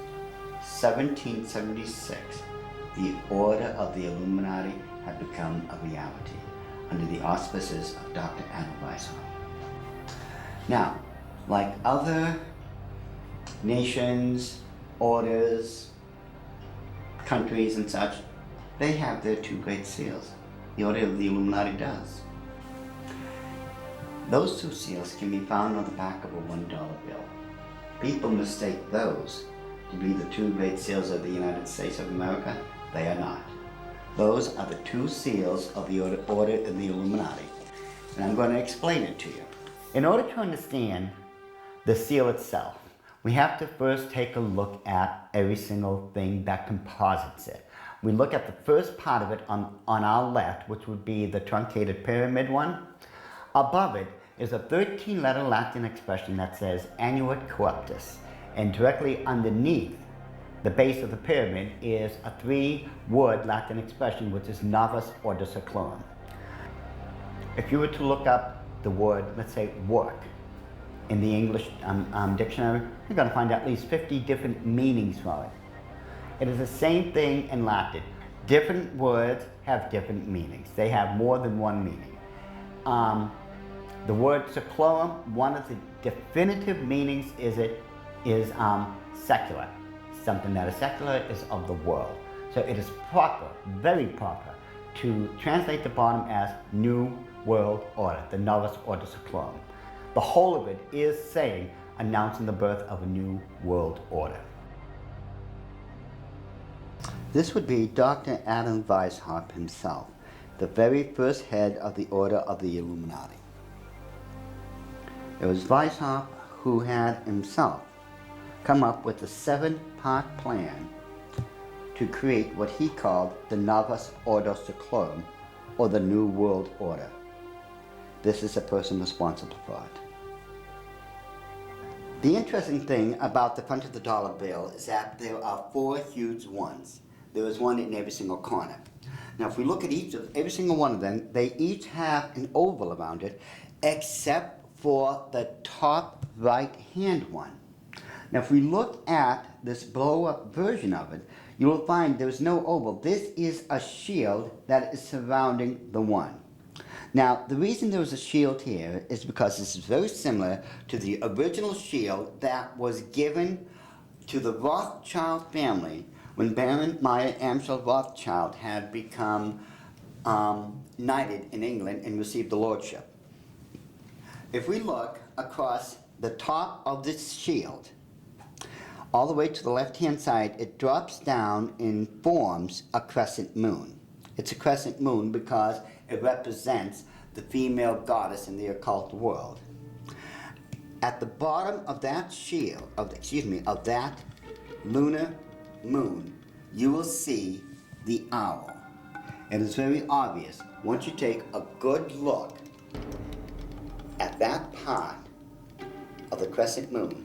1776, the Order of the Illuminati had become a reality under the auspices of Dr. Adam Weishaupt. Now, like other nations, orders, countries and such, they have their two great seals. The Order of the Illuminati does. Those two seals can be found on the back of a $1 bill. People mistake those to be the two great seals of the United States of America. They are not. Those are the two seals of the Order of the Illuminati. And I'm going to explain it to you. In order to understand the seal itself, we have to first take a look at every single thing that composites it. We look at the first part of it on our left, which would be the truncated pyramid one. Above it is a 13-letter Latin expression that says Annuit Corruptus, and directly underneath the base of the pyramid is a 3-word Latin expression, which is Novus Ordo Seclorum. If you were to look up the word, let's say, work, in the English dictionary, you're going to find at least 50 different meanings for it. It is the same thing in Latin. Different words have different meanings. They have more than one meaning. The word seclorum, one of the definitive meanings is secular. Something that is secular is of the world. So it is proper, very proper, to translate the bottom as New World Order, the Novus Ordo Seclorum. The whole of it is saying, announcing the birth of a new world order. This would be Dr. Adam Weishaupt himself, the very first head of the Order of the Illuminati. It was Weishaupt who had himself come up with a 7-part plan to create what he called the Novus Ordo Seclorum, or the New World Order. This is the person responsible for it. The interesting thing about the front of the dollar bill is that there are 4 huge ones. There is one in every single corner. Now if we look at every single one of them, they each have an oval around it, except for the top right hand one. Now if we look at this blow up version of it, you will find there's no oval. This is a shield that is surrounding the one. Now, the reason there was a shield here is because this is very similar to the original shield that was given to the Rothschild family when Baron Meyer Amschel Rothschild had become knighted in England and received the lordship. If we look across the top of this shield, all the way to the left-hand side, it drops down and forms a crescent moon. It's a crescent moon because it represents the female goddess in the occult world. At the bottom of that shield, of that lunar moon, you will see the owl. It is very obvious once you take a good look at that part of the crescent moon.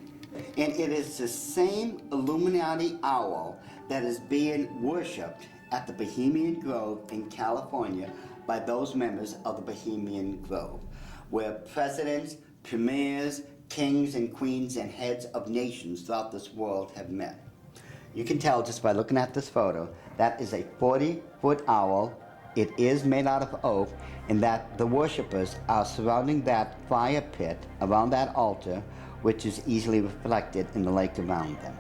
And it is the same Illuminati owl that is being worshipped at the Bohemian Grove in California by those members of the Bohemian Grove, where presidents, premiers, kings and queens and heads of nations throughout this world have met. You can tell just by looking at this photo, that is a 40-foot owl. It is made out of oak, and that the worshippers are surrounding that fire pit around that altar, which is easily reflected in the lake around them.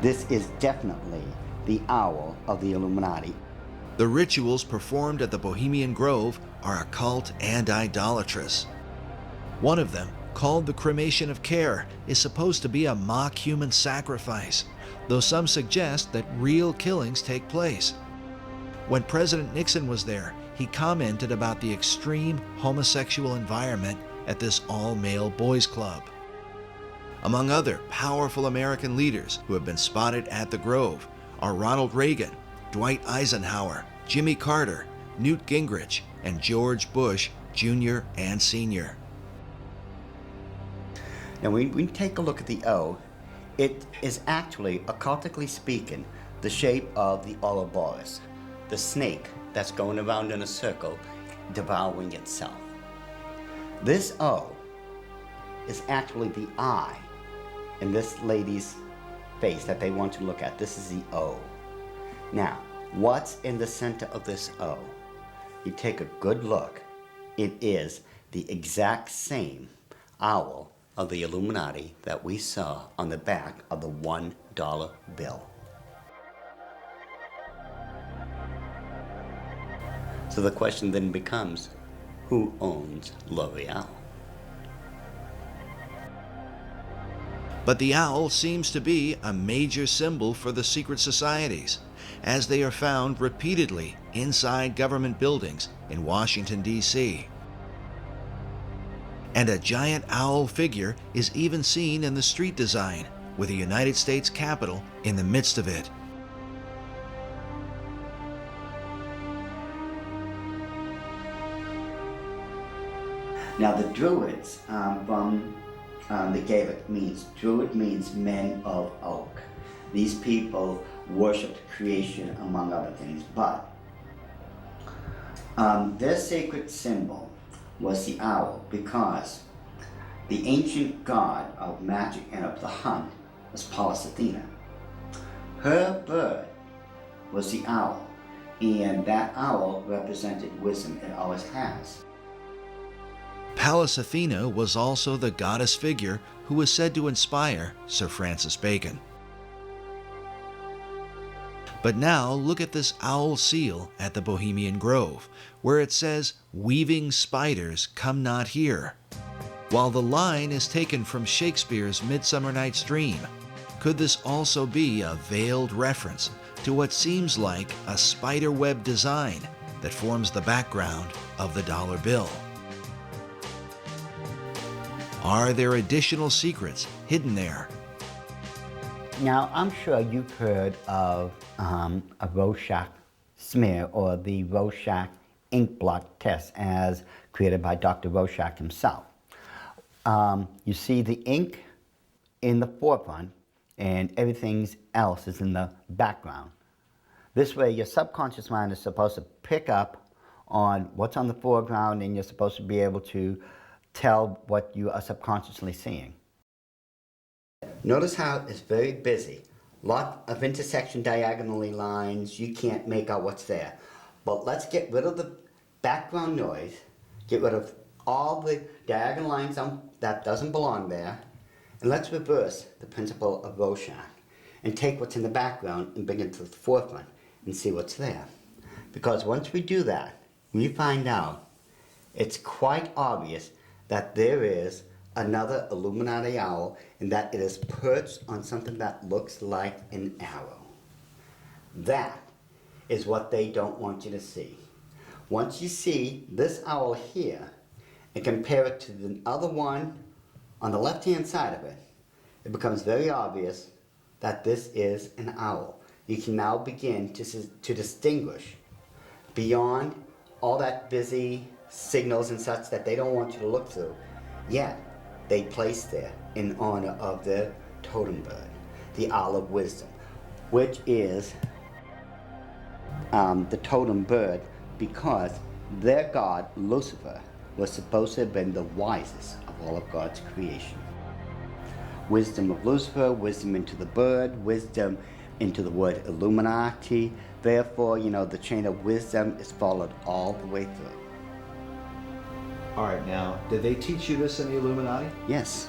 This is definitely the owl of the Illuminati. The rituals performed at the Bohemian Grove are occult and idolatrous. One of them, called the cremation of care, is supposed to be a mock human sacrifice, though some suggest that real killings take place. When President Nixon was there, he commented about the extreme homosexual environment at this all-male boys' club. Among other powerful American leaders who have been spotted at the Grove are Ronald Reagan, Dwight Eisenhower, Jimmy Carter, Newt Gingrich, and George Bush Jr. and Sr. Now when we take a look at the O, it is actually, occultically speaking, the shape of the Ouroboros, the snake that's going around in a circle, devouring itself. This O is actually the eye in this lady's face that they want to look at. This is the O. Now, what's in the center of this O? You take a good look. It is the exact same owl of the Illuminati that we saw on the back of the $1 bill. So the question then becomes, who owns L'Oreal? But the owl seems to be a major symbol for the secret societies, as they are found repeatedly inside government buildings in Washington, D.C. And a giant owl figure is even seen in the street design, with the United States Capitol in the midst of it. Now the Druids from the Gaelic means, Druid means men of oak. These people worshipped creation among other things, but their sacred symbol was the owl because the ancient god of magic and of the hunt was Pallas Athena. Her bird was the owl, and that owl represented wisdom. It always has. Pallas Athena was also the goddess figure who was said to inspire Sir Francis Bacon. But now look at this owl seal at the Bohemian Grove, where it says, "Weaving spiders come not here." While the line is taken from Shakespeare's Midsummer Night's Dream, could this also be a veiled reference to what seems like a spiderweb design that forms the background of the dollar bill? Are there additional secrets hidden there? Now, I'm sure you've heard of a Rorschach smear or the Rorschach ink blot test as created by Dr. Rorschach himself. You see the ink in the forefront and everything else is in the background. This way your subconscious mind is supposed to pick up on what's on the foreground and you're supposed to be able to tell what you are subconsciously seeing. Notice how it's very busy. Lot of intersection diagonally lines, you can't make out what's there. But let's get rid of the background noise, get rid of all the diagonal lines that doesn't belong there, and let's reverse the principle of Rorschach and take what's in the background and bring it to the forefront and see what's there. Because once we do that, we find out it's quite obvious that there is another Illuminati owl and that it is perched on something that looks like an arrow. That is what they don't want you to see. Once you see this owl here and compare it to the other one on the left-hand side of it, it becomes very obvious that this is an owl. You can now begin to distinguish beyond all that busy signals and such that they don't want you to look through. Yet, they place there in honor of their totem bird, the Owl of Wisdom, which is the totem bird because their god, Lucifer, was supposed to have been the wisest of all of God's creation. Wisdom of Lucifer, wisdom into the bird, wisdom into the word Illuminati. Therefore, the chain of wisdom is followed all the way through. All right, now, did they teach you this in the Illuminati? Yes.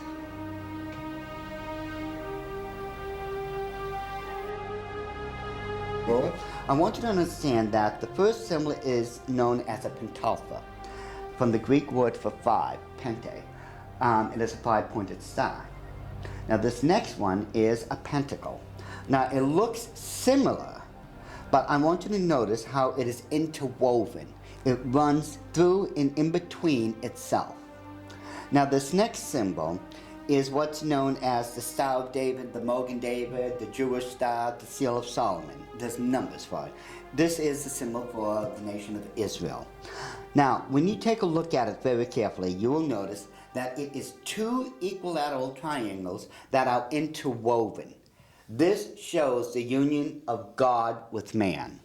Well, I want you to understand that the first symbol is known as a pentalpha, from the Greek word for five, pente. It is a five-pointed star. Now, this next one is a pentacle. Now, it looks similar, but I want you to notice how it is interwoven. It runs through and in between itself. Now this next symbol is what's known as the Star of David, the Mogan David, the Jewish Star, the Seal of Solomon. There's numbers for it. This is the symbol for the nation of Israel. Now, when you take a look at it very carefully, you will notice that it is two equilateral triangles that are interwoven. This shows the union of God with man.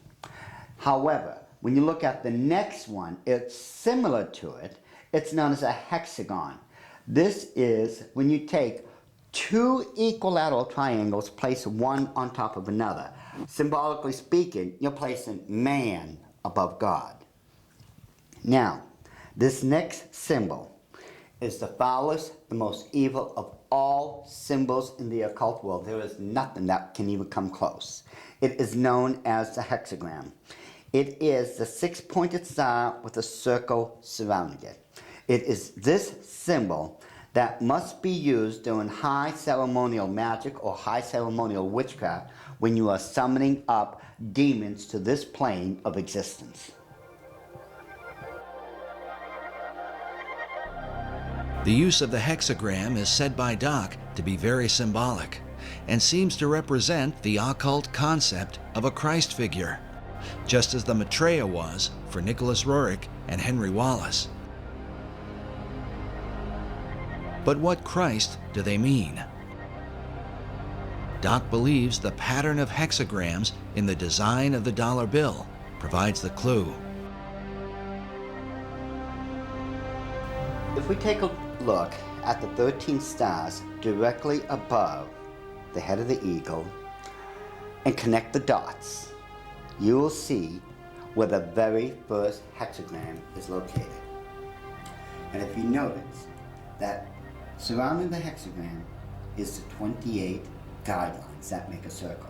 However, when you look at the next one, it's similar to it. It's known as a hexagon. This is when you take two equilateral triangles, place one on top of another. Symbolically speaking, you're placing man above God. Now, this next symbol is the foulest, the most evil of all symbols in the occult world. There is nothing that can even come close. It is known as the hexagram. It is the six-pointed star with a circle surrounding it. It is this symbol that must be used during high ceremonial magic or high ceremonial witchcraft when you are summoning up demons to this plane of existence. The use of the hexagram is said by Doc to be very symbolic and seems to represent the occult concept of a Christ figure, just as the Maitreya was for Nicholas Roerich and Henry Wallace. But what Christ do they mean? Doc believes the pattern of hexagrams in the design of the dollar bill provides the clue. If we take a look at the 13 stars directly above the head of the eagle and connect the dots, you will see where the very first hexagram is located. And if you notice that surrounding the hexagram is the 28 guidelines that make a circle.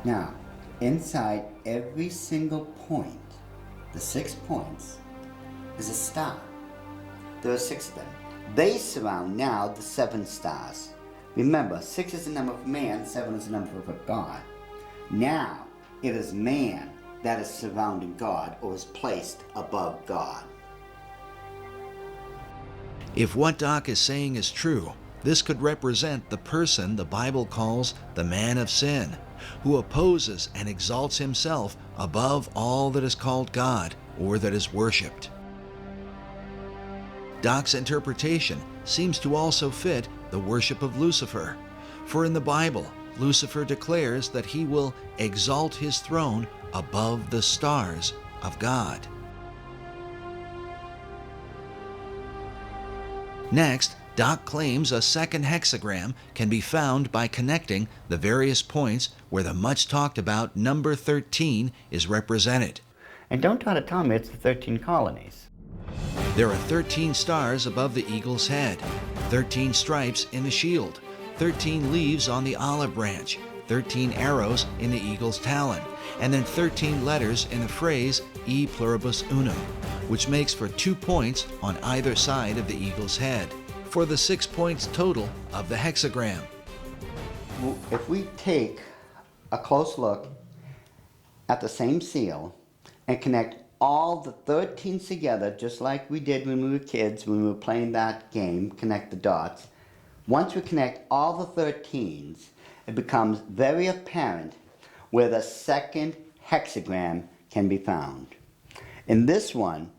Now, inside every single point, the 6 points, is a star. There are 6 of them. They surround now the 7 stars. Remember, 6 is the number of man, 7 is the number of God. Now, it is man that is surrounding God or is placed above God. If what Doc is saying is true, This could represent the person the Bible calls the man of sin, who opposes and exalts himself above all that is called God or that is worshipped. Doc's interpretation seems to also fit the worship of Lucifer, for in the Bible, Lucifer declares that he will exalt his throne above the stars of God. Next, Doc claims a second hexagram can be found by connecting the various points where the much talked about number 13 is represented. And don't try to tell me it's the 13 colonies. There are 13 stars above the eagle's head, 13 stripes in the shield, 13 leaves on the olive branch, 13 arrows in the eagle's talon, and then 13 letters in the phrase E pluribus unum, which makes for 2 points on either side of the eagle's head, for the 6 points total of the hexagram. If we take a close look at the same seal and connect all the 13 together, just like we did when we were kids, when we were playing that game, connect the dots. Once we connect all the 13s, it becomes very apparent where the second hexagram can be found. In this one,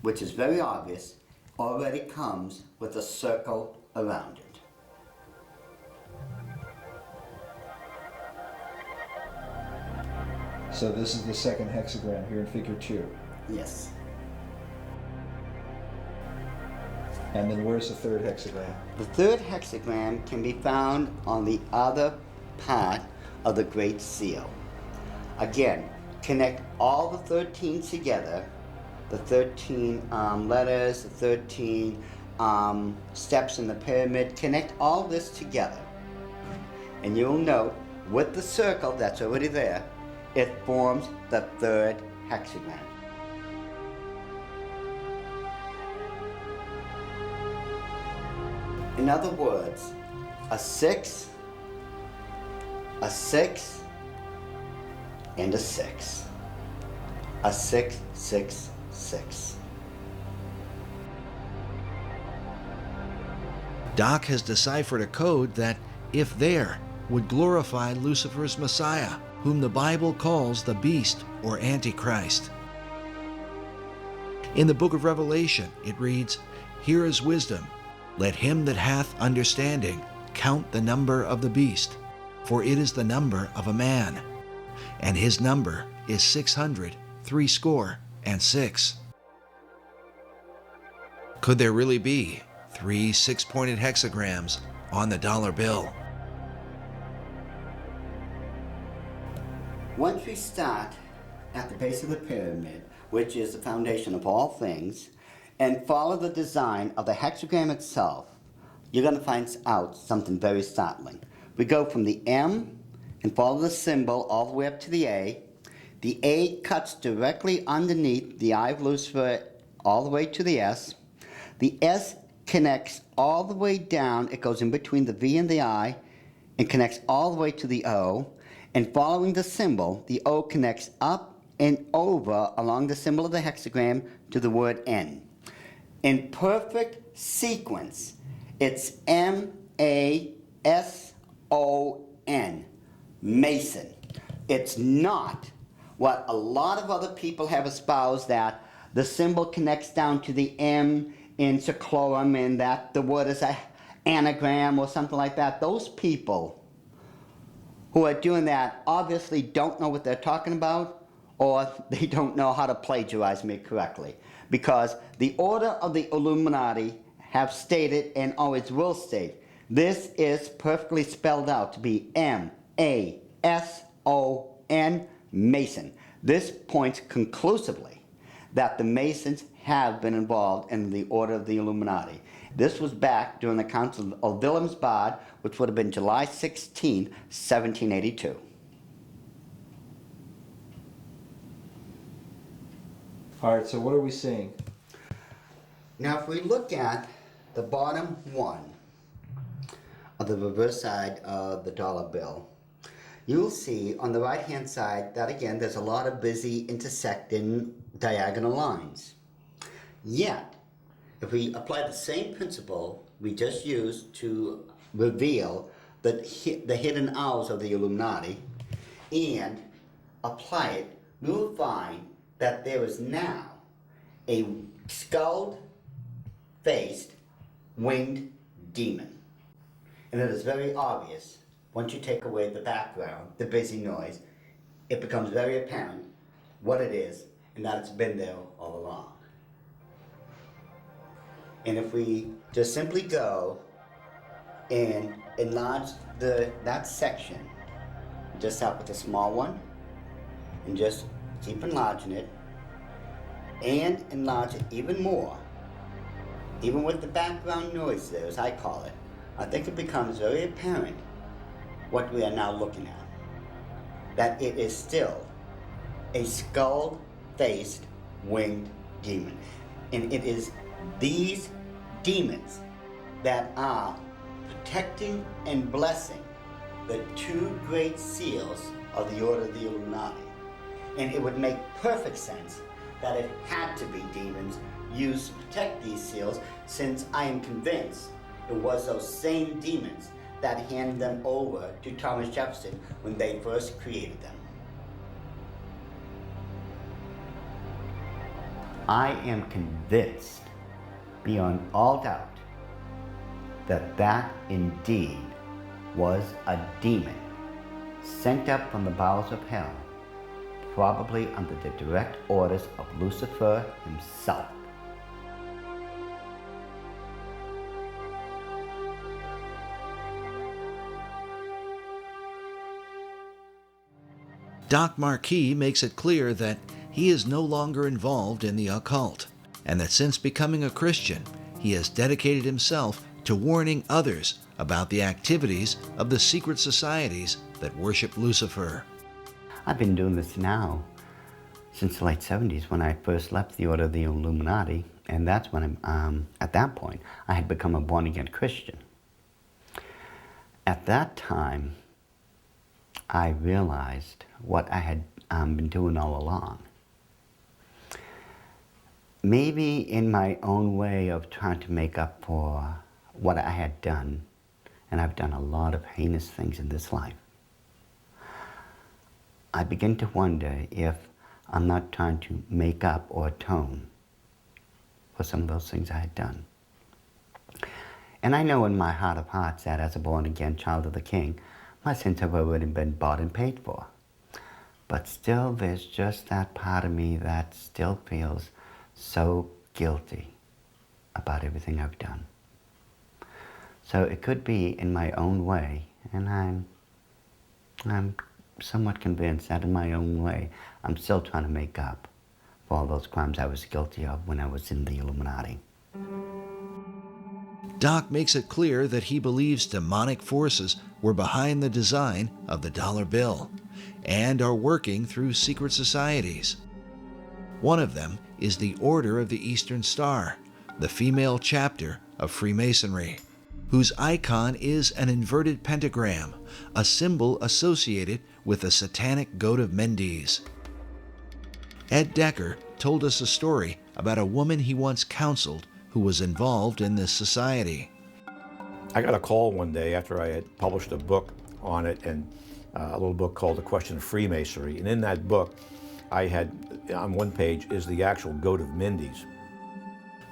which is very obvious, already comes with a circle around it. So this is the second hexagram here in figure 2. Yes. And then where's the third hexagram? The third hexagram can be found on the other part of the Great Seal. Again, connect all the 13 together, the 13 letters, the 13 steps in the pyramid, connect all this together. And you'll note with the circle that's already there, it forms the third hexagram. In other words, a 6, a 6, and a 6. A 6, 6, 6. Doc has deciphered a code that, if there, would glorify Lucifer's Messiah, whom the Bible calls the beast or Antichrist. In the book of Revelation, it reads, "Here is wisdom. Let him that hath understanding count the number of the beast, for it is the number of a man, and his number is 666." Could there really be 3 6-pointed hexagrams on the dollar bill? Once we start at the base of the pyramid, which is the foundation of all things, and follow the design of the hexagram itself, you're going to find out something very startling. We go from the M and follow the symbol all the way up to the A. The A cuts directly underneath the eye of Lucifer all the way to the S. The S connects all the way down. It goes in between the V and the I and connects all the way to the O. And following the symbol, the O connects up and over along the symbol of the hexagram to the word N. In perfect sequence, it's M-A-S-O-N, Mason. It's not what a lot of other people have espoused, that the symbol connects down to the M in seclorum and that the word is an anagram or something like that. Those people who are doing that obviously don't know what they're talking about, or they don't know how to plagiarize me correctly. Because the order of the Illuminati have stated and always will state, this is perfectly spelled out to be M-A-S-O-N, Mason. This points conclusively that the Masons have been involved in the order of the Illuminati. This was back during the Council of Wilhelmsbad, which would have been July 16, 1782. All right, so what are we seeing? Now, if we look at the bottom one of the reverse side of the dollar bill, you'll see on the right-hand side that, again, there's a lot of busy intersecting diagonal lines. Yet, if we apply the same principle we just used to reveal the hidden hours of the Illuminati and apply it, we will find that there is now a skull-faced winged demon. And it is very obvious, once you take away the background, the busy noise, it becomes very apparent what it is and that it's been there all along. And if we just simply go and enlarge that section, just start with a small one, and just keep enlarging it, and enlarge it even more, even with the background noise there, as I call it, I think it becomes very apparent what we are now looking at. That it is still a skull-faced winged demon. And it is these demons that are protecting and blessing the two great seals of the Order of the Illuminati. And it would make perfect sense that it had to be demons used to protect these seals, since I am convinced it was those same demons that handed them over to Thomas Jefferson when they first created them. I am convinced, beyond all doubt, that that indeed was a demon sent up from the bowels of hell, probably under the direct orders of Lucifer himself. Doc Marquis makes it clear that he is no longer involved in the occult, and that since becoming a Christian, he has dedicated himself to warning others about the activities of the secret societies that worship Lucifer. I've been doing this now since the late 70s when I first left the Order of the Illuminati, and that's when at that point, I had become a born-again Christian. At that time, I realized what I had been doing all along. Maybe in my own way of trying to make up for what I had done, and I've done a lot of heinous things in this life, I begin to wonder if I'm not trying to make up or atone for some of those things I had done. And I know in my heart of hearts that as a born-again child of the King, my sins have already been bought and paid for. But still, there's just that part of me that still feels so guilty about everything I've done. So it could be in my own way, and I'm somewhat convinced that in my own way, I'm still trying to make up for all those crimes I was guilty of when I was in the Illuminati. Doc makes it clear that he believes demonic forces were behind the design of the dollar bill and are working through secret societies. One of them is the Order of the Eastern Star, the female chapter of Freemasonry, whose icon is an inverted pentagram, a symbol associated with the satanic goat of Mendes. Ed Decker told us a story about a woman he once counseled who was involved in this society. I got a call one day after I had published a book on it, and a little book called The Question of Freemasonry. And in that book, I had, on one page, is the actual goat of Mendes.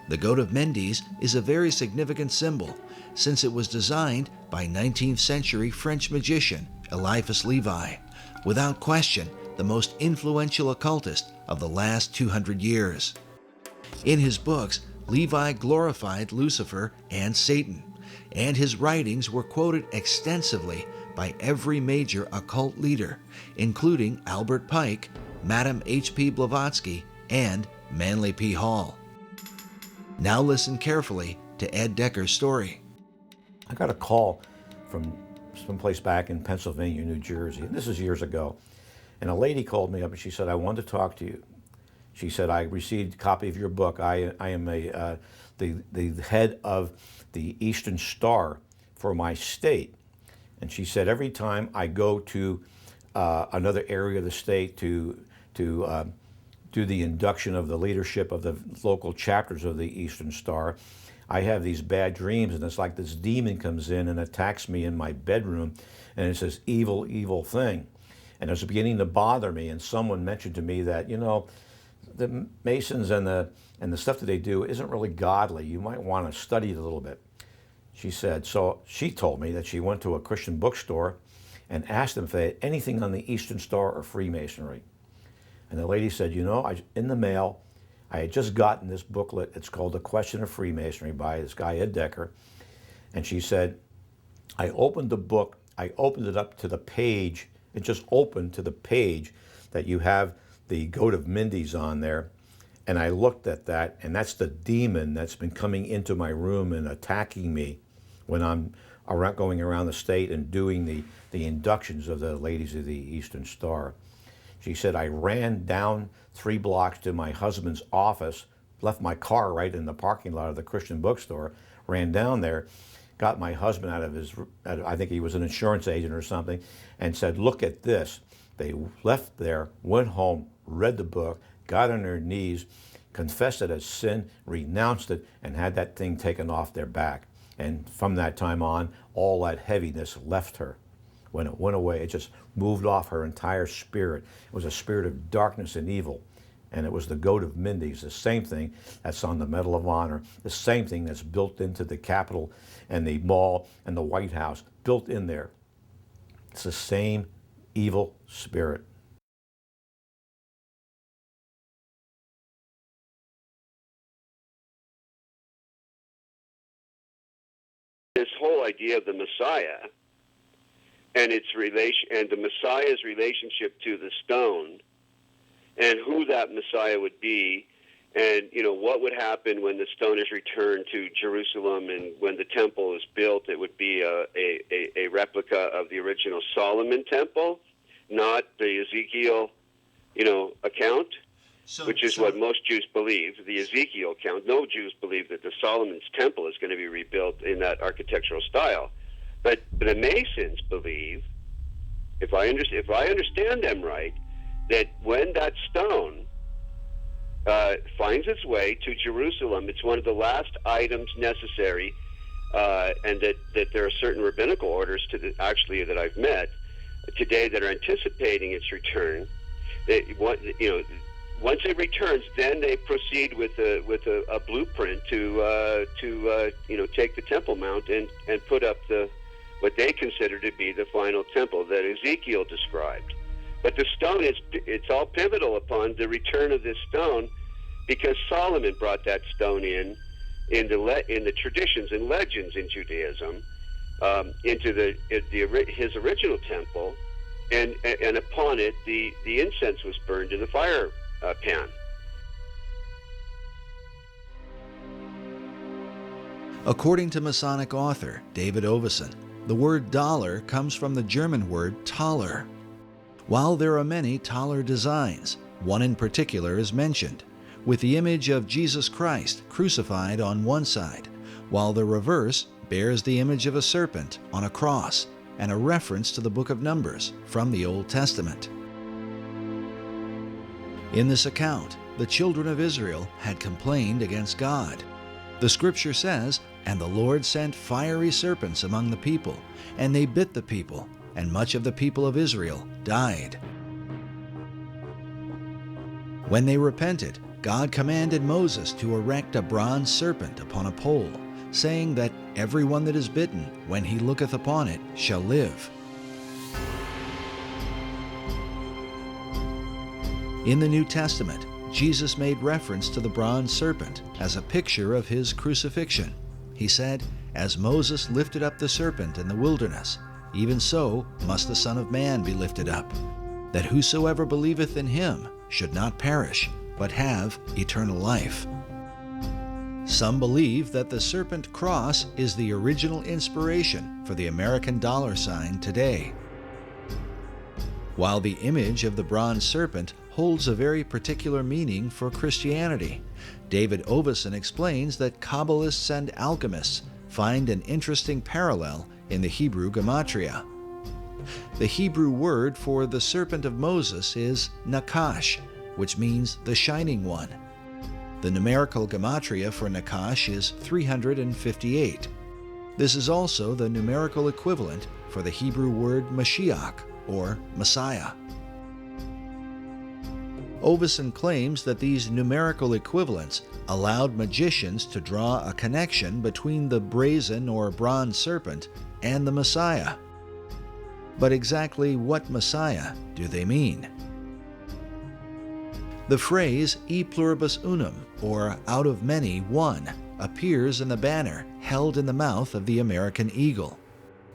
The goat of Mendes is a very significant symbol, since it was designed by 19th century French magician Eliphas Levi, without question the most influential occultist of the last 200 years. In his books, Levi glorified Lucifer and Satan, and his writings were quoted extensively by every major occult leader, including Albert Pike, Madame H.P. Blavatsky, and Manly P. Hall. Now listen carefully to Ed Decker's story. I got a call from someplace back in Pennsylvania, New Jersey, and this is years ago. And a lady called me up and she said, "I want to talk to you." She said, "I received a copy of your book. I am the head of the Eastern Star for my state." And she said, "Every time I go to another area of the state to do the induction of the leadership of the local chapters of the Eastern Star, I have these bad dreams, and it's like this demon comes in and attacks me in my bedroom, and it's this evil, evil thing. And it was beginning to bother me, and someone mentioned to me that, you know, the Masons and the stuff that they do isn't really godly. You might want to study it a little bit. She said, so she told me that she went to a Christian bookstore and asked them if they had anything on the Eastern Star or Freemasonry. And the lady said, you know, in the mail, I had just gotten this booklet. It's called The Question of Freemasonry by this guy, Ed Decker. And she said, I opened the book, I opened it up to the page, it just opened to the page that you have the goat of Mindy's on there. And I looked at that, and that's the demon that's been coming into my room and attacking me when I'm going around the state and doing the inductions of the ladies of the Eastern Star. She said, I ran down 3 blocks to my husband's office, left my car right in the parking lot of the Christian bookstore, ran down there, got my husband out of his, I think he was an insurance agent or something, and said, look at this. They left there, went home, read the book, got on their knees, confessed it as sin, renounced it, and had that thing taken off their back. And from that time on, all that heaviness left her. When it went away, it just moved off her entire spirit. It was a spirit of darkness and evil. And it was the goat of Mindy's, the same thing that's on the Medal of Honor, the same thing that's built into the Capitol and the Mall and the White House, built in there. It's the same evil spirit. This whole idea of the Messiah and its relation, and the Messiah's relationship to the stone, and who that Messiah would be, and you know what would happen when the stone is returned to Jerusalem, and when the temple is built, it would be a replica of the original Solomon temple, not the Ezekiel, account. Which is what most Jews believe, the Ezekiel account. No Jews believe that the Solomon's temple is going to be rebuilt in that architectural style. But the Masons believe, if I understand them right, that when that stone finds its way to Jerusalem, it's one of the last items necessary, and that there are certain rabbinical orders that I've met today that are anticipating its return. Once it returns, then they proceed with a blueprint to take the Temple Mount and put up what they consider to be the final temple that Ezekiel described. But the stone it's all pivotal upon the return of this stone, because Solomon brought that stone in the traditions and legends in Judaism into his original temple, and upon it the incense was burned in the fire pan. According to Masonic author David Oveson, the word dollar comes from the German word Taler. While there are many Taler designs, one in particular is mentioned, with the image of Jesus Christ crucified on one side, while the reverse bears the image of a serpent on a cross and a reference to the book of Numbers from the Old Testament. In this account, the children of Israel had complained against God. The scripture says, "And the Lord sent fiery serpents among the people, and they bit the people, and much of the people of Israel died." When they repented, God commanded Moses to erect a bronze serpent upon a pole, saying that everyone that is bitten, when he looketh upon it, shall live. In the New Testament, Jesus made reference to the bronze serpent as a picture of his crucifixion. He said, "As Moses lifted up the serpent in the wilderness, even so must the Son of Man be lifted up, that whosoever believeth in him should not perish, but have eternal life." Some believe that the serpent cross is the original inspiration for the American dollar sign today. While the image of the bronze serpent holds a very particular meaning for Christianity, David Oveson explains that Kabbalists and alchemists find an interesting parallel in the Hebrew gematria. The Hebrew word for the serpent of Moses is Nakash, which means the shining one. The numerical gematria for Nakash is 358. This is also the numerical equivalent for the Hebrew word Mashiach, or Messiah. Ovison claims that these numerical equivalents allowed magicians to draw a connection between the brazen or bronze serpent and the Messiah. But exactly what Messiah do they mean? The phrase e pluribus unum, or out of many, one, appears in the banner held in the mouth of the American eagle.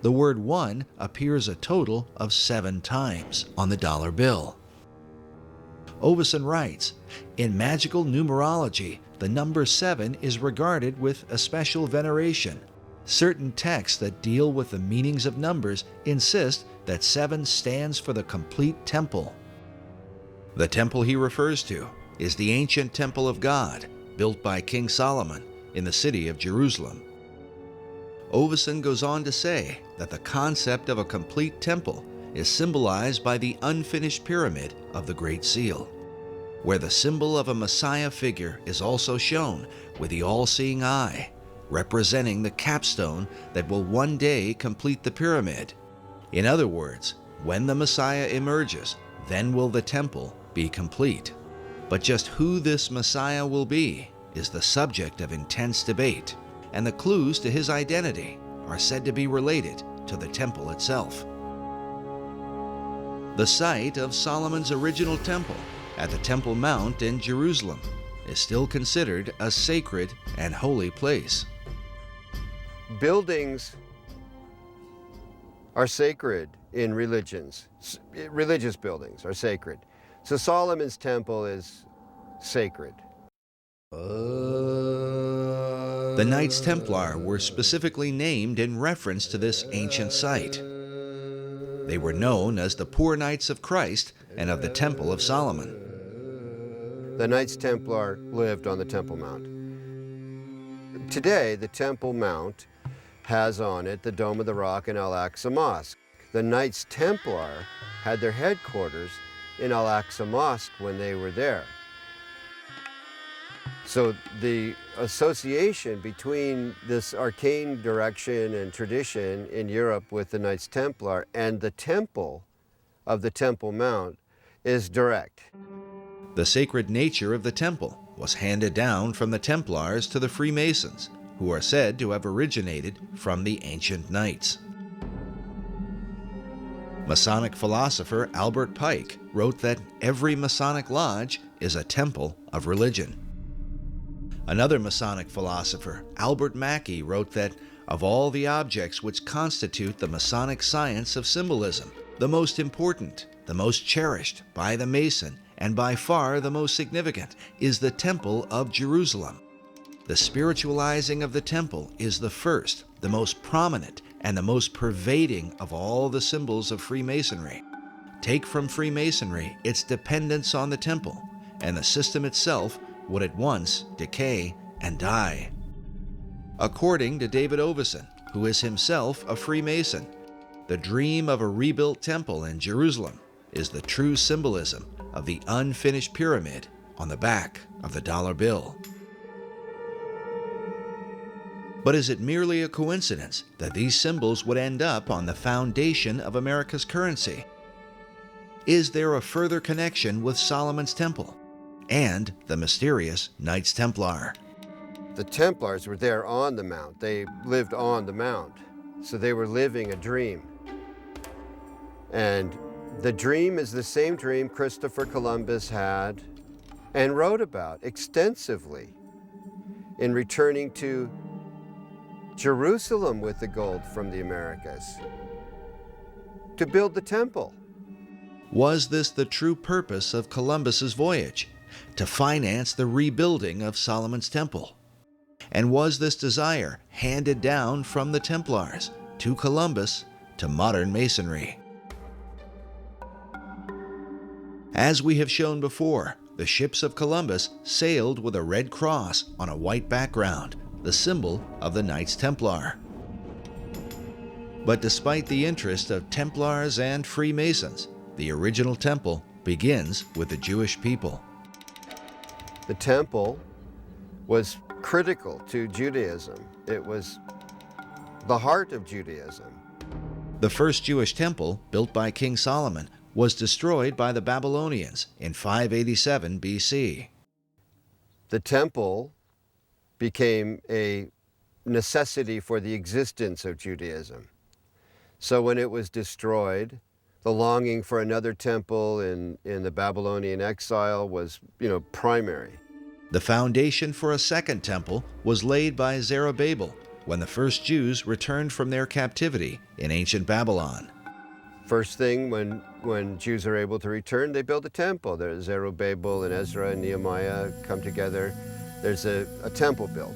The word one appears a total of 7 times on the dollar bill. Ovison writes, in magical numerology, the number 7 is regarded with a special veneration. Certain texts that deal with the meanings of numbers insist that 7 stands for the complete temple. The temple he refers to is the ancient temple of God, built by King Solomon in the city of Jerusalem. Ovison goes on to say that the concept of a complete temple is symbolized by the unfinished pyramid of the Great Seal, where the symbol of a Messiah figure is also shown with the all-seeing eye, representing the capstone that will one day complete the pyramid. In other words, when the Messiah emerges, then will the temple be complete. But just who this Messiah will be is the subject of intense debate, and the clues to his identity are said to be related to the temple itself. The site of Solomon's original temple at the Temple Mount in Jerusalem is still considered a sacred and holy place. Buildings are sacred in religions. Religious buildings are sacred. So Solomon's temple is sacred. The Knights Templar were specifically named in reference to this ancient site. They were known as the Poor Knights of Christ and of the Temple of Solomon. The Knights Templar lived on the Temple Mount. Today, the Temple Mount has on it the Dome of the Rock and Al-Aqsa Mosque. The Knights Templar had their headquarters in Al-Aqsa Mosque when they were there. So the association between this arcane direction and tradition in Europe with the Knights Templar and the temple of the Temple Mount is direct. The sacred nature of the temple was handed down from the Templars to the Freemasons, who are said to have originated from the ancient knights. Masonic philosopher Albert Pike wrote that every Masonic lodge is a temple of religion. Another Masonic philosopher, Albert Mackey, wrote that of all the objects which constitute the Masonic science of symbolism, the most important, the most cherished by the Mason, and by far the most significant, is the Temple of Jerusalem. The spiritualizing of the temple is the first, the most prominent, and the most pervading of all the symbols of Freemasonry. Take from Freemasonry its dependence on the temple, and the system itself would at once decay and die. According to David Ovison, who is himself a Freemason, the dream of a rebuilt temple in Jerusalem is the true symbolism of the unfinished pyramid on the back of the dollar bill. But is it merely a coincidence that these symbols would end up on the foundation of America's currency? Is there a further connection with Solomon's temple and the mysterious Knights Templar? The Templars were there on the Mount. They lived on the Mount. So they were living a dream. And the dream is the same dream Christopher Columbus had and wrote about extensively in returning to Jerusalem with the gold from the Americas to build the temple. Was this the true purpose of Columbus's voyage, to finance the rebuilding of Solomon's temple? And was this desire handed down from the Templars to Columbus to modern Masonry? As we have shown before, the ships of Columbus sailed with a red cross on a white background, the symbol of the Knights Templar. But despite the interest of Templars and Freemasons, the original temple begins with the Jewish people. The temple was critical to Judaism. It was the heart of Judaism. The first Jewish temple, built by King Solomon, was destroyed by the Babylonians in 587 BC. The temple became a necessity for the existence of Judaism. So when it was destroyed, the longing for another temple in the Babylonian exile was, primary. The foundation for a second temple was laid by Zerubbabel when the first Jews returned from their captivity in ancient Babylon. First thing, when Jews are able to return, they build a temple. There's Zerubbabel and Ezra and Nehemiah come together. There's a temple built.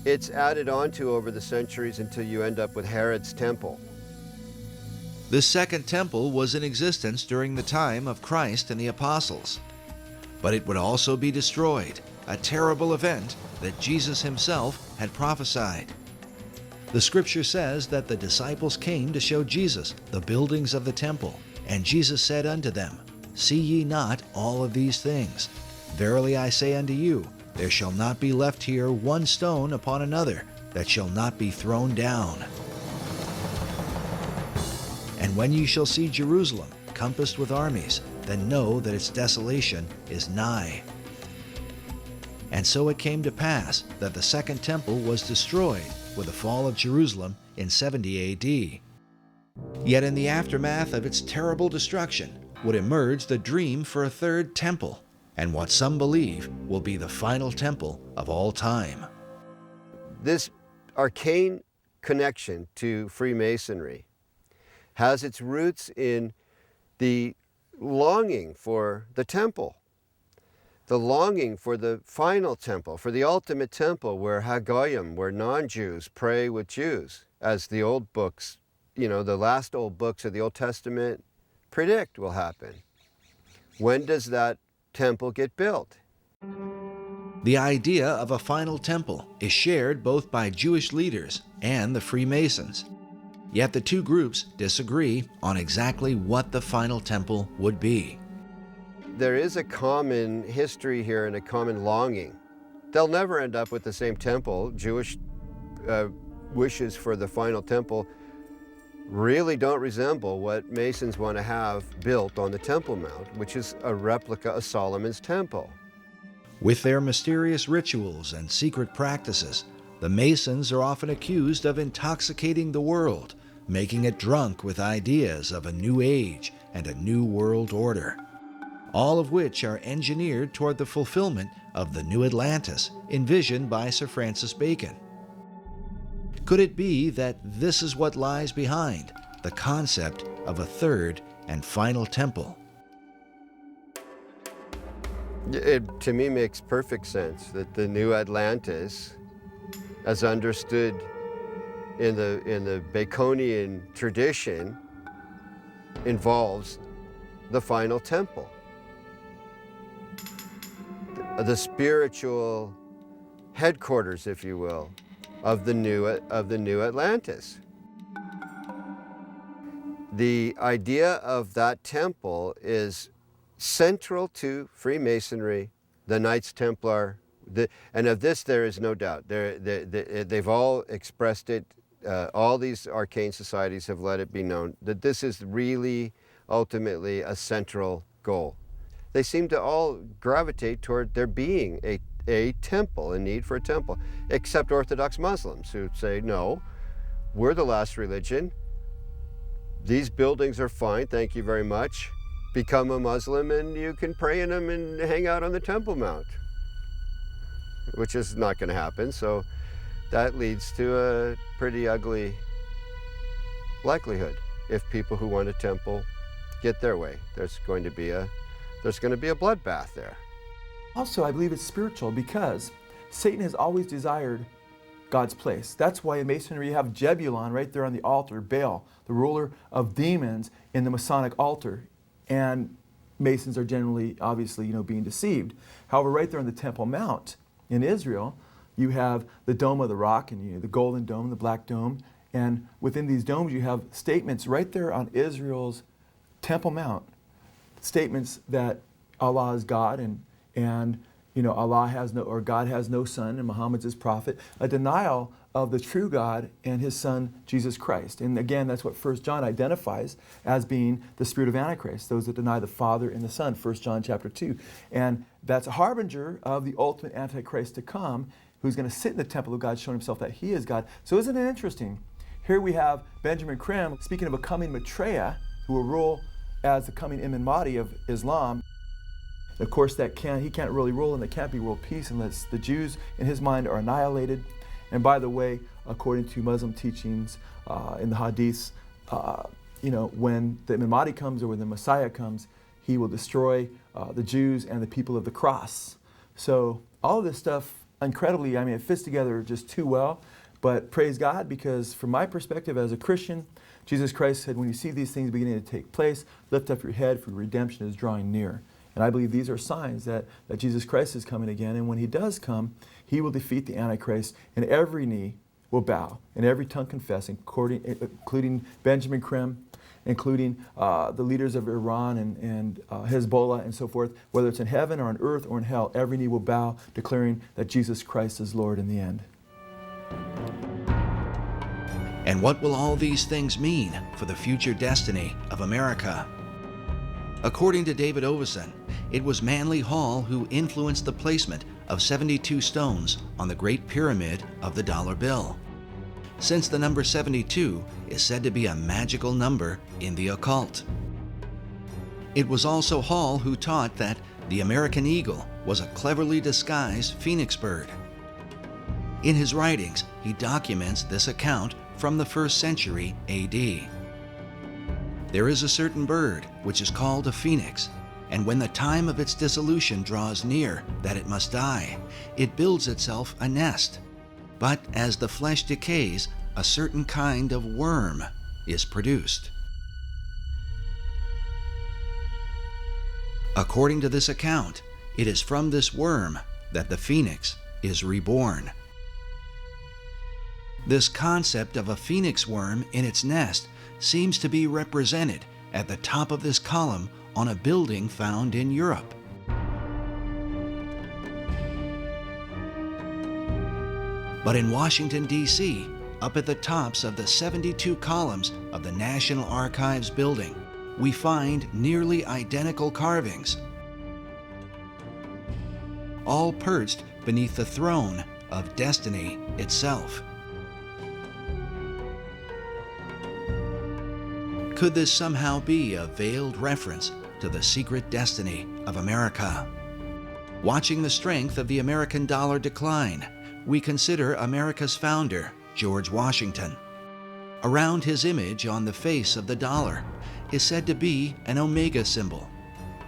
It's added on to over the centuries until you end up with Herod's temple. This second temple was in existence during the time of Christ and the apostles. But it would also be destroyed, a terrible event that Jesus himself had prophesied. The scripture says that the disciples came to show Jesus the buildings of the temple, and Jesus said unto them, See ye not all of these things? Verily I say unto you, there shall not be left here one stone upon another that shall not be thrown down. And when ye shall see Jerusalem compassed with armies, then know that its desolation is nigh. And so it came to pass that the second temple was destroyed with the fall of Jerusalem in 70 AD. Yet in the aftermath of its terrible destruction would emerge the dream for a third temple, and what some believe will be the final temple of all time. This arcane connection to Freemasonry has its roots in the longing for the temple, the longing for the final temple, for the ultimate temple where Hagoyim, where non-Jews pray with Jews, as the old books, the last old books of the Old Testament predict will happen. When does that temple get built? The idea of a final temple is shared both by Jewish leaders and the Freemasons. Yet the two groups disagree on exactly what the final temple would be. There is a common history here and a common longing. They'll never end up with the same temple. Jewish wishes for the final temple really don't resemble what Masons want to have built on the Temple Mount, which is a replica of Solomon's temple. With their mysterious rituals and secret practices, the Masons are often accused of intoxicating the world, making it drunk with ideas of a new age and a new world order, all of which are engineered toward the fulfillment of the new Atlantis envisioned by Sir Francis Bacon. Could it be that this is what lies behind the concept of a third and final temple? It, to me, makes perfect sense that the new Atlantis, as understood in the Baconian tradition, involves the final temple, the spiritual headquarters, if you will, of the new Atlantis. The idea of that temple is central to Freemasonry, the Knights Templar, and of this there is no doubt. They've all expressed it. All these arcane societies have let it be known that this is really ultimately a central goal. They seem to all gravitate toward there being a temple, a need for a temple, except Orthodox Muslims who say, no, we're the last religion. These buildings are fine, thank you very much. Become a Muslim and you can pray in them and hang out on the Temple Mount, which is not going to happen. So that leads to a pretty ugly likelihood. If people who want a temple get their way, there's going to be a bloodbath there. Also, I believe it's spiritual because Satan has always desired God's place. That's why in Masonry you have Jebulon right there on the altar, Baal, the ruler of demons in the Masonic altar. And Masons are generally, obviously, being deceived. However, right there on the Temple Mount in Israel, you have the Dome of the Rock and the Golden Dome, the Black Dome. And within these domes you have statements right there on Israel's Temple Mount, statements that Allah is God and Allah has no, or God has no son, and Muhammad's his prophet, a denial of the true God and his son, Jesus Christ. And again, that's what 1 John identifies as being the spirit of Antichrist, those that deny the Father and the Son, 1 John chapter 2. And that's a harbinger of the ultimate Antichrist to come, who's going to sit in the temple of God, showing himself that he is God. So isn't it interesting? Here we have Benjamin Krim speaking of a coming Maitreya, who will rule as the coming Imam Mahdi of Islam. Of course, he can't really rule, and there can't be world peace unless the Jews, in his mind, are annihilated. And by the way, according to Muslim teachings in the Hadiths, when the Imam Mahdi comes, or when the Messiah comes, he will destroy the Jews and the people of the cross. So all of this stuff, incredibly, it fits together just too well. But praise God, because from my perspective as a Christian, Jesus Christ said, when you see these things beginning to take place, lift up your head, for redemption is drawing near. And I believe these are signs that Jesus Christ is coming again. And when he does come, he will defeat the Antichrist, and every knee will bow, and every tongue confess, including Benjamin Krim, including the leaders of Iran and Hezbollah and so forth. Whether it's in heaven or on earth or in hell, every knee will bow, declaring that Jesus Christ is Lord in the end. And what will all these things mean for the future destiny of America? According to David Oveson, it was Manly Hall who influenced the placement of 72 stones on the Great Pyramid of the dollar bill, since the number 72 is said to be a magical number in the occult. It was also Hall who taught that the American eagle was a cleverly disguised phoenix bird. In his writings, he documents this account from the 1st century AD. There is a certain bird which is called a phoenix, and when the time of its dissolution draws near that it must die, it builds itself a nest. But as the flesh decays, a certain kind of worm is produced. According to this account, it is from this worm that the phoenix is reborn. This concept of a phoenix worm in its nest seems to be represented at the top of this column on a building found in Europe. But in Washington, D.C., up at the tops of the 72 columns of the National Archives building, we find nearly identical carvings, all perched beneath the throne of destiny itself. Could this somehow be a veiled reference to the secret destiny of America? Watching the strength of the American dollar decline, we consider America's founder, George Washington. Around his image on the face of the dollar is said to be an omega symbol,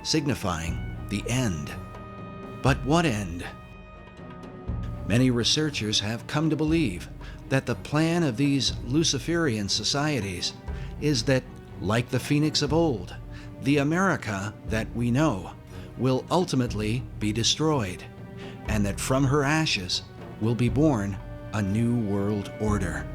signifying the end. But what end? Many researchers have come to believe that the plan of these Luciferian societies is that, like the phoenix of old, the America that we know will ultimately be destroyed, and that from her ashes will be born a new world order.